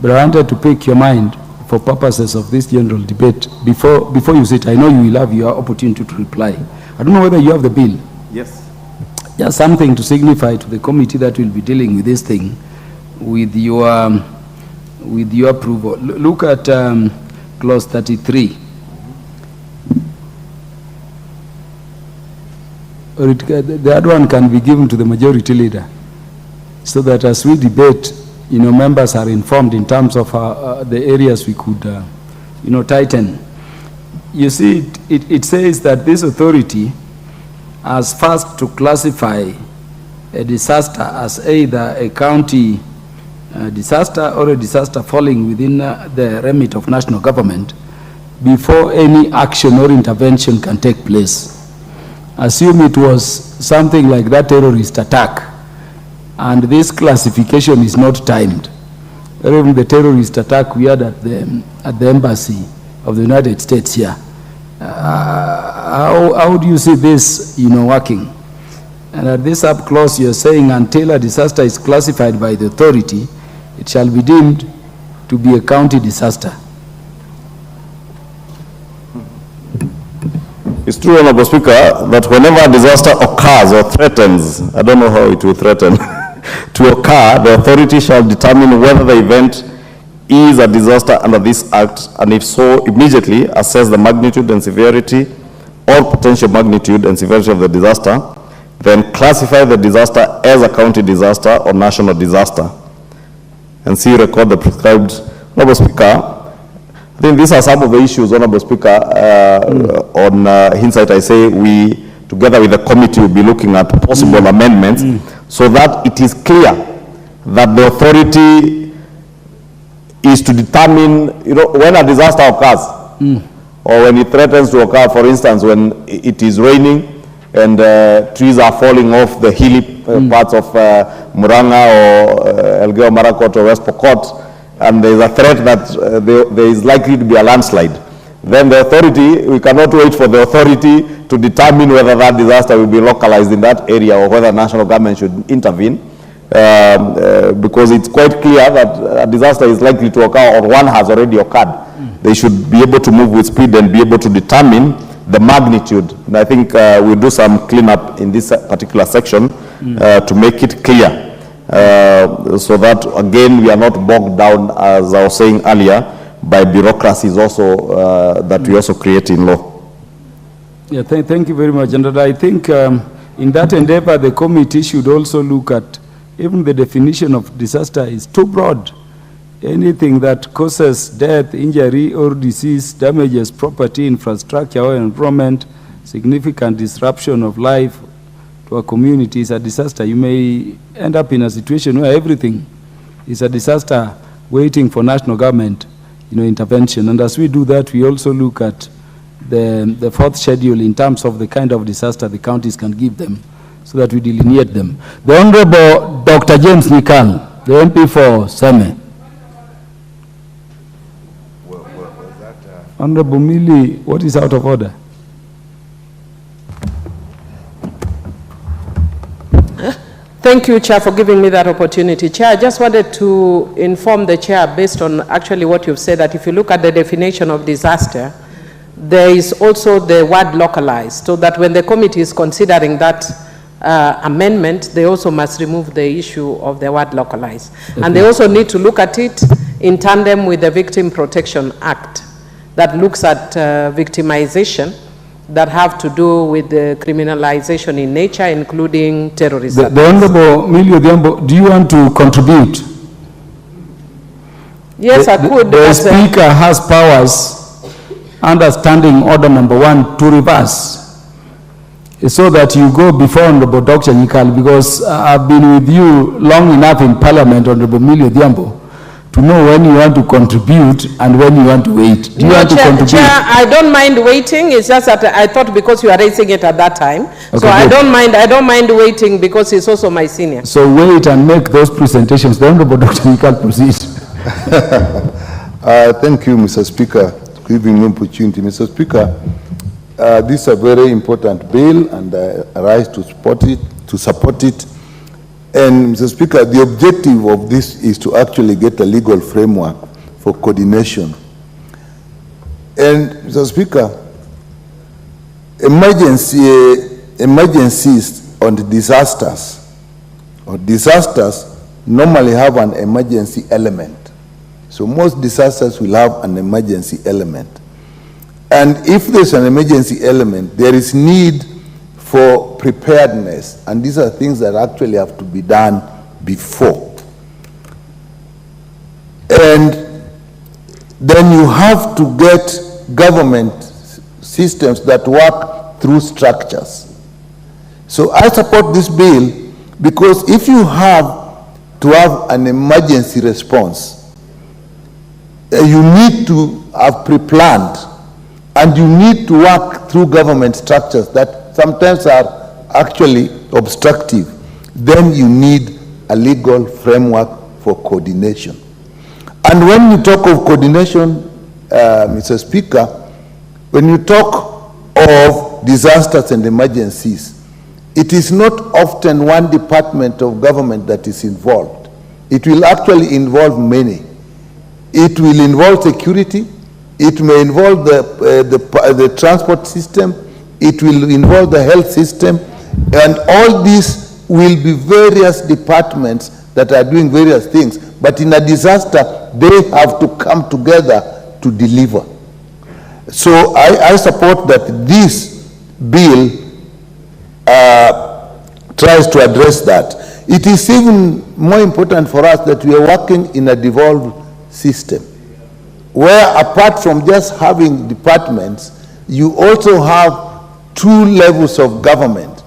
But I wanted to pick your mind for purposes of this general debate. Before you sit, I know you will have your opportunity to reply. I don't know whether you have the bill. Yes. Just something to signify to the committee that will be dealing with this thing with your approval. Look at clause 33. Or the other one can be given to the Majority Leader, so that as we debate, members are informed in terms of the areas we could, tighten. You see, it says that this authority has first to classify a disaster as either a county disaster or a disaster falling within the remit of national government before any action or intervention can take place. Assume it was something like that terrorist attack, and this classification is not timed. Or even the terrorist attack we had at the embassy of the United States here. How do you see this, working? And at this up clause, you're saying until a disaster is classified by the authority, it shall be deemed to be a county disaster. It's true, Honorable Speaker, that whenever a disaster occurs or threatens, I don't know how it will threaten, to occur, the authority shall determine whether the event is a disaster under this act, and if so, immediately assess the magnitude and severity or potential magnitude and severity of the disaster, then classify the disaster as a county disaster or national disaster, and see record the prescribed. Honorable Speaker, I think these are some of the issues, Honorable Speaker, on hindsight I say we, together with the committee, will be looking at possible amendments so that it is clear that the authority is to determine, when a disaster occurs or when it threatens to occur, for instance, when it is raining and trees are falling off the hilly parts of Muranga or Elgeyo Marakwet or West Pokot, and there is a threat that there is likely to be a landslide. Then the authority, we cannot wait for the authority to determine whether that disaster will be localized in that area or whether national government should intervene, because it's quite clear that a disaster is likely to occur or one has already occurred. They should be able to move with speed and be able to determine the magnitude. And I think we'll do some cleanup in this particular section to make it clear. So that, again, we are not bogged down, as I was saying earlier, by bureaucracies also that we also create in law. Yeah, thank you very much. And I think in that endeavor, the committee should also look at even the definition of disaster is too broad. Anything that causes death, injury, or disease, damages property, infrastructure, or environment, significant disruption of life to a community is a disaster. You may end up in a situation where everything is a disaster waiting for national government, intervention. And as we do that, we also look at the fourth schedule in terms of the kind of disaster the counties can give them, so that we delineate them. The Honorable Dr. James Nikal, the MP for Seme. Honorable Millie, what is out of order? Thank you, Chair, for giving me that opportunity. Chair, I just wanted to inform the Chair, based on actually what you've said, that if you look at the definition of disaster, there is also the word localized, so that when the committee is considering that amendment, they also must remove the issue of the word localized. Okay. And they also need to look at it in tandem with the Victim Protection Act that looks at victimization that have to do with the criminalization in nature, including terrorism. The Honorable Millie Odhiambo, do you want to contribute? Yes, I could. The Speaker has powers under Standing Order number 1 to reverse, so that you go before Honorable Dr. Nikal, because I've been with you long enough in Parliament, Honorable Millie Odhiambo, to know when you want to contribute and when you want to wait. Do you want to contribute? Chair, I don't mind waiting. It's just that I thought because you are raising it at that time. Okay, so I don't mind waiting because he's also my senior. So wait and make those presentations. The Honorable Dr. Nikal, proceed. Thank you, Mr. Speaker, for giving me opportunity. Mr. Speaker, this is a very important bill, and I rise to support it. And Mr. Speaker, the objective of this is to actually get a legal framework for coordination. And Mr. Speaker, emergencies on the disasters normally have an emergency element. So most disasters will have an emergency element. And if there's an emergency element, there is need for preparedness, and these are things that actually have to be done before. And then you have to get government systems that work through structures. So I support this bill because if you have to have an emergency response, you need to have pre-planned, and you need to work through government structures that sometimes are actually obstructive. Then you need a legal framework for coordination. And when you talk of coordination, Mr. Speaker, when you talk of disasters and emergencies, it is not often one department of government that is involved. It will actually involve many. It will involve security, it may involve the transport system, it will involve the health system, and all these will be various departments that are doing various things. But in a disaster, they have to come together to deliver. So I support that this bill tries to address that. It is even more important for us that we are working in a devolved system, where apart from just having departments, you also have two levels of government,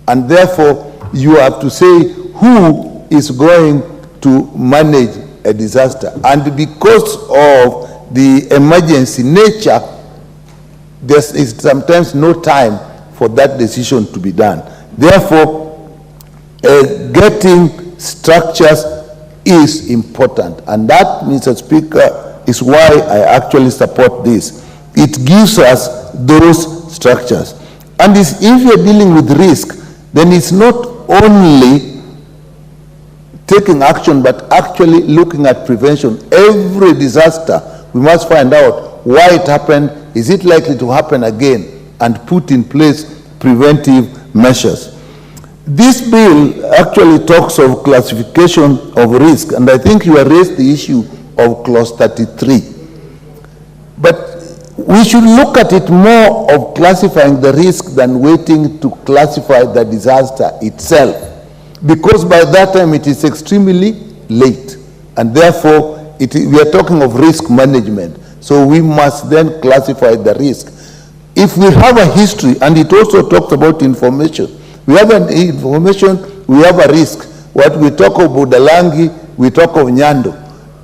and therefore you have to say who is going to manage a disaster. And because of the emergency nature, there is sometimes no time for that decision to be done. Therefore, getting structures is important, and that, Mr. Speaker, is why I actually support this. It gives us those structures. And if you're dealing with risk, then it's not only taking action, but actually looking at prevention. Every disaster, we must find out why it happened, is it likely to happen again, and put in place preventive measures. This bill actually talks of classification of risk, and I think you have raised the issue of clause 33. But we should look at it more of classifying the risk than waiting to classify the disaster itself, because by that time it is extremely late, and therefore we are talking of risk management. So we must then classify the risk. If we have a history, and it also talks about information, we have an information, we have a risk. What we talk of Budalangi, we talk of Nyando.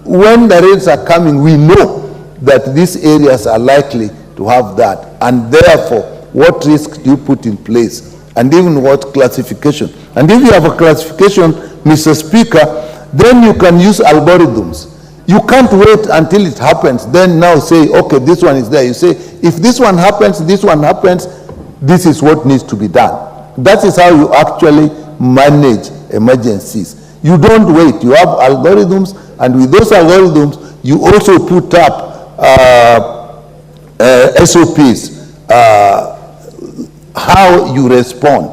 When the rains are coming, we know that these areas are likely to have that, and therefore what risk do you put in place, and even what classification. And if you have a classification, Mr. Speaker, then you can use algorithms. You can't wait until it happens, then now say, okay, this one is there. You say, if this one happens, this is what needs to be done. That is how you actually manage emergencies. You don't wait, you have algorithms, and with those algorithms, you also put up SOPs, how you respond,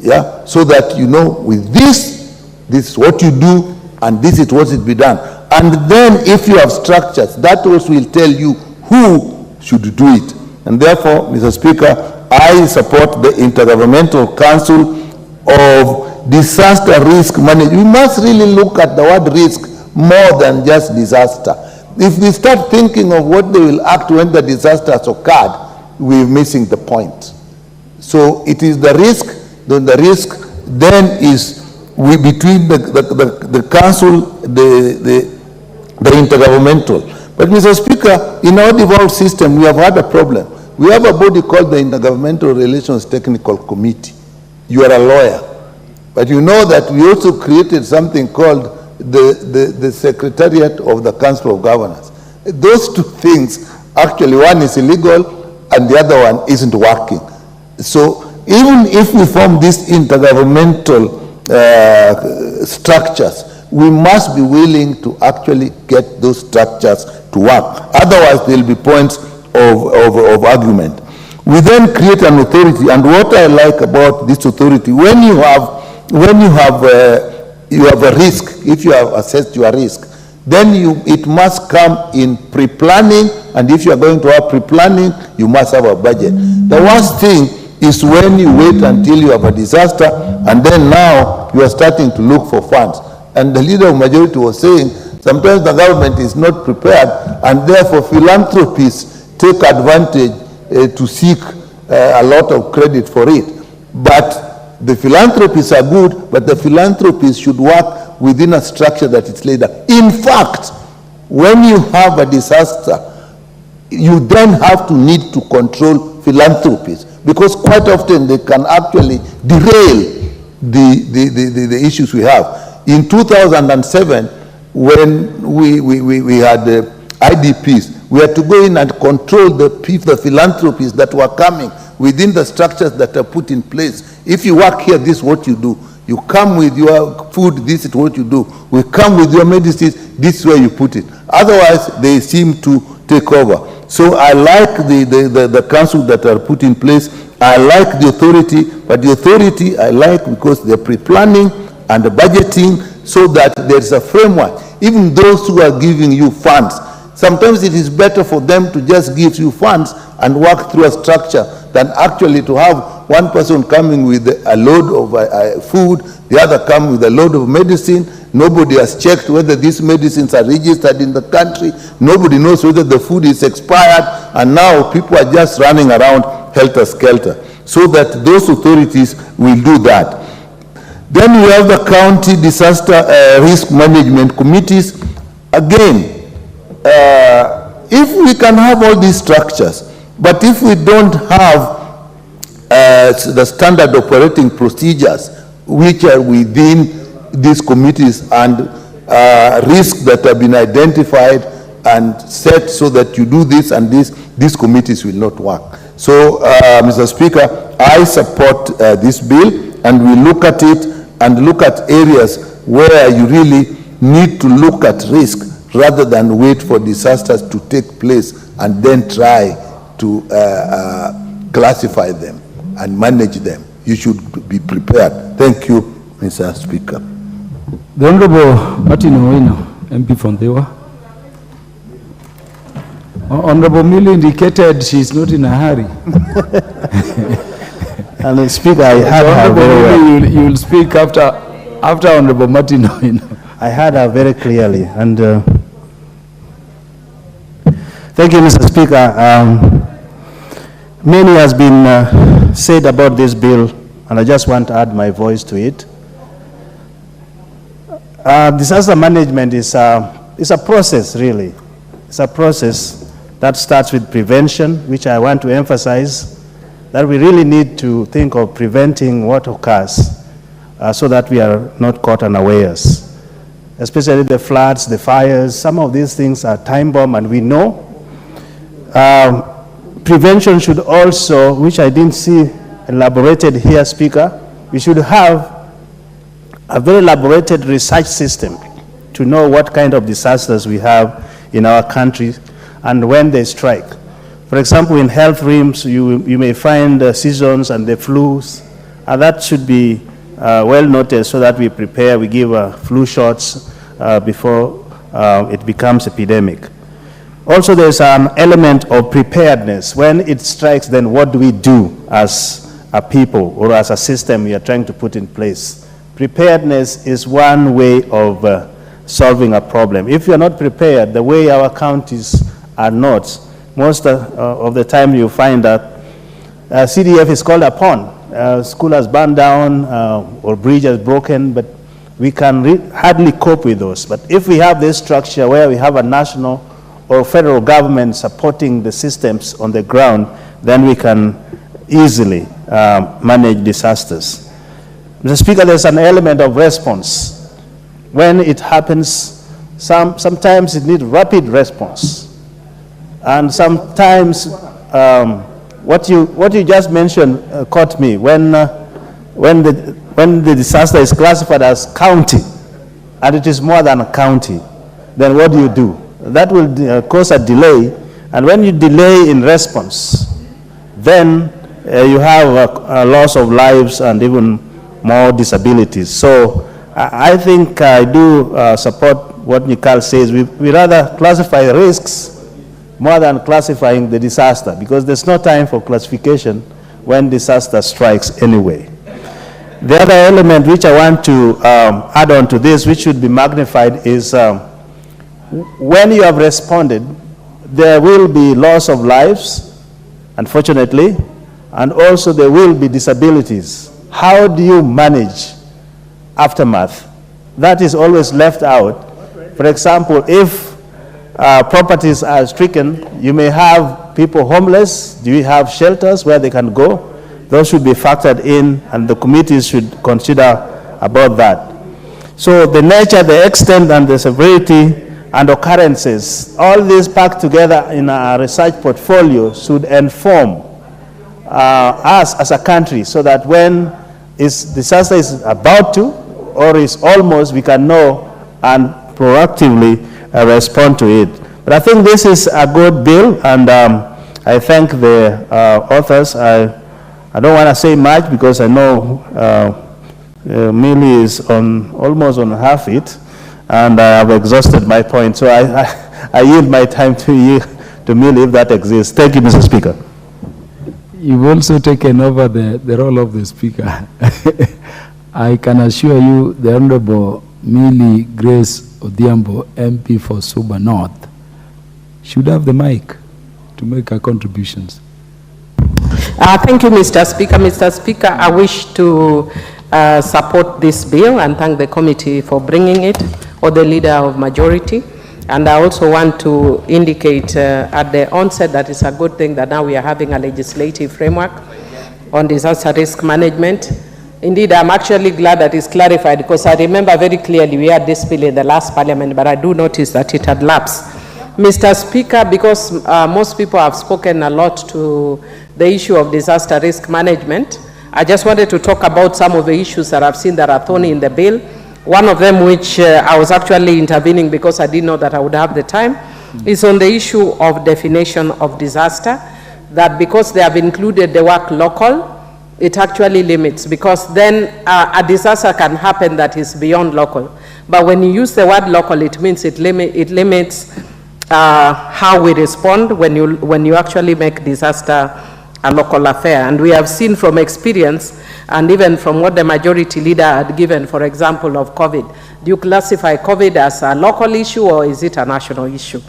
yeah, so that you know with this is what you do, and this is what is be done. And then if you have structures, that also will tell you who should do it. And therefore, Mr. Speaker, I support the Intergovernmental Council of Disaster Risk Management. We must really look at the word risk more than just disaster. If we start thinking of what they will act when the disaster has occurred, we're missing the point. So it is the risk, then the risk then is between the council, the intergovernmental. But Mr. Speaker, in our devolved system, we have had a problem. We have a body called the Intergovernmental Relations Technical Committee. You are a lawyer, but you know that we also created something called the Secretariat of the Council of Governors. Those two things, actually one is illegal and the other one isn't working. So even if we form these intergovernmental structures, we must be willing to actually get those structures to work. Otherwise, there will be points of argument. We then create an authority, and what I like about this authority, when you have a risk, if you have assessed your risk, then it must come in pre-planning, and if you are going to have pre-planning, you must have a budget. The worst thing is when you wait until you have a disaster, and then now you are starting to look for funds. And the leader of majority was saying, sometimes the government is not prepared, and therefore philanthropists take advantage to seek a lot of credit for it. But the philanthropists are good, but the philanthropists should work within a structure that is laid out. In fact, when you have a disaster, you then have to need to control philanthropies, because quite often they can actually derail the issues we have. In 2007, when we had the IDPs, we had to go in and control the philanthropies that were coming within the structures that are put in place. If you work here, this is what you do. You come with your food, this is what you do. We come with your medicines, this is where you put it. Otherwise, they seem to take over. So I like the council that are put in place. I like the authority, but the authority I like because they're pre-planning and the budgeting, so that there's a framework. Even those who are giving you funds, sometimes it is better for them to just give you funds and work through a structure than actually to have one person coming with a load of food, the other come with a load of medicine. Nobody has checked whether these medicines are registered in the country. Nobody knows whether the food is expired, and now people are just running around helter-skelter. So that those authorities will do that. Then we have the county disaster risk management committees. Again, if we can have all these structures, but if we don't have the standard operating procedures which are within these committees and risks that have been identified and set so that you do this and this, these committees will not work. So, Mr. Speaker, I support this bill, and we look at it and look at areas where you really need to look at risk rather than wait for disasters to take place and then try to classify them and manage them. You should be prepared. Thank you, Mr. Speaker. The Honorable Martin Owino, MP from Dewa. Honorable Millie indicated she's not in a hurry. And Speaker, I heard her very well. You will speak after Honorable Martin Owino. I heard her very clearly, and thank you, Mr. Speaker. Many has been said about this bill, and I just want to add my voice to it. Disaster management is a process, really. It's a process that starts with prevention, which I want to emphasize, that we really need to think of preventing what occurs so that we are not caught unawares. Especially the floods, the fires, some of these things are time bomb, and we know. Prevention should also, which I didn't see elaborated here, Speaker, we should have a very elaborated research system to know what kind of disasters we have in our country and when they strike. For example, in health realms, you may find seasons and the flus, and that should be well noted so that we prepare, we give flu shots before it becomes epidemic. Also, there's an element of preparedness. When it strikes, then what do we do as a people or as a system we are trying to put in place? Preparedness is one way of solving a problem. If you're not prepared, the way our counties are not, most of the time you find that CDF is called upon. School has burned down or bridge has broken, but we can hardly cope with those. But if we have this structure where we have a national or federal government supporting the systems on the ground, then we can easily manage disasters. Mr. Speaker, there's an element of response. When it happens, sometimes it needs rapid response. And sometimes what you just mentioned caught me. When the disaster is classified as county, and it is more than a county, then what do? That will cause a delay, and when you delay in response, then you have a loss of lives and even more disabilities. So I think I do support what Nikal says. We rather classify risks more than classifying the disaster, because there's no time for classification when disaster strikes anyway. The other element which I want to add on to this, which should be magnified, is when you have responded, there will be loss of lives, unfortunately, and also there will be disabilities. How do you manage aftermath? That is always left out. For example, if properties are stricken, you may have people homeless. Do you have shelters where they can go? Those should be factored in, and the committees should consider about that. So the nature, the extent, and the severity and occurrences, all these packed together in our research portfolio should inform us as a country, so that when disaster is about to or is almost, we can know and proactively respond to it. But I think this is a good bill, and I thank the authors. I don't want to say much because I know Millie is almost on half it, and I have exhausted my point. So I yield my time to you, to Millie, if that exists. Thank you, Mr. Speaker. You've also taken over the role of the Speaker. I can assure you the Honorable Millie Grace Odhiambo, MP for Suba North, should have the mic to make her contributions. Thank you, Mr. Speaker. Mr. Speaker, I wish to support this bill and thank the committee for bringing it, or the leader of majority. And I also want to indicate at the onset that it's a good thing that now we are having a legislative framework on disaster risk management. Indeed, I'm actually glad that it's clarified, because I remember very clearly we had this bill in the last parliament, but I do notice that it had lapsed. Mr. Speaker, because most people have spoken a lot to the issue of disaster risk management, I just wanted to talk about some of the issues that I've seen that are thorny in the bill. One of them, which I was actually intervening because I didn't know that I would have the time, is on the issue of definition of disaster, that because they have included the word local, it actually limits, because then a disaster can happen that is beyond local. But when you use the word local, it means it limits how we respond when you actually make disaster a local affair. And we have seen from experience, and even from what the majority leader had given, for example, of COVID. Do you classify COVID as a local issue, or is it a national issue?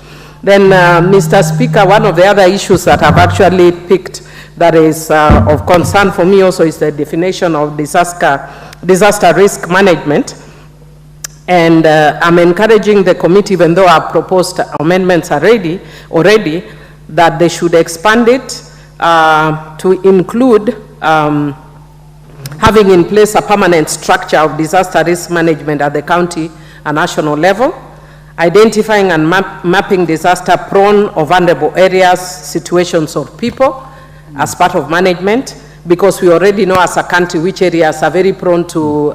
Then, Mr. Speaker, one of the other issues that I've actually picked that is of concern for me also is the definition of disaster risk management. And I'm encouraging the committee, even though I've proposed amendments already, that they should expand it to include having in place a permanent structure of disaster risk management at the county and national level, identifying and mapping disaster-prone or vulnerable areas, situations, or people as part of management, because we already know as a country which areas are very prone to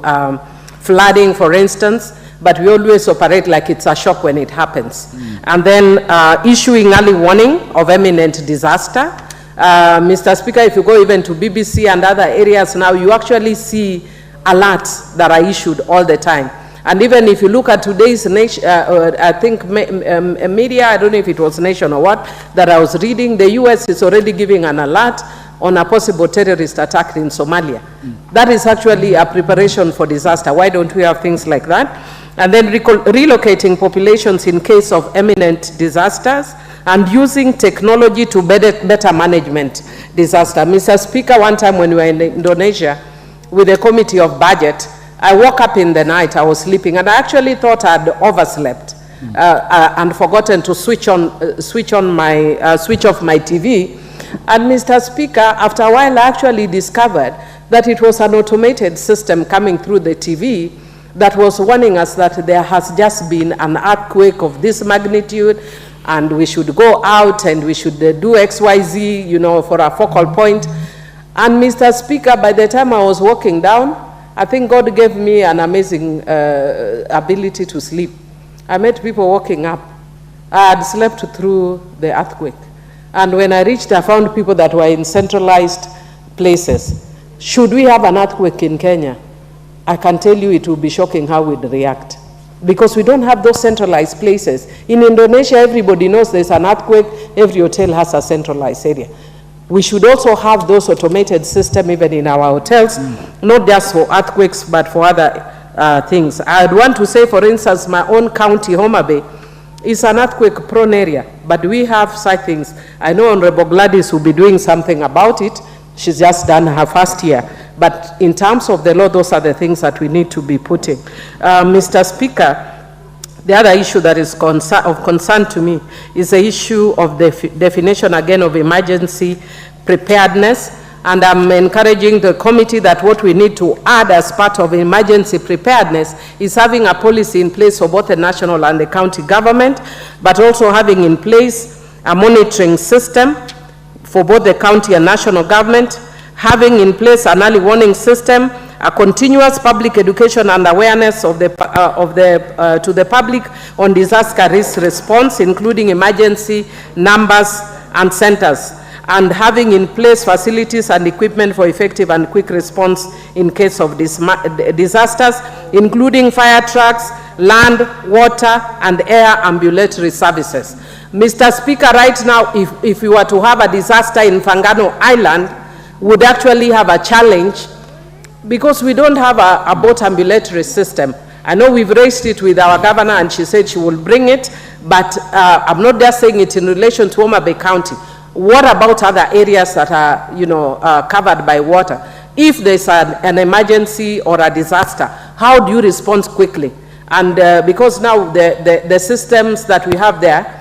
flooding, for instance, but we always operate like it's a shock when it happens. And then issuing early warning of imminent disaster. Mr. Speaker, if you go even to BBC and other areas now, you actually see alerts that are issued all the time. And even if you look at today's I think media, I don't know if it was Nation or what, that I was reading, the US is already giving an alert on a possible terrorist attack in Somalia. That is actually a preparation for disaster. Why don't we have things like that? And then relocating populations in case of imminent disasters, and using technology to better management disaster. Mr. Speaker, one time when we were in Indonesia with the Committee of Budget, I woke up in the night, I was sleeping, and I actually thought I'd overslept and forgotten to switch off my TV. And Mr. Speaker, after a while I actually discovered that it was an automated system coming through the TV that was warning us that there has just been an earthquake of this magnitude, and we should go out and we should do XYZ, you know, for a focal point. And Mr. Speaker, by the time I was walking down, I think God gave me an amazing ability to sleep. I met people walking up. I had slept through the earthquake. And when I reached, I found people that were in centralized places. Should we have an earthquake in Kenya, I can tell you it will be shocking how we'd react, because we don't have those centralized places. In Indonesia, everybody knows there's an earthquake. Every hotel has a centralized area. We should also have those automated systems even in our hotels, not just for earthquakes, but for other things. I'd want to say, for instance, my own county, Homa Bay, It's an earthquake-prone area, but we have such things. I know Honorable Gladys will be doing something about it. She's just done her first year. But in terms of the law, those are the things that we need to be putting. Mr. Speaker, the other issue that is of concern to me is the issue of the definition again of emergency preparedness. And I'm encouraging the committee that what we need to add as part of emergency preparedness is having a policy in place for both the national and the county government, but also having in place a monitoring system for both the county and national government, having in place an early warning system, a continuous public education and awareness of to the public on disaster risk response, including emergency numbers and centers, and having in place facilities and equipment for effective and quick response in case of disasters, including fire trucks, land, water, and air ambulatory services. Mr. Speaker, right now, if we were to have a disaster in Fangano Island, we would actually have a challenge because we don't have a boat ambulatory system. I know we've raised it with our governor and she said she will bring it, but I'm not just saying it in relation to Homa Bay County. What about other areas that are, covered by water? If there's an emergency or a disaster, how do you respond quickly? And because now the systems that we have there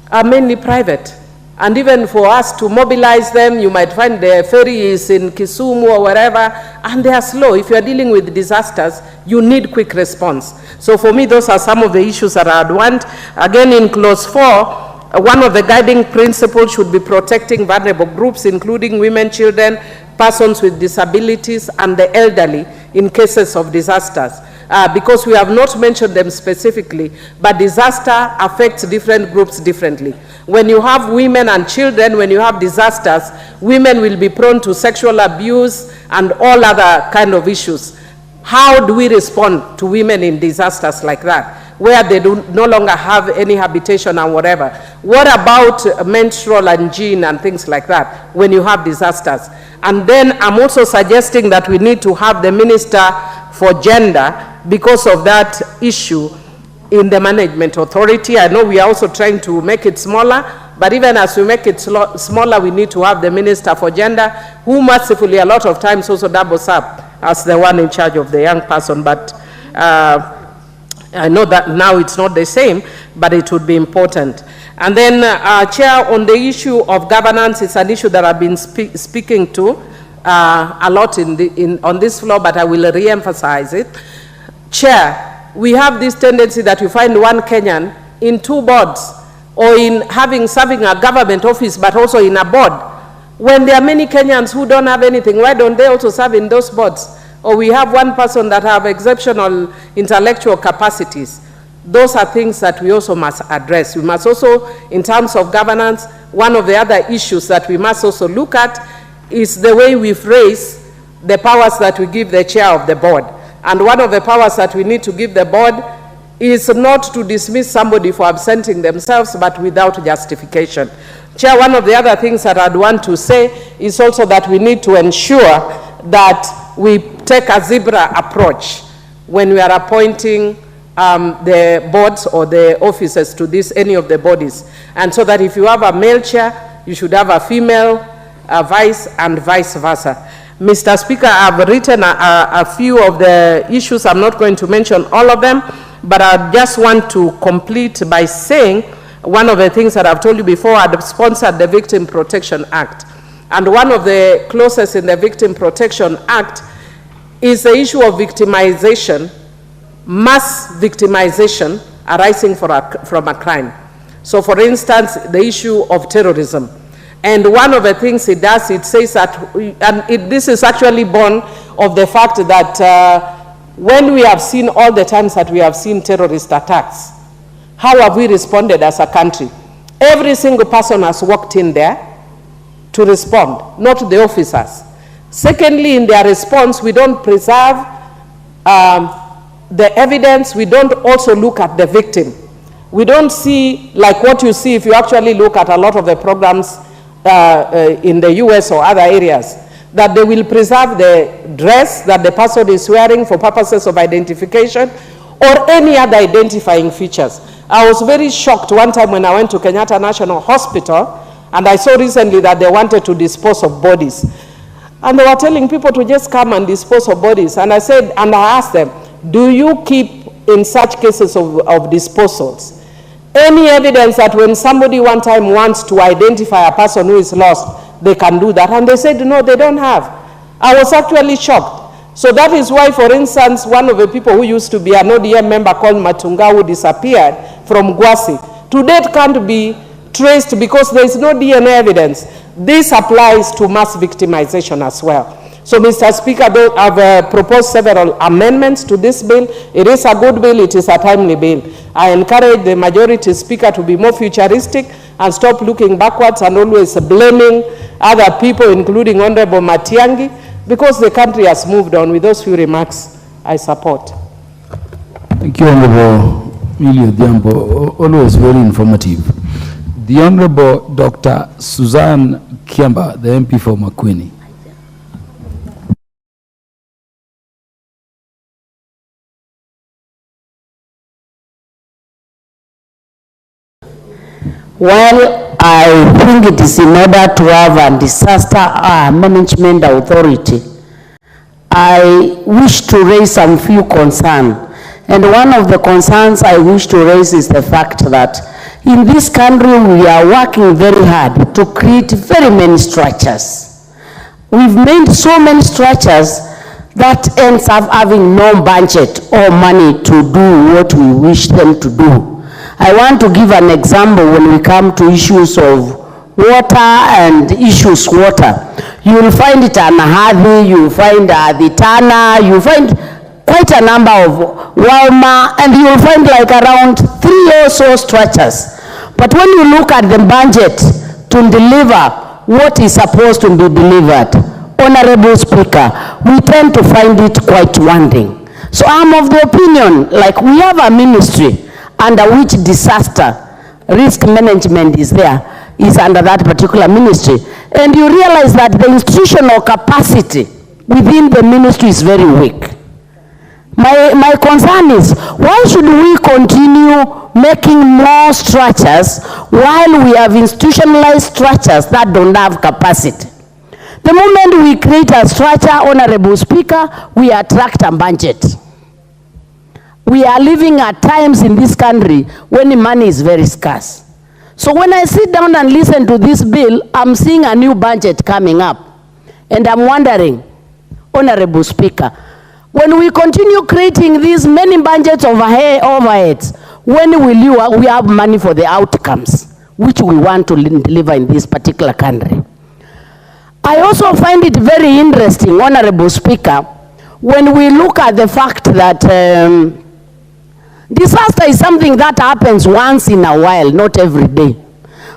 are mainly private. And even for us to mobilize them, you might find the ferry is in Kisumu or wherever, and they are slow. If you are dealing with disasters, you need quick response. So for me, those are some of the issues that I would want. Again, in clause 4, one of the guiding principles should be protecting vulnerable groups, including women, children, persons with disabilities, and the elderly in cases of disasters. Because we have not mentioned them specifically, but disaster affects different groups differently. When you have women and children, when you have disasters, women will be prone to sexual abuse and all other kind of issues. How do we respond to women in disasters like that, where they no longer have any habitation and whatever? What about menstrual and gene and things like that when you have disasters? And then I'm also suggesting that we need to have the Minister for Gender because of that issue in the management authority. I know we are also trying to make it smaller, but even as we make it smaller, we need to have the Minister for Gender, who mercifully a lot of times also doubles up as the one in charge of the young person. But I know that now it's not the same, but it would be important. And then, Chair, on the issue of governance, it's an issue that I've been speaking to a lot on this floor, but I will re-emphasize it. Chair, we have this tendency that you find one Kenyan in two boards, or in serving a government office, but also in a board. When there are many Kenyans who don't have anything, why don't they also serve in those boards? Or we have one person that have exceptional intellectual capacities. Those are things that we also must address. We must also, in terms of governance, one of the other issues that we must also look at is the way we phrase the powers that we give the chair of the board. And one of the powers that we need to give the board is not to dismiss somebody for absenting themselves, but without justification. Chair, one of the other things that I'd want to say is also that we need to ensure that we take a zebra approach when we are appointing the boards or the officers to any of the bodies. And so that if you have a male chair, you should have a female vice and vice versa. Mr. Speaker, I've written a few of the issues. I'm not going to mention all of them, but I just want to complete by saying one of the things that I've told you before, I've sponsored the Victim Protection Act. And one of the clauses in the Victim Protection Act is the issue of victimization, mass victimization arising from a crime. So for instance, the issue of terrorism. And one of the things it does, it says that, this is actually born of the fact that when we have seen all the times that we have seen terrorist attacks, how have we responded as a country? Every single person has walked in there to respond, not the officers. Secondly, in their response, we don't preserve the evidence. We don't also look at the victim. We don't see like what you see if you actually look at a lot of the programs in the US or other areas, that they will preserve the dress that the person is wearing for purposes of identification, or any other identifying features. I was very shocked one time when I went to Kenyatta National Hospital, and I saw recently that they wanted to dispose of bodies. And they were telling people to just come and dispose of bodies. And I said, and I asked them, do you keep in such cases of disposals any evidence that when somebody one time wants to identify a person who is lost, they can do that? And they said, no, they don't have. I was actually shocked. So that is why, for instance, one of the people who used to be an ODM member called Matunga, who disappeared from Gwasi, to date can't be traced because there is no DNA evidence. This applies to mass victimization as well. So, Mr. Speaker, I've proposed several amendments to this bill. It is a good bill. It is a timely bill. I encourage the majority speaker to be more futuristic and stop looking backwards and always blaming other people, including Honorable Matiangi, because the country has moved on. With those few remarks, I support. Thank you, Honorable Millie Odhiambo. Always very informative. The Honorable Dr. Suzanne Kiamba, the MP for Makueni. Well, I think it is in order to have a disaster management authority, I wish to raise some few concerns. And one of the concerns I wish to raise is the fact that in this country we are working very hard to create very many structures. We've made so many structures that ends up having no budget or money to do what we wish them to do. I want to give an example when we come to issues of water and issues water. You will find it at Nahadi, you will find the Tana, you will find quite a number of Walma, and you will find like around 3 or so structures. But when you look at the budget to deliver what is supposed to be delivered, Honorable Speaker, we tend to find it quite wanting. So I'm of the opinion, like we have a ministry under which disaster risk management is there, is under that particular ministry. And you realize that the institutional capacity within the ministry is very weak. My concern is, why should we continue making more structures while we have institutionalized structures that don't have capacity? The moment we create a structure, Honorable Speaker, we attract a budget. We are living at times in this country when money is very scarce. So when I sit down and listen to this bill, I'm seeing a new budget coming up. And I'm wondering, Honorable Speaker, when we continue creating these many budgets of overheads, when will we have money for the outcomes which we want to deliver in this particular country? I also find it very interesting, Honorable Speaker, when we look at the fact that disaster is something that happens once in a while, not every day.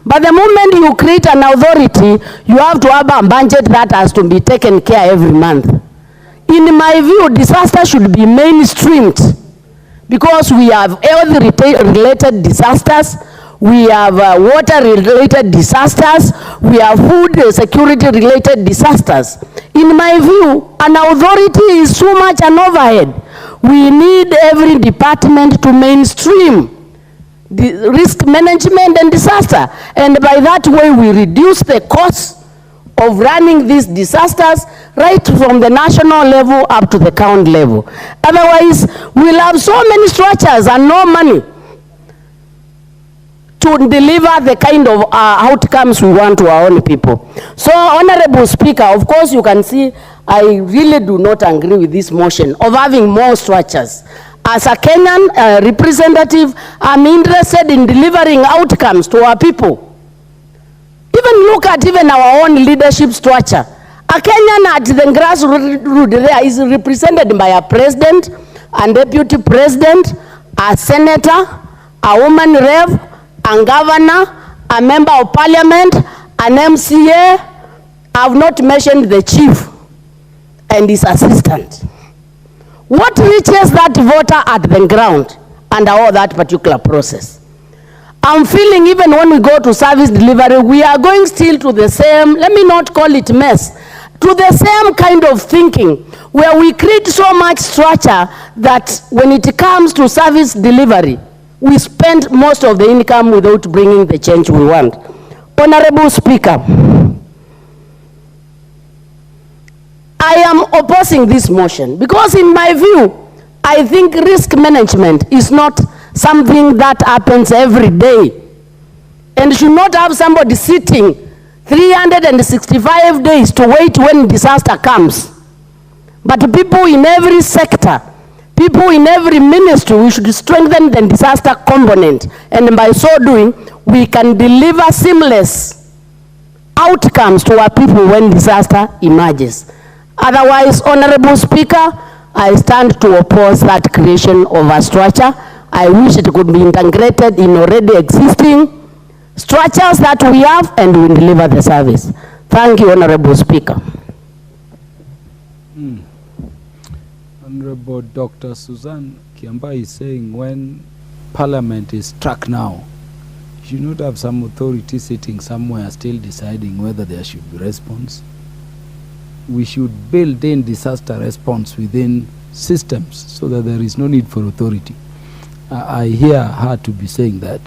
But the moment you create an authority, you have to have a budget that has to be taken care every month. In my view, disaster should be mainstreamed because we have health-related disasters, we have water-related disasters, we have food security-related disasters. In my view, an authority is so much an overhead. We need every department to mainstream the risk management and disaster. And by that way, we reduce the cost of running these disasters right from the national level up to the county level. Otherwise, we'll have so many structures and no money to deliver the kind of outcomes we want to our own people. So, Honorable Speaker, of course you can see I really do not agree with this motion of having more structures. As a Kenyan representative, I'm interested in delivering outcomes to our people. Even look at even our own leadership structure. A Kenyan at the grassroots there is represented by a president, a deputy president, a senator, a woman rep, a governor, a member of parliament, an MCA. I've not mentioned the chief and his assistant. What reaches that voter at the ground under all that particular process? I'm feeling even when we go to service delivery, we are going still to the same, let me not call it mess, to the same kind of thinking where we create so much structure that when it comes to service delivery, we spend most of the income without bringing the change we want. Honorable Speaker, I am opposing this motion because in my view, I think risk management is not something that happens every day and should not have somebody sitting 365 days to wait when disaster comes. But people in every sector, people in every ministry, we should strengthen the disaster component, and by so doing, we can deliver seamless outcomes to our people when disaster emerges. Otherwise, Honorable Speaker, I stand to oppose that creation of a structure. I wish it could be integrated in already existing structures that we have and we deliver the service. Thank you, Honorable Speaker. Honorable Dr. Susan Kiamba is saying when Parliament is struck now, you should not have some authority sitting somewhere still deciding whether there should be response. We should build in disaster response within systems so that there is no need for authority. I hear her to be saying that.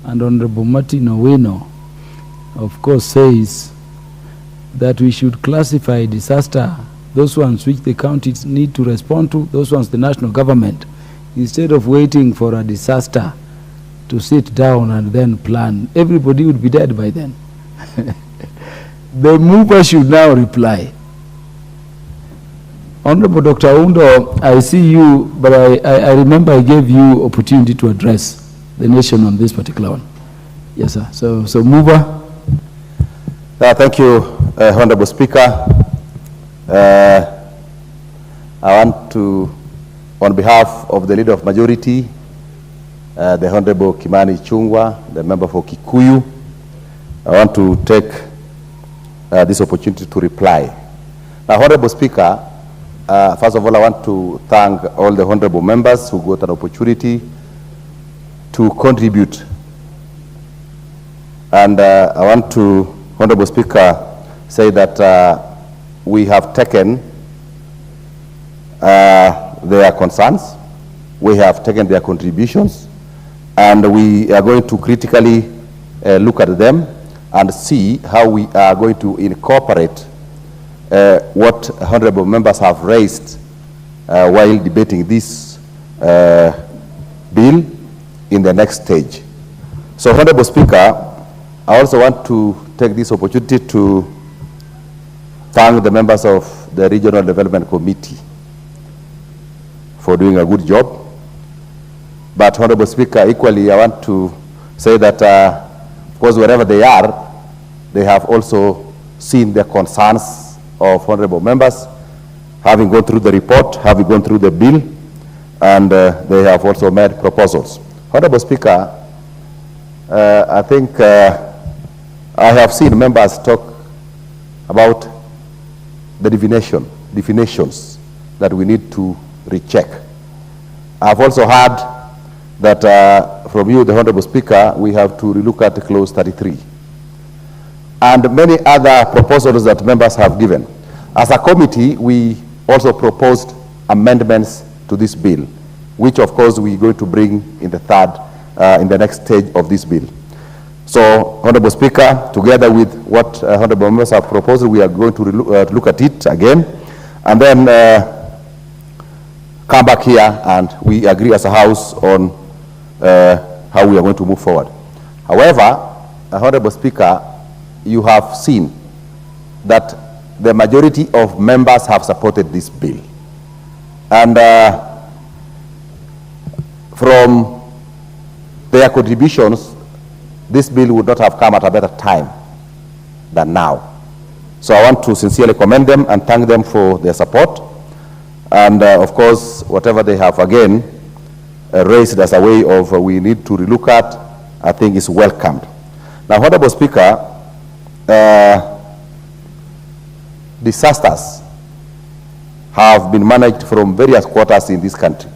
And Honorable Martin Owino, of course, says that we should classify disaster, those ones which the counties need to respond to, those ones the national government, instead of waiting for a disaster to sit down and then plan. Everybody would be dead by then. The mover should now reply. Honorable Dr. Undo, I see you, but I remember I gave you opportunity to address the nation on this particular one. Yes, sir. So mover. Thank you, Honorable Speaker. I want to, on behalf of the Leader of Majority, the Honorable Kimani Chungwa, the member for Kikuyu, I want to take this opportunity to reply. Now, Honorable Speaker, first of all, I want to thank all the honorable members who got an opportunity to contribute. And I want to, Honorable Speaker, say that we have taken their concerns, we have taken their contributions, and we are going to critically look at them and see how we are going to incorporate what honorable members have raised while debating this bill in the next stage. So, Honorable Speaker, I also want to take this opportunity to thank the members of the Regional Development Committee for doing a good job. But, Honorable Speaker, equally I want to say that, of course, wherever they are, they have also seen the concerns of honorable members, having gone through the report, having gone through the bill, and they have also made proposals. Honorable Speaker, I think I have seen members talk about the definitions that we need to recheck. I've also heard that from you, the Honorable Speaker, we have to relook at clause 33. And many other proposals that members have given. As a committee, we also proposed amendments to this bill, which of course we're going to bring in in the next stage of this bill. So, Honorable Speaker, together with what honorable members have proposed, we are going to look at it again, and then come back here and we agree as a House on how we are going to move forward. However, Honorable Speaker, you have seen that the majority of members have supported this bill. And from their contributions, this bill would not have come at a better time than now. So I want to sincerely commend them and thank them for their support. And of course, whatever they have again raised as a way of we need to relook at, I think is welcomed. Now, Honorable Speaker, disasters have been managed from various quarters in this country.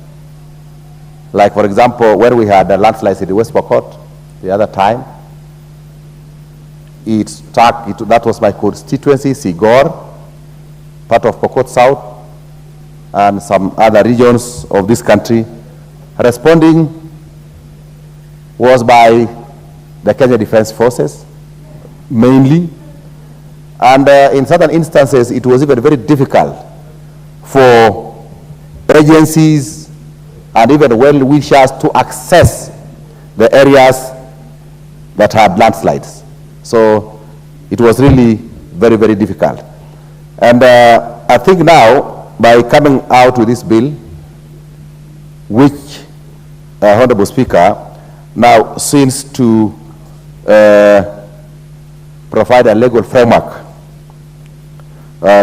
Like, for example, when we had a landslide in the West Pokot the other time, that was my constituency, Sigor, part of Pokot South, and some other regions of this country. Responding was by the Kenya Defense Forces, mainly. And in certain instances, it was even very difficult for agencies and even well-wishers to access the areas that had landslides. So it was really very, very difficult. And I think now, by coming out with this bill, which Honorable Speaker now seems to provide a legal framework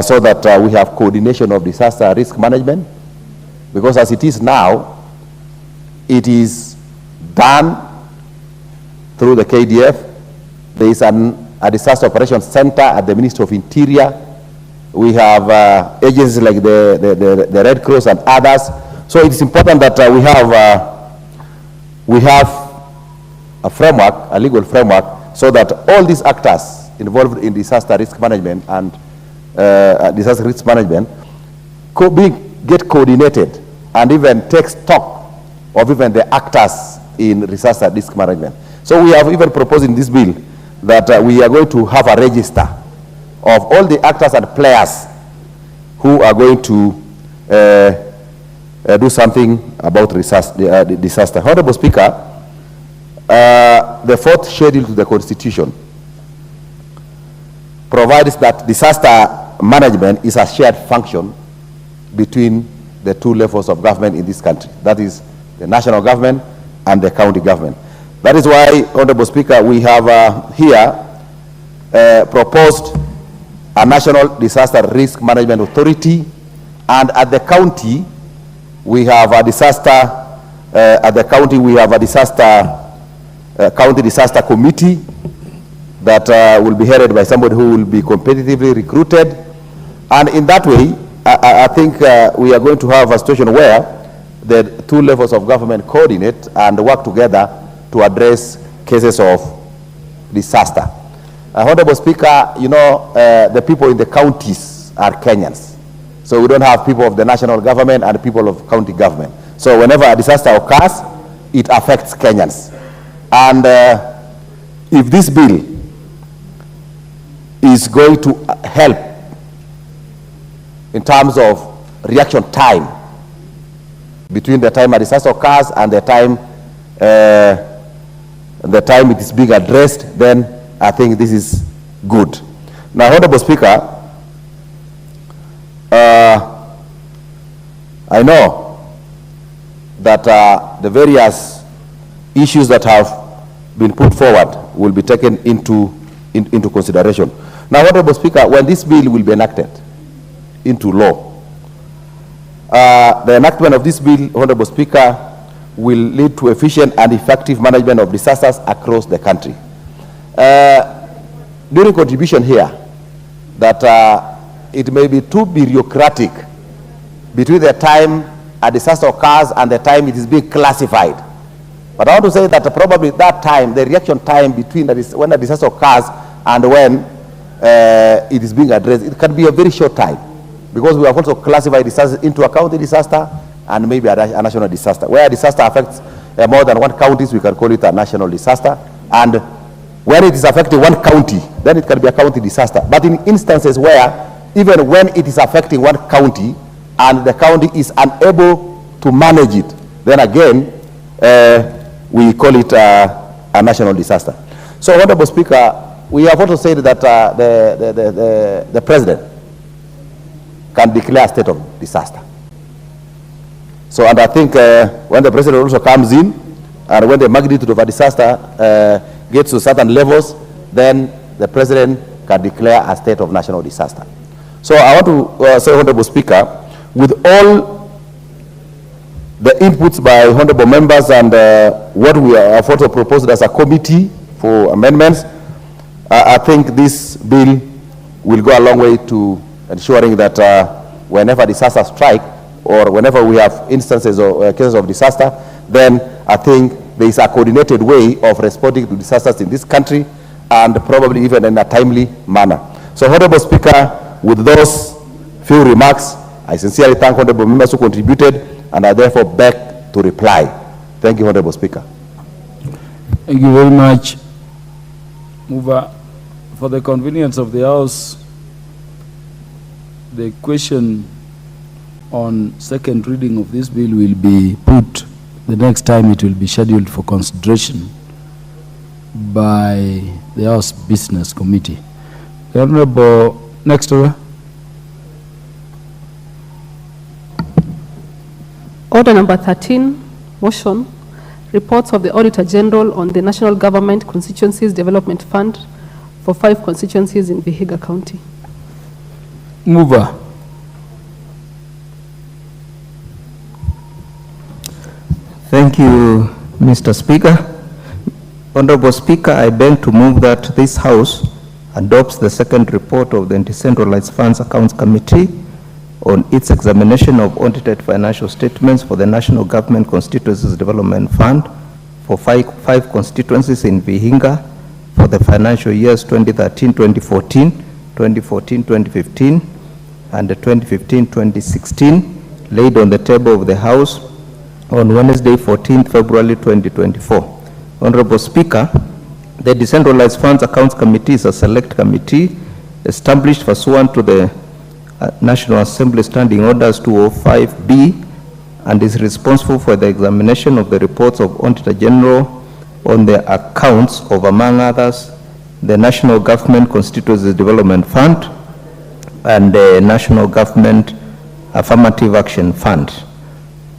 so that we have coordination of disaster risk management, because as it is now, it is done through the KDF. There is a disaster operations center at the Ministry of Interior. We have agencies like the Red Cross and others. So it is important that we have a framework, a legal framework, so that all these actors involved in disaster risk management and get coordinated and even take stock of even the actors in disaster risk management. So we have even proposed in this bill that we are going to have a register of all the actors and players who are going to do something about disaster. Honorable Speaker, the fourth schedule to the Constitution provides that disaster management is a shared function between the two levels of government in this country. That is the national government and the county government. That is why, Honorable Speaker, we have here proposed a National Disaster Risk Management Authority, and at the county we have a disaster, county disaster committee that will be headed by somebody who will be competitively recruited. And in that way, I think we are going to have a situation where the two levels of government coordinate and work together to address cases of disaster. Honorable Speaker, you know, the people in the counties are Kenyans. So we don't have people of the national government and people of county government. So whenever a disaster occurs, it affects Kenyans. And if this bill is going to help in terms of reaction time between the time a disaster occurs and the time it is being addressed, then I think this is good. Now, Honorable Speaker, I know that the various issues that have been put forward will be taken into consideration. Now, Honorable Speaker, when this bill will be enacted into law, the enactment of this bill, Honorable Speaker, will lead to efficient and effective management of disasters across the country. During contribution here, that it may be too bureaucratic between the time a disaster occurs and the time it is being classified. But I want to say that probably that time, the reaction time between when a disaster occurs and when it is being addressed, it can be a very short time, because we have also classified disasters into a county disaster and maybe a national disaster. Where a disaster affects more than one county, we can call it a national disaster. And when it is affecting one county, then it can be a county disaster. But in instances where, even when it is affecting one county and the county is unable to manage it, then again, we call it a national disaster. So, Honorable Speaker, we have also said that the President can declare a state of disaster. So, and I think when the President also comes in, and when the magnitude of a disaster gets to certain levels, then the President can declare a state of national disaster. So I want to say, Honorable Speaker, with all the inputs by honorable members and what we have also proposed as a committee for amendments, I think this bill will go a long way to ensuring that whenever disaster strike or whenever we have instances or cases of disaster, then I think there is a coordinated way of responding to disasters in this country, and probably even in a timely manner. So, Honorable Speaker, with those few remarks. I sincerely thank honorable members who contributed, and I therefore beg to reply. Thank you, Honorable Speaker. Thank you very much. Mover, for the convenience of the House, the question on second reading of this bill will be put the next time it will be scheduled for consideration by the House Business Committee. The Honorable, next order. Order number 13, motion, reports of the Auditor General on the National Government Constituencies Development Fund for 5 constituencies in Vihiga County. Mover. Thank you, Mr. Speaker. Honorable Speaker, I beg to move that this House adopts the second report of the Decentralized Funds Accounts Committee on its examination of audited financial statements for the National Government Constituencies Development Fund for five constituencies in Vihiga for the financial years 2013-2014, 2014-2015, and 2015-2016, laid on the table of the House on Wednesday, 14th February 2024. Honorable Speaker, the Decentralized Funds Accounts Committee is a select committee established pursuant to the National Assembly Standing Orders 205B and is responsible for the examination of the reports of Auditor General on the accounts of, among others, the National Government Constituencies Development Fund and the National Government Affirmative Action Fund.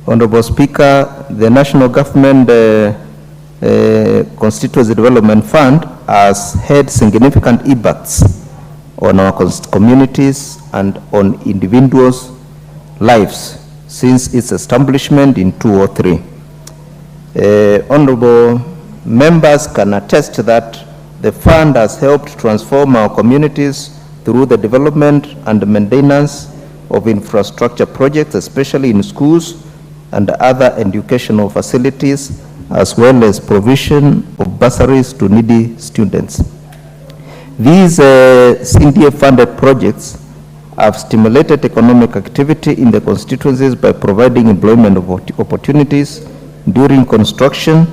Honorable Speaker, the National Government Constituency Development Fund has had significant impacts on our communities and on individuals' lives since its establishment in 2003. Honorable members can attest that the fund has helped transform our communities through the development and maintenance of infrastructure projects, especially in schools and other educational facilities, as well as provision of bursaries to needy students. These CDA-funded projects have stimulated economic activity in the constituencies by providing employment opportunities during construction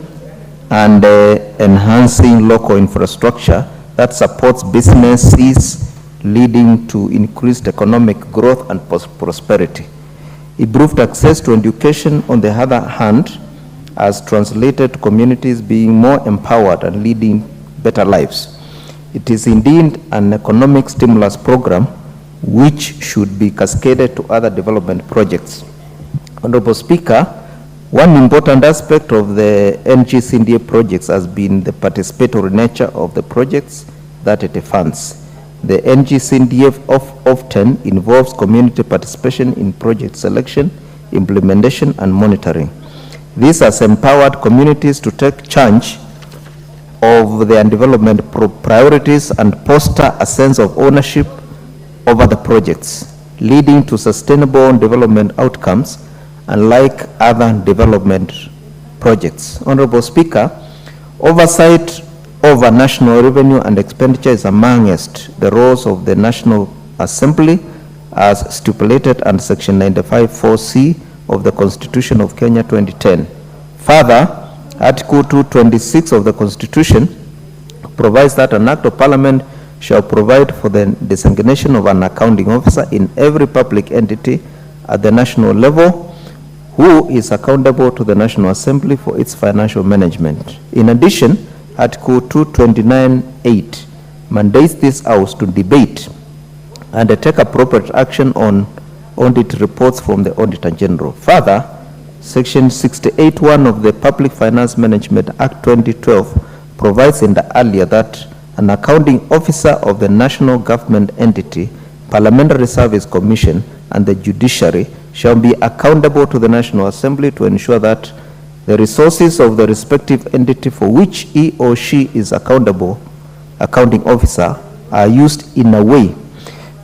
and enhancing local infrastructure that supports businesses, leading to increased economic growth and prosperity. Improved access to education, on the other hand, has translated to communities being more empowered and leading better lives. It is indeed an economic stimulus program which should be cascaded to other development projects. Honorable Speaker, one important aspect of the NGCDA projects has been the participatory nature of the projects that it funds. The NGCDA often involves community participation in project selection, implementation, and monitoring. This has empowered communities to take charge of their development priorities and foster a sense of ownership over the projects, leading to sustainable development outcomes, unlike other development projects. Honorable Speaker, oversight over national revenue and expenditure is amongst the roles of the National Assembly as stipulated under Section 95(4)(c) of the Constitution of Kenya 2010. Further, Article 226 of the Constitution provides that an Act of Parliament shall provide for the designation of an accounting officer in every public entity at the national level who is accountable to the National Assembly for its financial management. In addition, Article 229(8) mandates this House to debate and take appropriate action on audit reports from the Auditor General. Further, Section 68(1) of the Public Finance Management Act 2012 provides in the earlier that an accounting officer of the national government entity, Parliamentary Service Commission, and the judiciary shall be accountable to the National Assembly to ensure that the resources of the respective entity for which he or she is accountable, accounting officer, are used in a way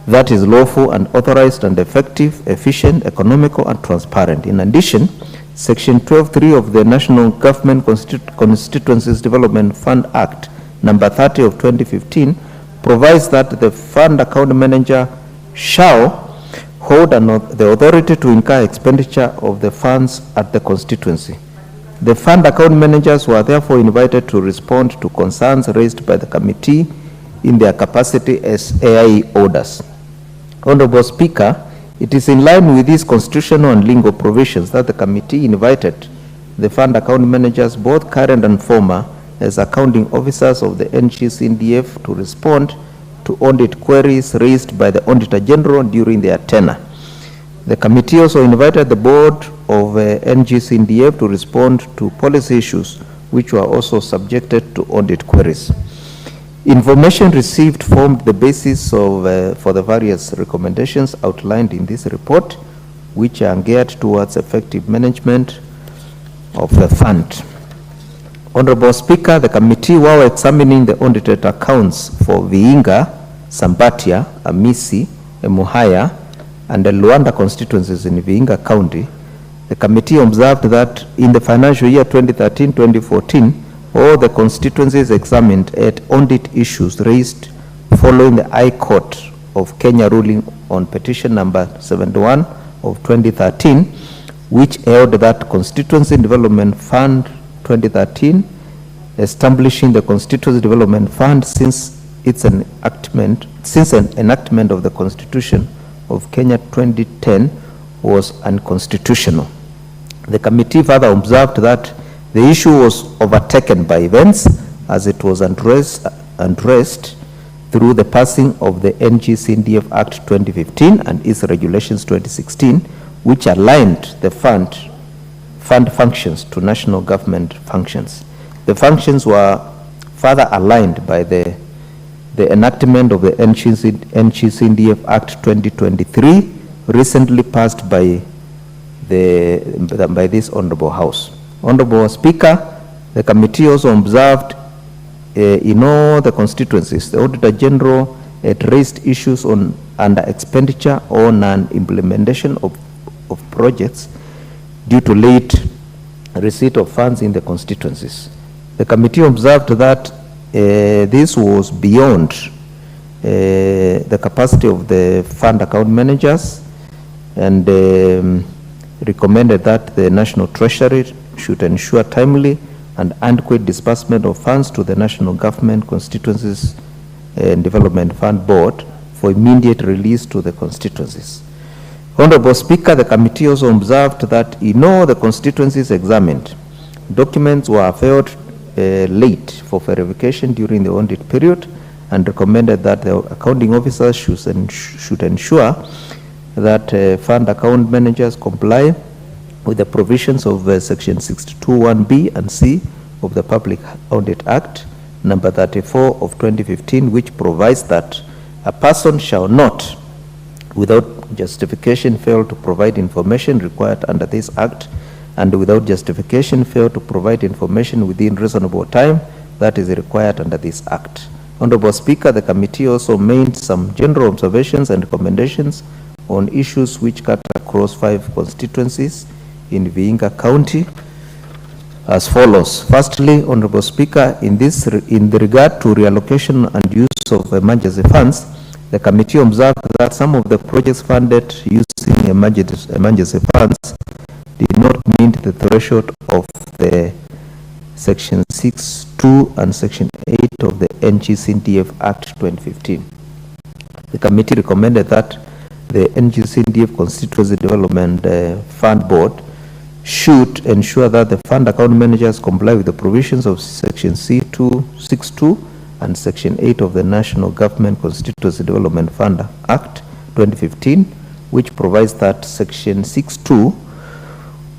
that is lawful and authorized and effective, efficient, economical, and transparent. In addition, Section 12(3) of the National Government Constituencies Development Fund Act number 30 of 2015 provides that the fund account manager shall hold the authority to incur expenditure of the funds at the constituency. The fund account managers were therefore invited to respond to concerns raised by the committee in their capacity as AIE orders. Honorable Speaker, it is in line with these constitutional and legal provisions that the committee invited the fund account managers, both current and former, as accounting officers of the NGCDF to respond to audit queries raised by the Auditor General during their tenure. The committee also invited the board of NGCDF to respond to policy issues which were also subjected to audit queries. Information received formed the basis of, for the various recommendations outlined in this report, which are geared towards effective management of the fund. Honorable Speaker, the committee, while examining the audited accounts for Vihiga, Sambatia, Amisi, Emuhaya, and the Luanda constituencies in Vihiga County, the committee observed that in the financial year 2013-2014, all the constituencies examined had audit issues raised following the High Court of Kenya ruling on petition number 71 of 2013, which held that Constituency Development Fund 2013, establishing the Constituency Development Fund since an enactment of the Constitution of Kenya 2010 was unconstitutional. The committee further observed that the issue was overtaken by events as it was addressed through the passing of the NGCDF Act 2015 and its regulations 2016, which aligned the fund functions to national government functions. The functions were further aligned by the enactment of the NGCDF Act 2023, recently passed by this Honorable House. Honorable Speaker, the committee also observed in all the constituencies, the Auditor General had raised issues on under expenditure or non-implementation of projects due to late receipt of funds in the constituencies. The committee observed that this was beyond the capacity of the fund account managers and recommended that the National Treasury should ensure timely and adequate disbursement of funds to the National Government Constituencies and Development Fund Board for immediate release to the constituencies. Honorable Speaker, the committee also observed that in all the constituencies examined, documents were filed late for verification during the audit period and recommended that the accounting officers should ensure that fund account managers comply with the provisions of section 62(1)(b) and (c) of the Public Audit Act number 34 of 2015, which provides that a person shall not, without justification, fail to provide information required under this act, and without justification fail to provide information within reasonable time that is required under this act. Honorable Speaker, the committee also made some general observations and recommendations on issues which cut across 5 constituencies in Vihiga County as follows. Firstly, Honorable Speaker, in the regard to reallocation and use of emergency funds, the committee observed that some of the projects funded using emergency funds did not meet the threshold of the Section 6(2) and Section 8 of the NGCDF Act 2015. The committee recommended that the NGCDF Constituency Development Fund Board should ensure that the fund account managers comply with the provisions of Section C262 and Section 8 of the National Government Constituency Development Fund Act 2015, which provides that Section 6(2),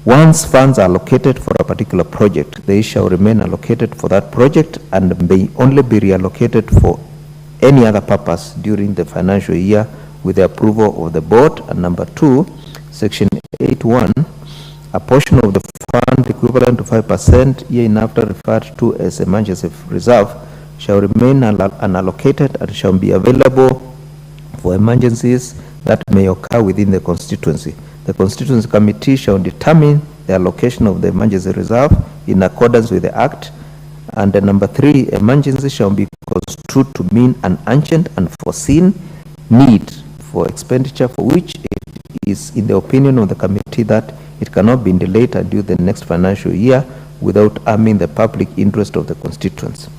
once funds are allocated for a particular project, they shall remain allocated for that project and may only be reallocated for any other purpose during the financial year with the approval of the board. And number 2, Section 8(1), a portion of the fund equivalent to 5% hereinafter referred to as emergency reserve shall remain unallocated and shall be available for emergencies that may occur within the constituency. The Constituency Committee shall determine the allocation of the emergency reserve in accordance with the Act. And number 3, emergency shall be construed to mean an urgent and foreseen need for expenditure for which it is in the opinion of the committee that it cannot be delayed until the next financial year without harming the public interest of the constituents.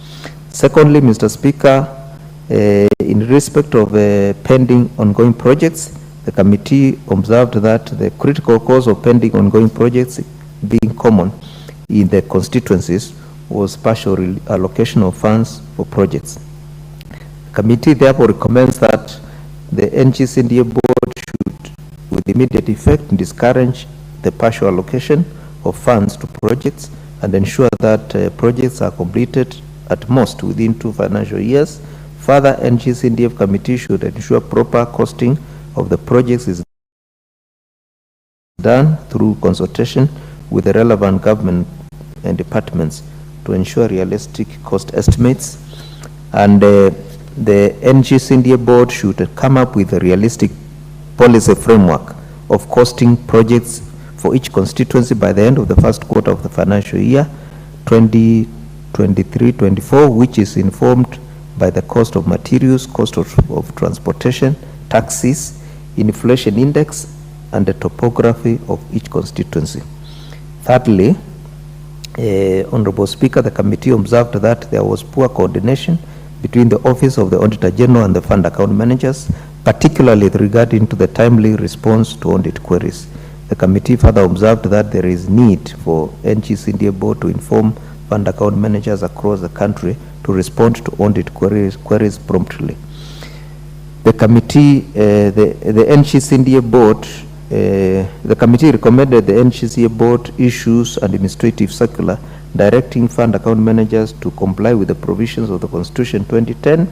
Secondly, Mr. Speaker, in respect of pending ongoing projects, the committee observed that the critical cause of pending ongoing projects being common in the constituencies was partial allocation of funds for projects. The committee therefore recommends that the NGCDA board should, with immediate effect, discourage the partial allocation of funds to projects and ensure that projects are completed at most within 2 financial years. Further, NGCDF committee should ensure proper costing of the projects is done through consultation with the relevant government and departments to ensure realistic cost estimates. And the NGCDA board should come up with a realistic policy framework of costing projects for each constituency by the end of the first quarter of the financial year 2023-24, which is informed by the cost of materials, cost of transportation, taxes, inflation index, and the topography of each constituency. Thirdly, Honorable Speaker, the committee observed that there was poor coordination between the Office of the Auditor General and the fund account managers, particularly regarding to the timely response to audit queries. The committee further observed that there is need for NGCDA board to inform fund account managers across the country to respond to audit queries promptly. The committee, the NGCDA board, the committee recommended the NGCDA board issues an administrative circular directing fund account managers to comply with the provisions of the Constitution 2010,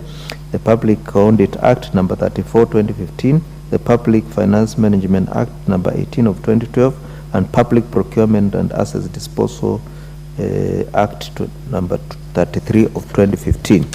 the Public Audit Act number 34, 2015, the Public Finance Management Act number 18 of 2012, and Public Procurement and Assets Disposal Act number 33 of 2015.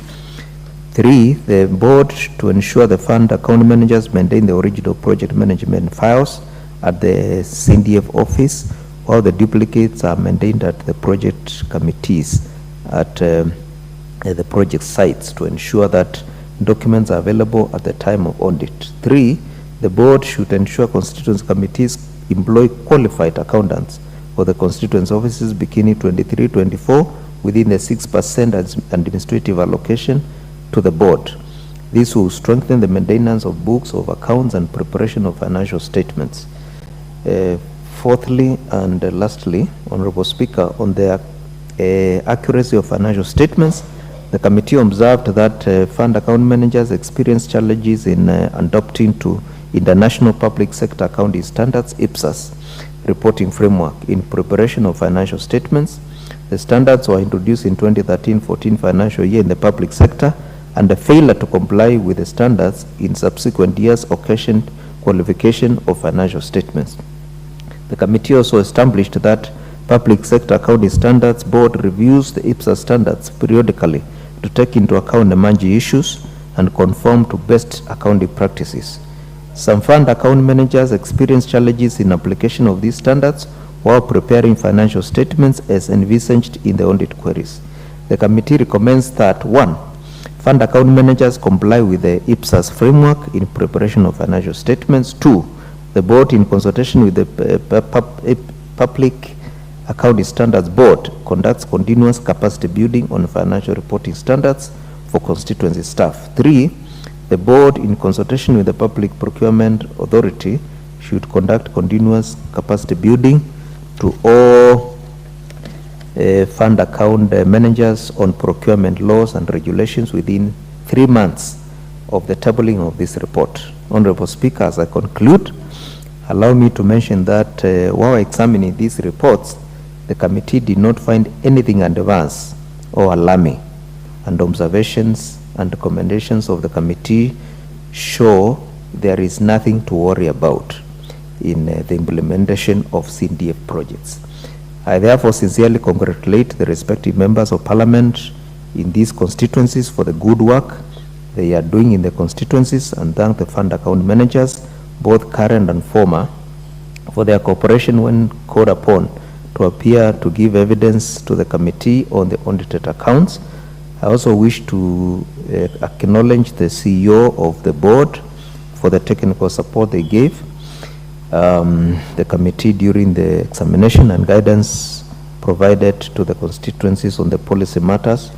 3, the board to ensure the fund account managers maintain the original project management files at the CDF office, while the duplicates are maintained at the project committees at the project sites to ensure that documents are available at the time of audit. 3, the board should ensure constituency committees employ qualified accountants for the constituency offices beginning 23-24 within the 6% administrative allocation to the board. This will strengthen the maintenance of books of accounts and preparation of financial statements. Fourthly and lastly, Honorable Speaker, on the accuracy of financial statements, the committee observed that fund account managers experience challenges in adopting to International Public Sector Accounting Standards (IPSAS) reporting framework in preparation of financial statements. The standards were introduced in 2013-14 financial year in the public sector, and the failure to comply with the standards in subsequent years occasioned qualification of financial statements. The committee also established that Public Sector Accounting Standards Board reviews the IPSAS standards periodically to take into account emerging issues and conform to best accounting practices. Some fund account managers experience challenges in application of these standards while preparing financial statements as envisaged in the audit queries. The committee recommends that 1. Fund account managers comply with the IPSAS framework in preparation of financial statements. 2. The board, in consultation with the Public Accounting Standards Board, conducts continuous capacity building on financial reporting standards for constituency staff. 3. The board, in consultation with the Public Procurement Authority, should conduct continuous capacity building to all fund account managers on procurement laws and regulations within 3 months of the tabling of this report. Honorable Speaker, as I conclude, allow me to mention that while examining these reports, the committee did not find anything adverse or alarming, and observations and recommendations of the committee show there is nothing to worry about in the implementation of CDF projects. I therefore sincerely congratulate the respective members of parliament in these constituencies for the good work they are doing in the constituencies, and thank the fund account managers, both current and former, for their cooperation when called upon to appear to give evidence to the committee on the audited accounts. I also wish to acknowledge the CEO of the board for the technical support they gave. the committee during the examination and guidance provided to the constituencies on the policy matters,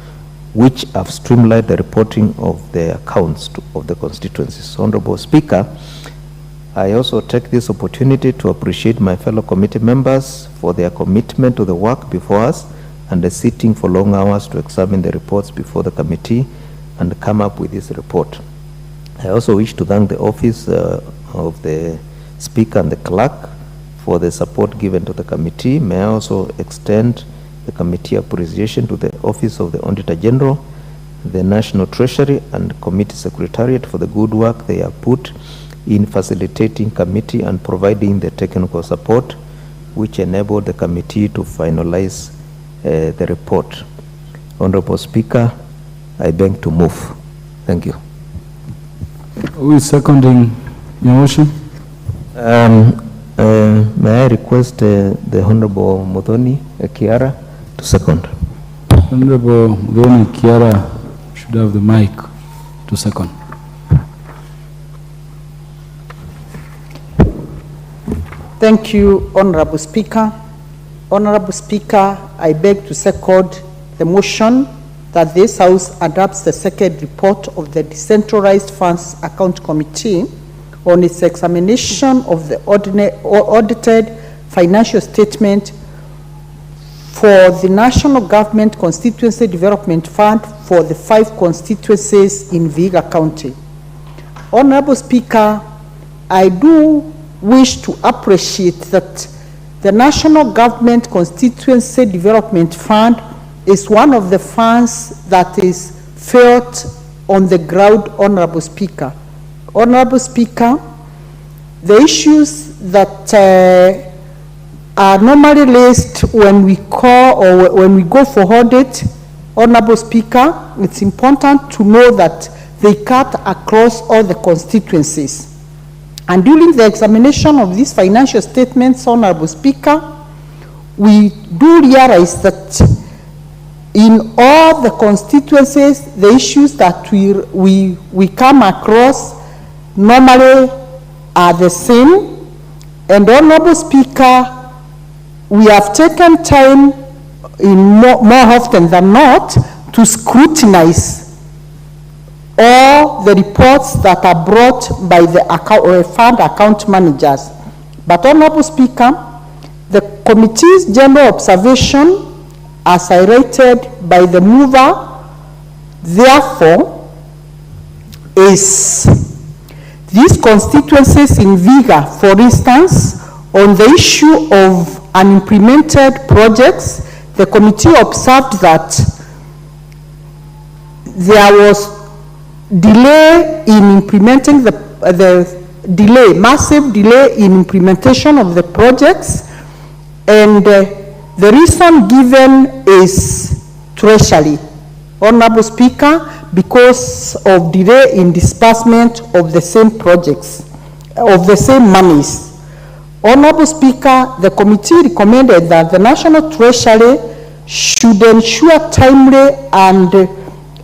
which have streamlined the reporting of the accounts of the constituencies. Honorable Speaker, I also take this opportunity to appreciate my fellow committee members for their commitment to the work before us and the sitting for long hours to examine the reports before the committee and come up with this report. I also wish to thank the office of the Speaker and the Clerk for the support given to the committee. May I also extend the committee appreciation to the Office of the Auditor General, the National Treasury and Committee Secretariat for the good work they have put in facilitating committee and providing the technical support which enabled the committee to finalize the report. Honorable Speaker, I beg to move. Thank you. Who is seconding your motion? May I request the Honorable Muthoni Kiara to second. Honorable Muthoni Kiara should have the mic to second. Thank you, Honorable Speaker. Honorable Speaker, I beg to second the motion that this House adopts the second report of the Decentralized Funds Account Committee on its examination of the audited financial statement for the National Government Constituency Development Fund for the 5 constituencies in Vihiga County. Honorable Speaker, I do wish to appreciate that the National Government Constituency Development Fund is one of the funds that is felt on the ground, Honorable Speaker. Honorable Speaker, the issues that are normally raised when we call or when we go for audit, Honorable Speaker, it's important to know that they cut across all the constituencies. And during the examination of these financial statements, Honorable Speaker, we do realize that in all the constituencies, the issues that we come across normally are the same. And Honorable Speaker, we have taken time in more often than not to scrutinize all the reports that are brought by the fund account managers. But Honorable Speaker, the committee's general observation, as highlighted by the mover, therefore, is these constituencies in Vihiga, for instance, on the issue of unimplemented projects, the committee observed that there was delay in implementing massive delay in implementation of the projects, and the reason given is treasury, Honorable Speaker, because of delay in disbursement of the same projects, of the same monies. Honorable Speaker, the committee recommended that the National Treasury should ensure timely and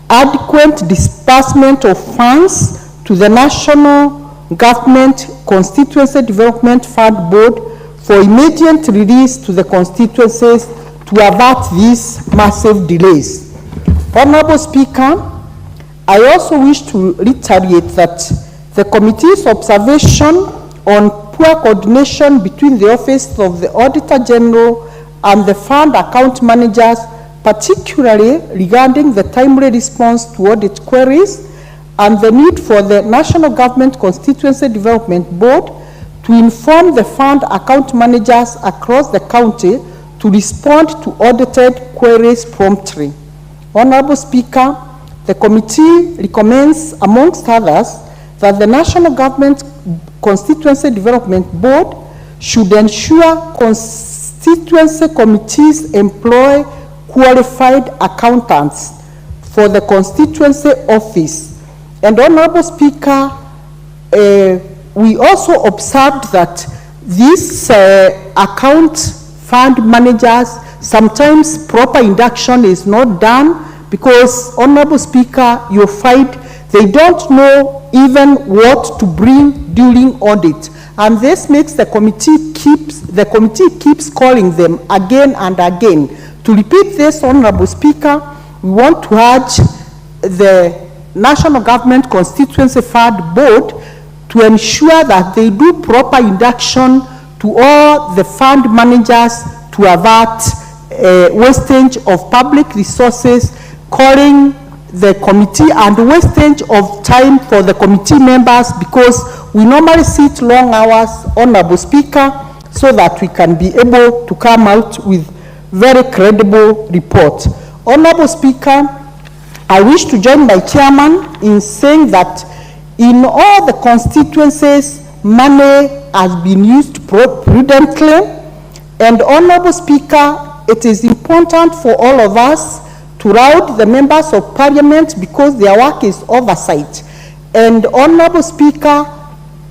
adequate disbursement of funds to the National Government Constituency Development Fund Board for immediate release to the constituencies to avert these massive delays. Honorable Speaker, I also wish to reiterate that the committee's observation on poor coordination between the Office of the Auditor General and the fund account managers, particularly regarding the timely response to audit queries and the need for the National Government Constituency Development Board to inform the fund account managers across the county to respond to audited queries promptly. Honorable Speaker, the committee recommends, amongst others, that the National Government Constituency Development Board should ensure constituency committees employ qualified accountants for the constituency office. And Honorable Speaker, we also observed that these account fund managers, sometimes proper induction is not done because, Honorable Speaker, you find They don't know even what to bring during audit. And this makes the committee keeps calling them again and again. To repeat this, Honorable Speaker, we want to urge the National Government Constituency Fund Board to ensure that they do proper induction to all the fund managers to avert wastage of public resources, calling the committee and wastage of time for the committee members, because we normally sit long hours, Honorable Speaker, so that we can be able to come out with very credible report. Honorable Speaker, I wish to join my chairman in saying that in all the constituencies, money has been used prudently. And Honorable Speaker, it is important for all of us to laud the members of Parliament because their work is oversight. And Honorable Speaker,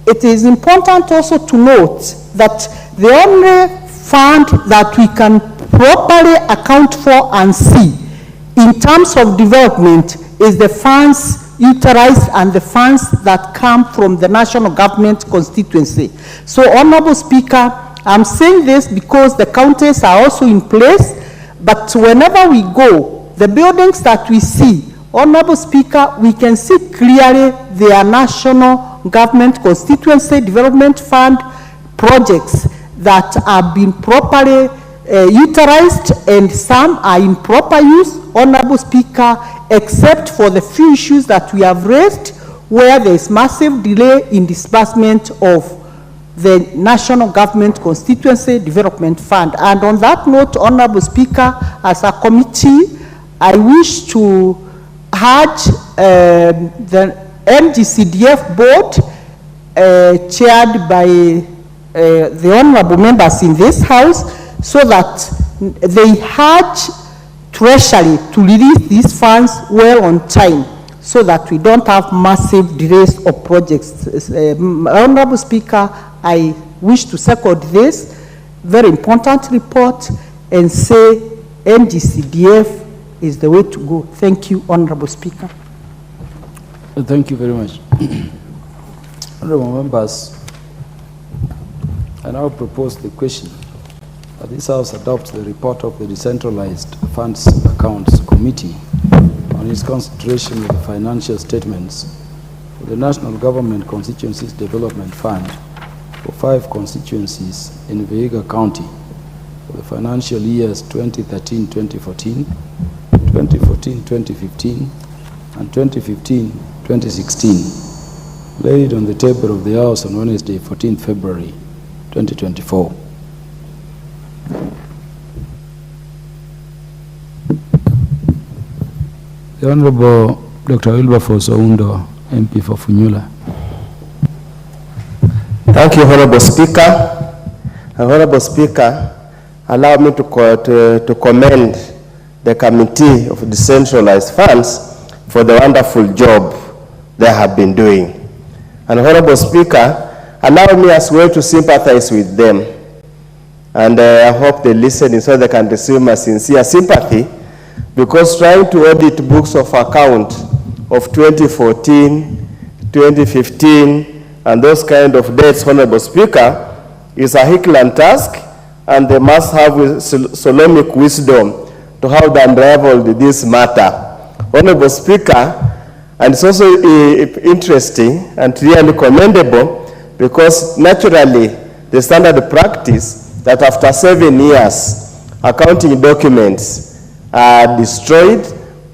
it is important also to note that the only fund that we can properly account for and see in terms of development is the funds utilized and the funds that come from the national government constituency. So, Honorable Speaker, I'm saying this because the counties are also in place, but whenever we go, the buildings that we see, Honorable Speaker, we can see clearly they are national government constituency development fund projects that have been properly utilized, and some are in proper use, Honorable Speaker, except for the few issues that we have raised where there is massive delay in disbursement of the National Government Constituency Development Fund. And on that note, Honorable Speaker, as a committee, I wish to urge the NGCDF board, chaired by the honorable members in this house, so that they urge Treasury to release these funds well on time, so that we don't have massive delays of projects. Honorable Speaker, I wish to second this very important report and say NGCDF is the way to go. Thank you, Honorable Speaker. Thank you very much. Honorable members, I now propose the question that this House adopts the report of the Decentralized Funds Accounts Committee on its consideration of the financial statements for the National Government Constituencies Development Fund for 5 constituencies in Vihiga County for the financial years 2013-2014, 2014-2015, and 2015-2016, laid on the table of the House on Wednesday, 14th February 2024. The Honorable Dr. Wilberforce Oundo, MP for Funyula. Thank you, Honorable Speaker. Honorable Speaker, allow me to commend the Committee of Decentralized Funds for the wonderful job they have been doing. And Honorable Speaker, allow me as well to sympathize with them. And I hope they listen so they can receive my sincere sympathy, because trying to audit books of account of 2014, 2015, and those kind of dates, Honorable Speaker, is a Herculean task, and they must have Solomonic wisdom to how they unraveled this matter. Honorable Speaker, and it's also interesting and really commendable, because naturally the standard practice that after 7 years, accounting documents are destroyed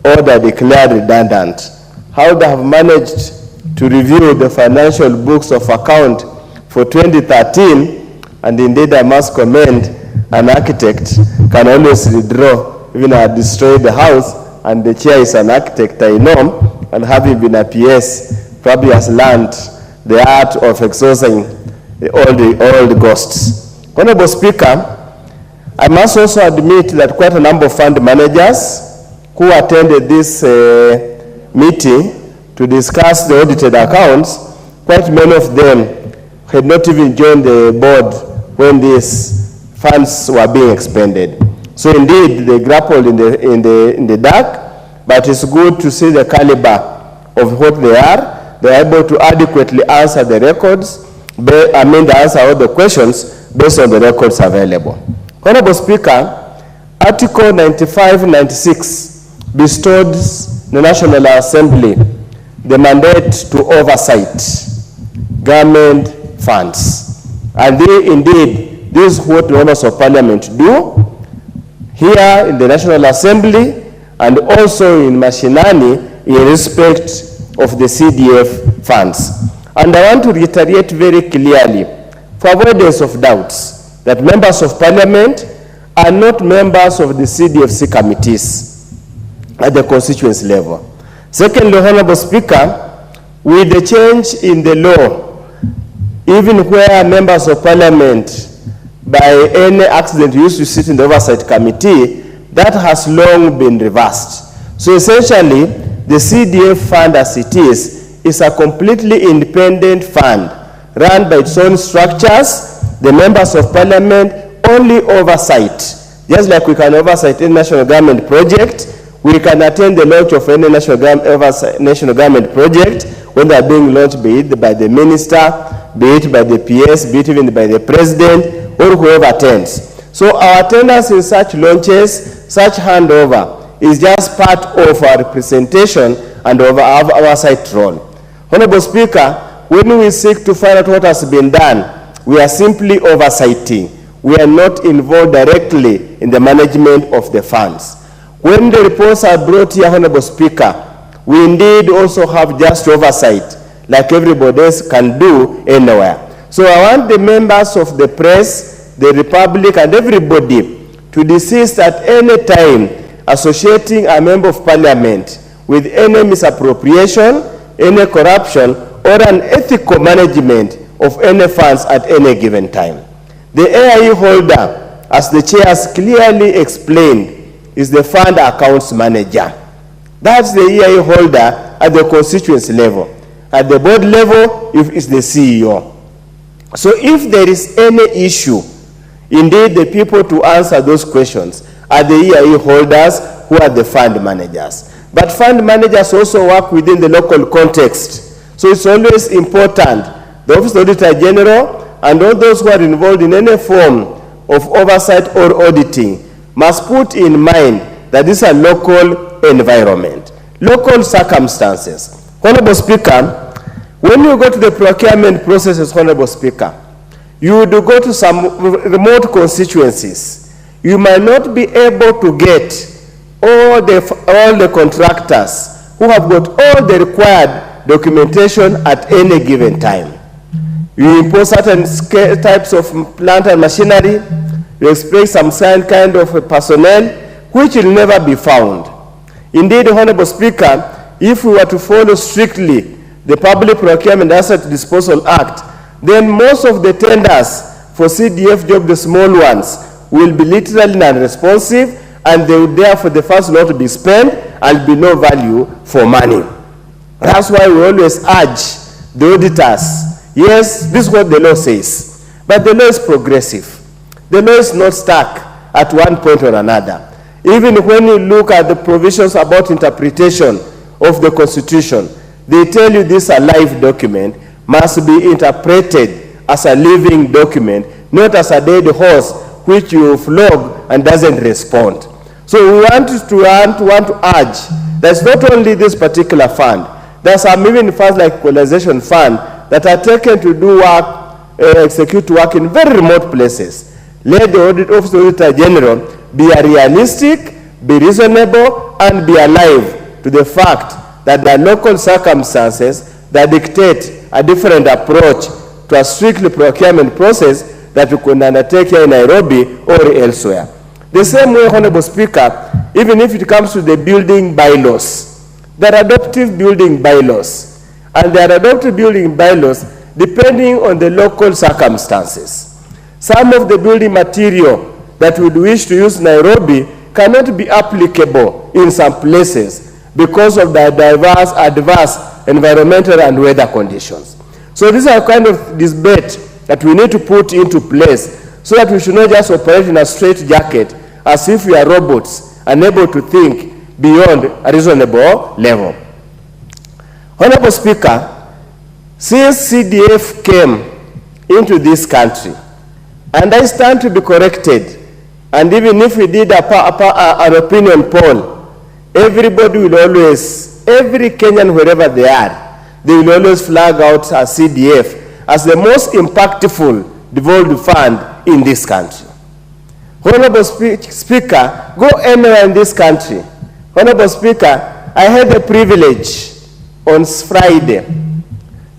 or they are declared redundant. How they have managed to review the financial books of account for 2013, and indeed I must commend an architect can always redraw, even I destroyed the house, and the chair is an architect I know, and having been a PS, probably has learned the art of exorcising all the ghosts. Honorable Speaker, I must also admit that quite a number of fund managers who attended this meeting to discuss the audited accounts, quite many of them had not even joined the board when these funds were being expended. So indeed, they grappled in the dark, but it's good to see the caliber of what they are able to adequately answer the records, answer all the questions based on the records available. Honorable Speaker, Article 95-96 bestows the National Assembly the mandate to oversight government funds. And indeed, this is what the members of parliament do here in the National Assembly and also in Mashinani in respect of the CDF funds. And I want to reiterate very clearly, for avoidance of doubts, that members of parliament are not members of the CDFC committees at the constituency level. Secondly, Honorable Speaker, with the change in the law, even where members of parliament by any accident used to sit in the oversight committee, that has long been reversed. So essentially, the CDF fund as it is a completely independent fund run by its own structures. The members of parliament only oversight. Just like we can oversight any national government project, we can attend the launch of any national government project when they are being launched, be it by the minister, be it by the PS, be it even by the president, or whoever attends. So our attendance in such launches, such handover, is just part of our representation and of our oversight role. Honorable Speaker, when we seek to find out what has been done, we are simply oversighting. We are not involved directly in the management of the funds. When the reports are brought here, Honorable Speaker, we indeed also have just oversight, like everybody else can do anywhere. So I want the members of the press, the Republic, and everybody to desist at any time associating a member of parliament with any misappropriation, any corruption, or unethical management of any funds at any given time. The AIE holder, as the chair has clearly explained, is the fund accounts manager. That's the AIE holder at the constituency level. At the board level, it's the CEO. So if there is any issue, indeed the people to answer those questions are the AIE holders who are the fund managers. But fund managers also work within the local context. So it's always important, the Office of the Auditor General and all those who are involved in any form of oversight or auditing must put in mind that this is a local environment, local circumstances. Honorable Speaker, when you go to the procurement processes, Honorable Speaker, you would go to some remote constituencies. You might not be able to get all the contractors who have got all the required documentation at any given time. You impose certain types of plant and machinery, you expect some kind of personnel which will never be found. Indeed, Honorable Speaker, if we were to follow strictly the Public Procurement Asset Disposal Act, then most of the tenders for CDF jobs, the small ones, will be literally non-responsive, and they would therefore the funds not be spent and be no value for money. That's why we always urge the auditors. Yes, this is what the law says, but the law is progressive. The law is not stuck at one point or another. Even when you look at the provisions about interpretation of the Constitution, they tell you this a live document must be interpreted as a living document, not as a dead horse which you flog and doesn't respond. So we want to urge that it's not only this particular fund. There are some even funds like equalization fund that are taken to do work, execute work in very remote places. Let the Office of the Auditor General be realistic, be reasonable, and be alive to the fact that the local circumstances that dictate a different approach to a strictly procurement process that we could undertake here in Nairobi or elsewhere. The same way, Honorable Speaker, even if it comes to the building bylaws, there are adoptive building bylaws, and there are adoptive building bylaws depending on the local circumstances. Some of the building material that we wish to use in Nairobi cannot be applicable in some places because of the adverse environmental and weather conditions. So these are kind of debate that we need to put into place so that we should not just operate in a straitjacket as if we are robots, unable to think beyond a reasonable level. Honorable Speaker, since CDF came into this country, and I stand to be corrected, and even if we did an opinion poll, everybody will always, every Kenyan, wherever they are, they will always flag out a CDF as the most impactful devolved fund in this country. Honorable Speaker, go anywhere in this country. Honorable Speaker, I had the privilege on Friday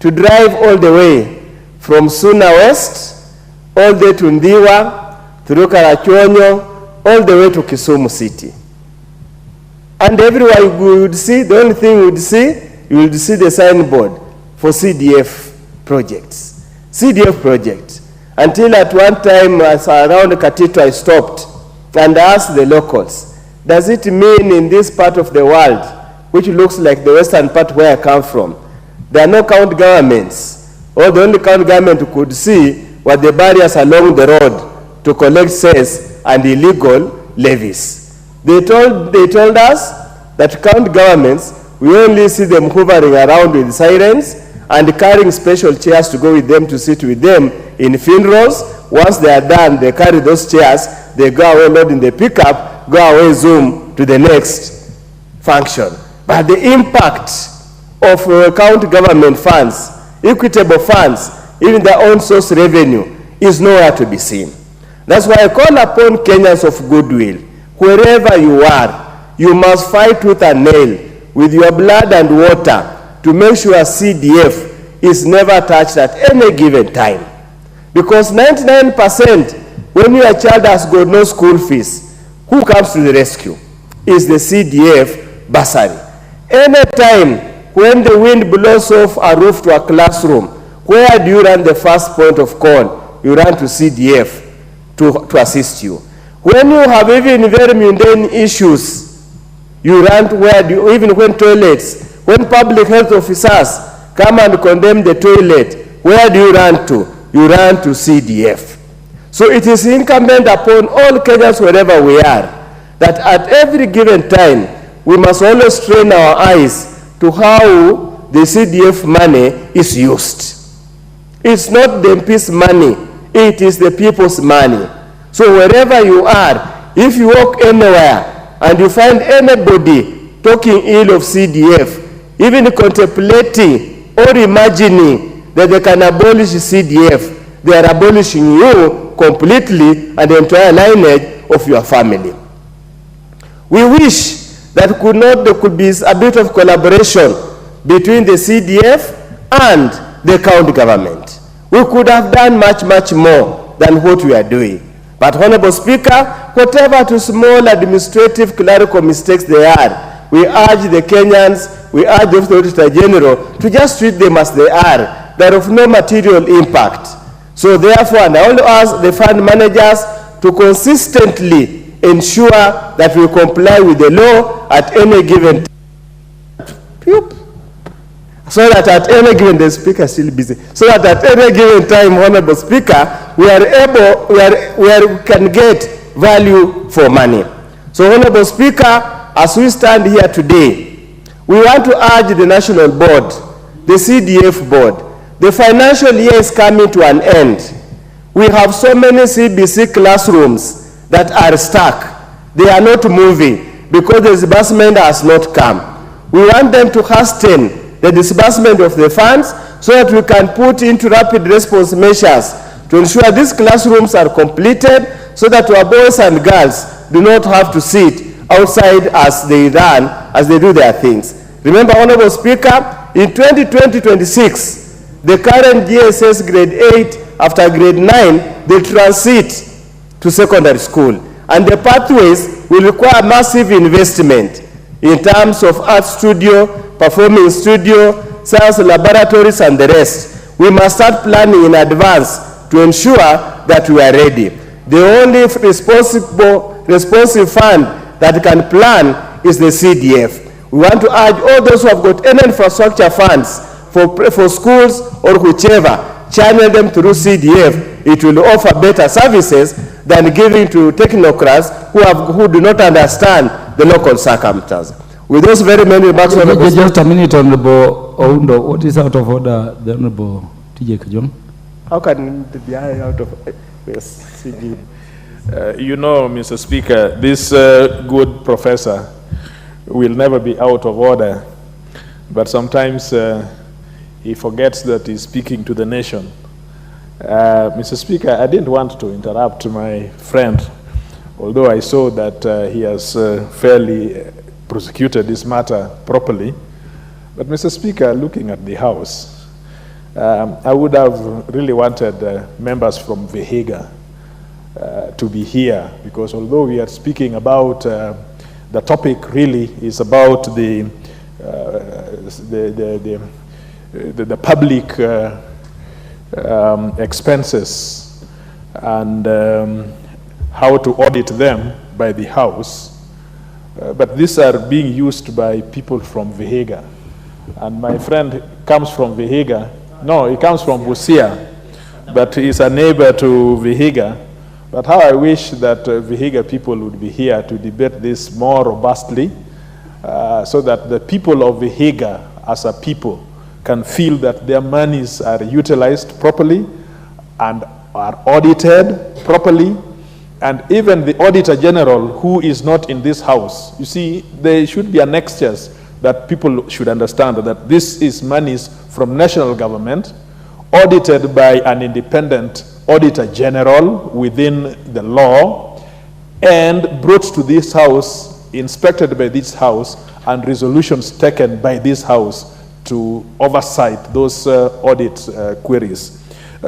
to drive all the way from Suna West, all the way to Ndiwa, through Karachonyo, all the way to Kisumu City. And everywhere you would see, the only thing you would see, you will see the signboard for CDF projects. CDF projects. Until at one time, as around Katito, I stopped and asked the locals, does it mean in this part of the world, which looks like the western part where I come from, there are no county governments, or the only county government could see were the barriers along the road to collect cess and illegal levies. They told us that county governments, we only see them hovering around with sirens and carrying special chairs to go with them, to sit with them in funerals. Once they are done, they carry those chairs, they go away, load in the pickup, go away, zoom to the next function. But the impact of county government funds, equitable funds, even their own source revenue, is nowhere to be seen. That's why I call upon Kenyans of goodwill, wherever you are, you must fight tooth and nail with your blood and water to make sure CDF is never touched at any given time. Because 99%, when your child has got no school fees, who comes to the rescue? Is the CDF bursary. Any time when the wind blows off a roof to a classroom, where do you run the first point of call? You run to CDF to assist you. When you have even very mundane issues, you run to where do you, even when toilets, when public health officers come and condemn the toilet, where do you run to? You run to CDF. So it is incumbent upon all Kenyans, wherever we are, that at every given time, we must always train our eyes to how the CDF money is used. It's not the MP's money, it is the people's money. So wherever you are, if you walk anywhere and you find anybody talking ill of CDF, even contemplating or imagining that they can abolish CDF, they are abolishing you completely and the entire lineage of your family. We wish that there could be a bit of collaboration between the CDF and the county government. We could have done much, much more than what we are doing. But, Honorable Speaker, whatever too small administrative clerical mistakes they are, we urge the Kenyans, we urge the Auditor General to just treat them as they are. They are of no material impact. So therefore, and I also ask the fund managers to consistently ensure that we comply with the law at any given time. So that at any given, the Speaker is still busy. So that at any given time, Honorable Speaker, we are able, we can get value for money. So, Honorable Speaker, as we stand here today, we want to urge the National Board, the CDF Board, the financial year is coming to an end. We have so many CBC classrooms that are stuck. They are not moving because the disbursement has not come. We want them to hasten the disbursement of the funds so that we can put into rapid response measures to ensure these classrooms are completed so that our boys and girls do not have to sit outside as they run, as they do their things. Remember, Honorable Speaker, in 2020-26, the current GSS grade 8 after grade 9, they transit to secondary school. And the pathways will require massive investment in terms of art studio, performing studio, science laboratories, and the rest. We must start planning in advance to ensure that we are ready. The only responsive fund that can plan is the CDF. We want to urge all those who have got any infrastructure funds for schools or whichever, channel them through CDF. It will offer better services than giving to technocrats who do not understand the local circumstances. With those very many remarks, Just a minute, Honorable Oundo. What is out of order, the Honorable TJ Kajong? How can it be out of yes, you know, Mr. Speaker, this good professor will never be out of order, but sometimes he forgets that he's speaking to the nation. Mr. Speaker, I didn't want to interrupt my friend, although I saw that he has fairly prosecuted this matter properly. But Mr. Speaker, looking at the House, I would have really wanted members from Vihiga to be here, because although we are speaking about the topic really is about the public expenses and how to audit them by the House, but these are being used by people from Vihiga. And my friend comes from Vihiga. No, he comes from Busia, but he's a neighbor to Vihiga. But how I wish that Vihiga people would be here to debate this more robustly, so that the people of Vihiga as a people can feel that their monies are utilized properly and are audited properly. And even the Auditor General, who is not in this House, you see, there should be annexures that people should understand that this is monies from national government, audited by an independent Auditor General within the law, and brought to this House, inspected by this House, and resolutions taken by this House to oversight those audit queries.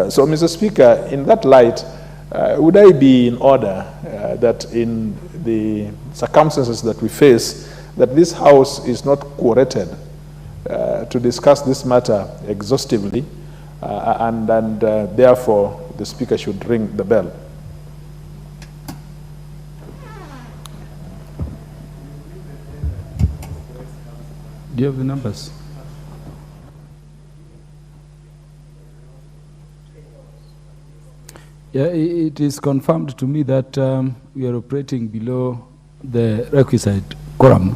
So, Mr. Speaker, in that light, would I be in order that in the circumstances that we face, that this House is not quorated to discuss this matter exhaustively, and therefore the Speaker should ring the bell? Do you have the numbers? Yeah, it is confirmed to me that we are operating below the requisite quorum.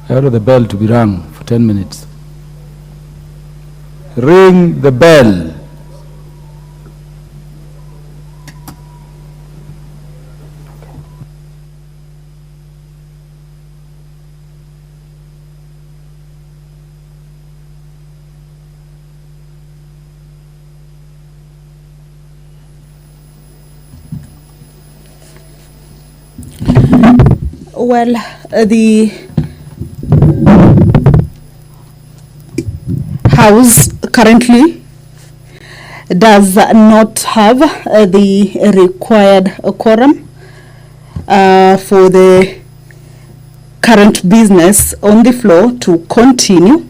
I order the bell to be rung for 10 minutes. Ring the bell. Well, the House currently does not have the required quorum for the current business on the floor to continue.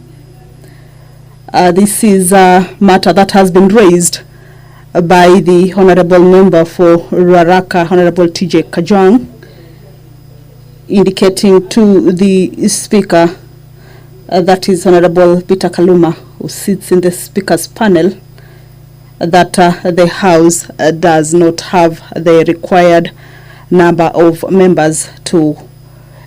This is a matter that has been raised by the Honorable Member for Ruaraka, Honorable TJ Kajong, indicating to the Speaker, that is Honorable Peter Kaluma, who sits in the Speaker's panel, that the House does not have the required number of members to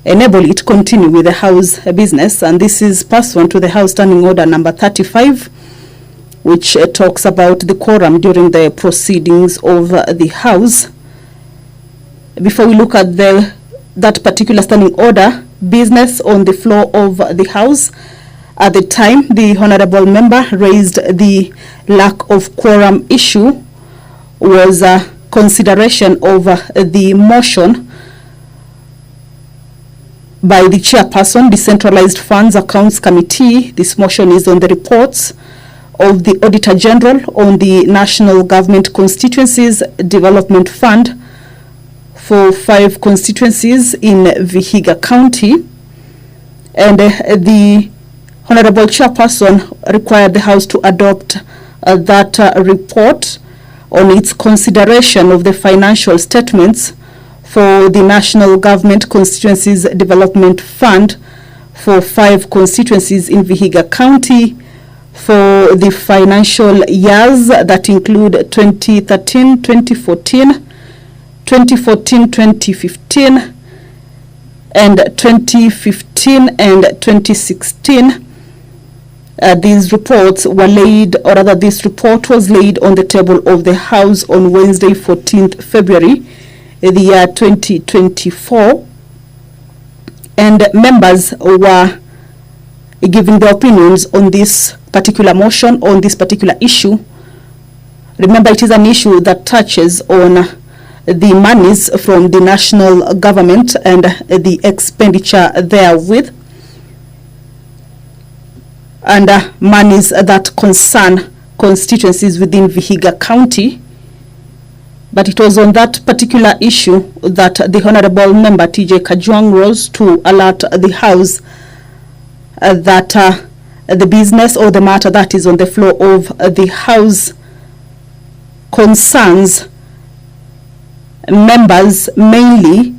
enable it to continue with the House business. And this is pursuant to the House Standing Order number 35, which talks about the quorum during the proceedings of the House. Before we look at that particular standing order, business on the floor of the House, at the time the Honorable Member raised the lack of quorum issue, was consideration of the motion by the Chairperson, Decentralized Funds Accounts Committee. This motion is on the reports of the Auditor General on the National Government Constituencies Development Fund for 5 constituencies in Vihiga County, and the Honorable Chairperson required the House to adopt that report on its consideration of the financial statements for the National Government Constituencies Development Fund for 5 constituencies in Vihiga County for the financial years that include 2013-2014, 2014-2015, and 2015 and 2016. These reports were laid, or rather this report was laid on the table of the House on Wednesday, 14th February, the year 2024. And members were giving their opinions on this particular motion, on this particular issue. Remember, it is an issue that touches on the monies from the national government and the expenditure therewith, and monies that concern constituencies within Vihiga County. But it was on that particular issue that the Honorable Member TJ Kajwang rose to alert the House that the business or the matter that is on the floor of the House concerns members mainly,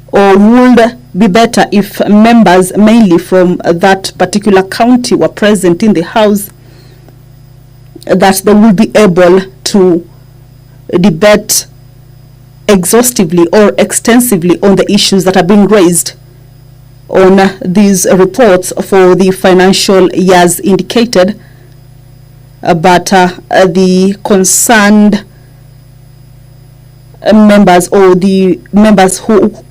or would be better if members mainly from that particular county were present in the House, that they will be able to debate exhaustively or extensively on the issues that are being raised on these reports for the financial years indicated. But the concerned members, or the members who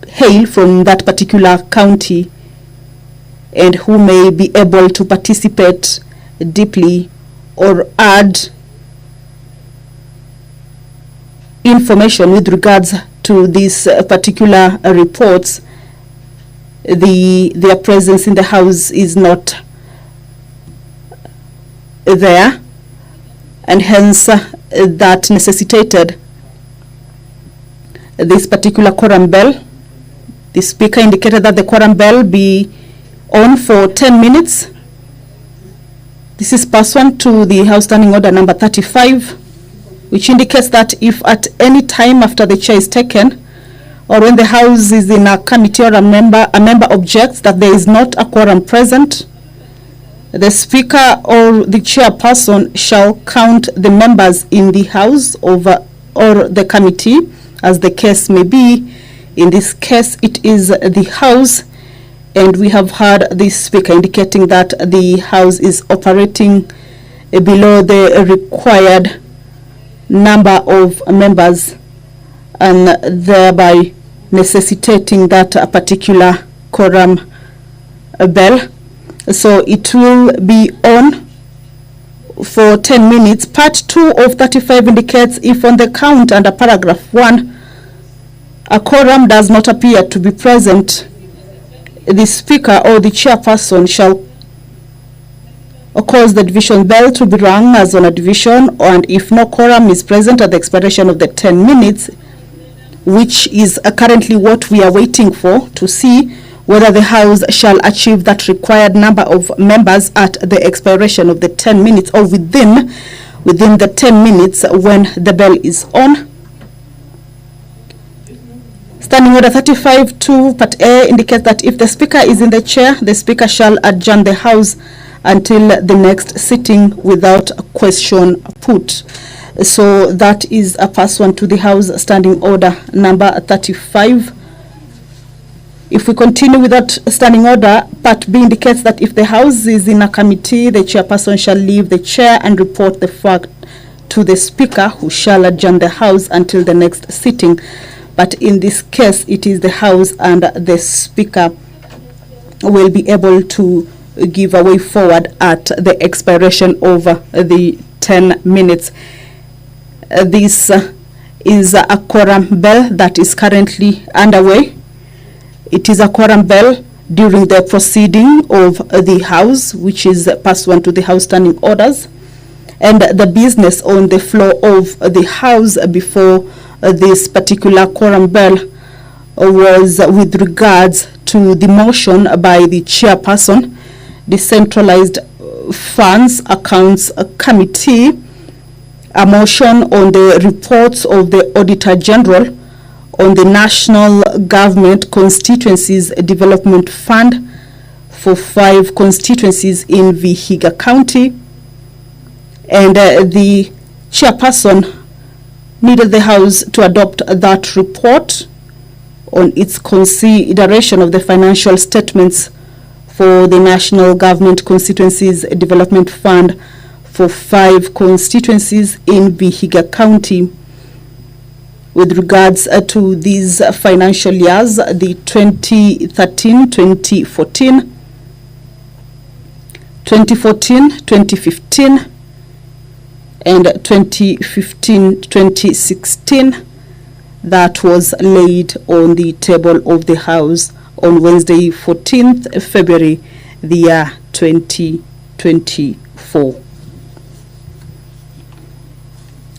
hail from that particular county and who may be able to participate deeply or add information with regards to these particular reports, their presence in the House is not there, and hence that necessitated this particular quorum bell. The Speaker indicated that the quorum bell be on for 10 minutes. This is pursuant to the House Standing Order number 35, which indicates that if at any time after the chair is taken, or when the House is in a committee or a member objects that there is not a quorum present, the Speaker or the chairperson shall count the members in the House over or the committee, as the case may be. In this case, it is the House, and we have heard the Speaker indicating that the House is operating below the required number of members, and thereby necessitating that a particular quorum bell. So it will be on for 10 minutes. Part 2 of 35 indicates if on the count under paragraph 1 a quorum does not appear to be present, the Speaker or the chairperson shall cause the division bell to be rung as on a division, and if no quorum is present at the expiration of the 10 minutes, which is currently what we are waiting for to see whether the House shall achieve that required number of members at the expiration of the 10 minutes or within the 10 minutes when the bell is on. Standing Order 35(2) Part A indicates that if the Speaker is in the chair, the Speaker shall adjourn the House until the next sitting without a question put. So that is a pursuant to the House Standing Order number 35. If we continue with that standing order, Part B indicates that if the House is in a committee, the chairperson shall leave the chair and report the fact to the Speaker, who shall adjourn the House until the next sitting. But in this case, it is the House and the Speaker will be able to give a way forward at the expiration of the 10 minutes. This is a quorum bell that is currently underway. It is a quorum bell during the proceeding of the House, which is pursuant to the House Standing Orders, and the business on the floor of the House before this particular quorum bell was with regards to the motion by the chairperson, Decentralized Funds Accounts Committee, a motion on the reports of the Auditor General on the National Government Constituencies Development Fund for 5 constituencies in Vihiga County, and the chairperson needed the House to adopt that report on its consideration of the financial statements for the National Government Constituencies Development Fund for 5 constituencies in Vihiga County. With regards to these financial years, the 2013-2014, 2014-2015, and 2015-2016, that was laid on the table of the House on Wednesday, 14th February, the year 2024.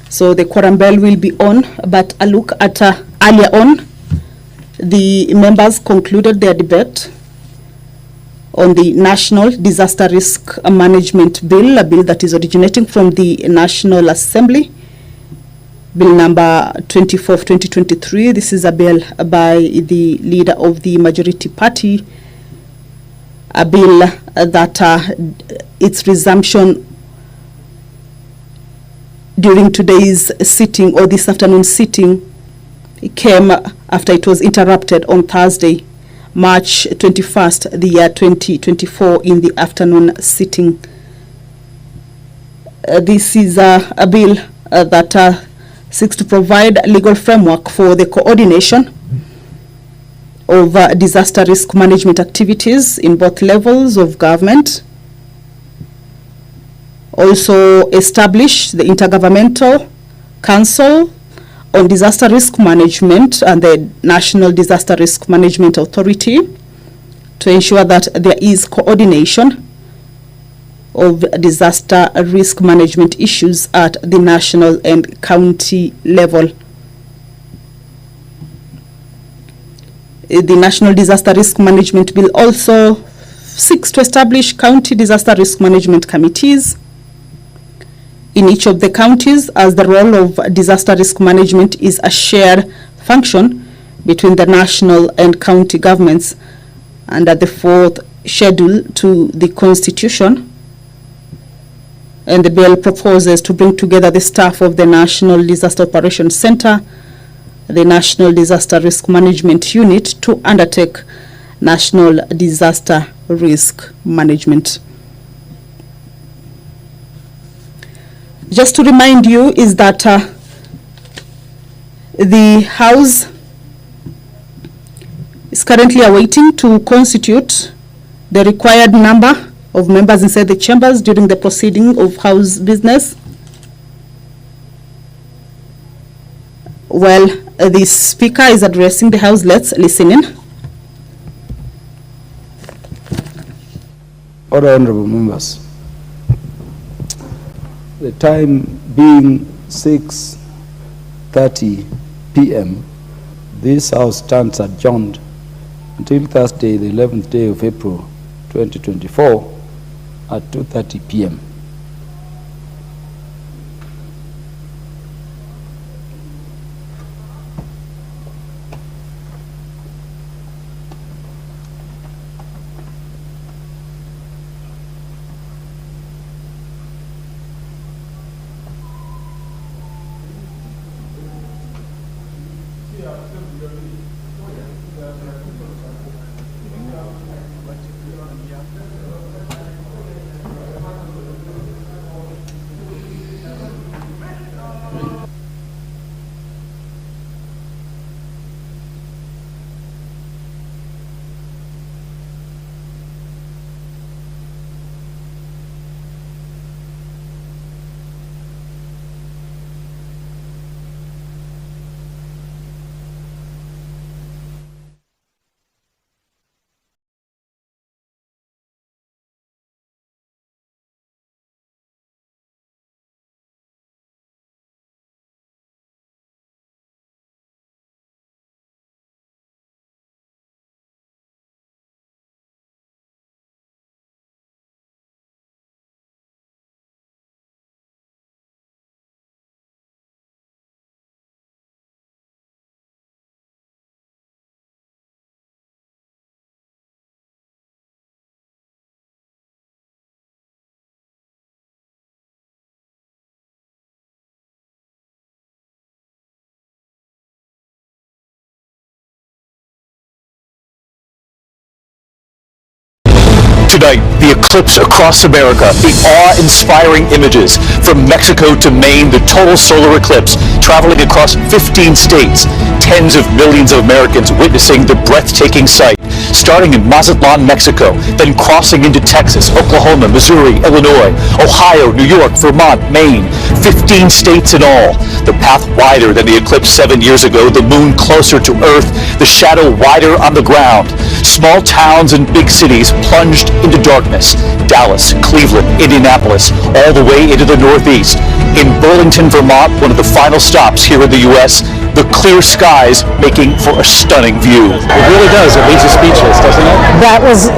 So the quorum bell will be on, but a look at earlier on, the members concluded their debate on the National Disaster Risk Management Bill, a bill that is originating from the National Assembly, Bill number 24 of 2023. This is a bill by the leader of the majority party, a bill that its resumption during today's sitting, or this afternoon sitting, came after it was interrupted on Thursday, March 21st, the year 2024, in the afternoon sitting. This is a bill that seeks to provide a legal framework for the coordination of disaster risk management activities in both levels of government. Also establish the Intergovernmental Council on Disaster Risk Management and the National Disaster Risk Management Authority to ensure that there is coordination of disaster risk management issues at the national and county level. The National Disaster Risk Management Bill also seeks to establish county disaster risk management committees in each of the counties, as the role of disaster risk management is a shared function between the national and county governments under the 4th schedule to the Constitution. And the bill proposes to bring together the staff of the National Disaster Operations Center, the National Disaster Risk Management Unit, to undertake national disaster risk management. Just to remind you is that the House is currently awaiting to constitute the required number of members inside the chambers during the proceeding of House business. While the Speaker is addressing the House, let's listen in. Order, honorable members. The time being 6:30 p.m., this House stands adjourned until Thursday, the 11th day of April 2024 at 2:30 p.m. Tonight, the eclipse across America, the awe-inspiring images from Mexico to Maine, the total solar eclipse traveling across 15 states, tens of millions of Americans witnessing the breathtaking sight, starting in Mazatlan, Mexico, then crossing into Texas, Oklahoma, Missouri, Illinois, Ohio, New York, Vermont, Maine, 15 states in all. The path wider than the eclipse 7 years ago, the moon closer to Earth, the shadow wider on the ground. Small towns and big cities plunged into darkness. Dallas, Cleveland, Indianapolis, all the way into the Northeast. In Burlington, Vermont, one of the final stops here in the U.S., the clear skies making for a stunning view. It really does. It leaves you speechless, doesn't it? That was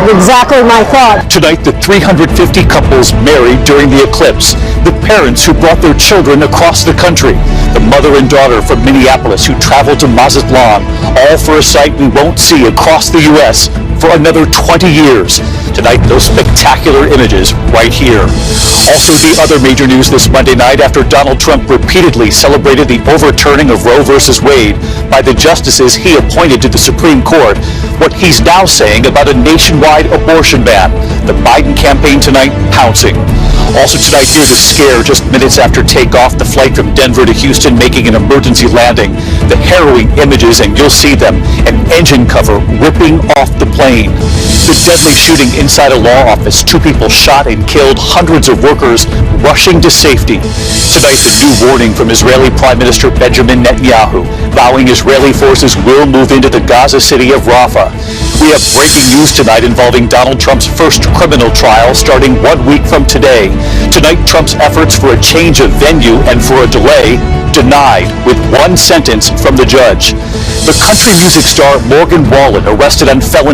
exactly my thought. Tonight, the 350 couples married during the eclipse. The parents who brought their children across the country. The mother and daughter from Minneapolis who traveled to Mazatlan, all for a sight we won't see across the U.S. for another 20 years. Tonight, those spectacular images right here. Also, the other major news this Monday night after Donald Trump repeatedly celebrated the overturning of Roe versus Wade by the justices he appointed to the Supreme Court, what he's now saying about a nationwide abortion ban. The Biden campaign tonight pouncing. Also tonight, here's a scare just minutes after takeoff, the flight from Denver to Houston making an emergency landing. The harrowing images, and you'll see them, an engine cover ripping off the plane. The deadly shooting inside a law office, 2 people shot and killed, hundreds of workers rushing to safety. Tonight, the new warning from Israeli Prime Minister Benjamin Netanyahu, vowing Israeli forces will move into the Gaza city of Rafah. We have breaking news tonight involving Donald Trump's first criminal trial starting 1 week from today. Tonight, Trump's efforts for a change of venue and for a delay denied with 1 sentence from the judge. The country music star Morgan Wallen arrested on felony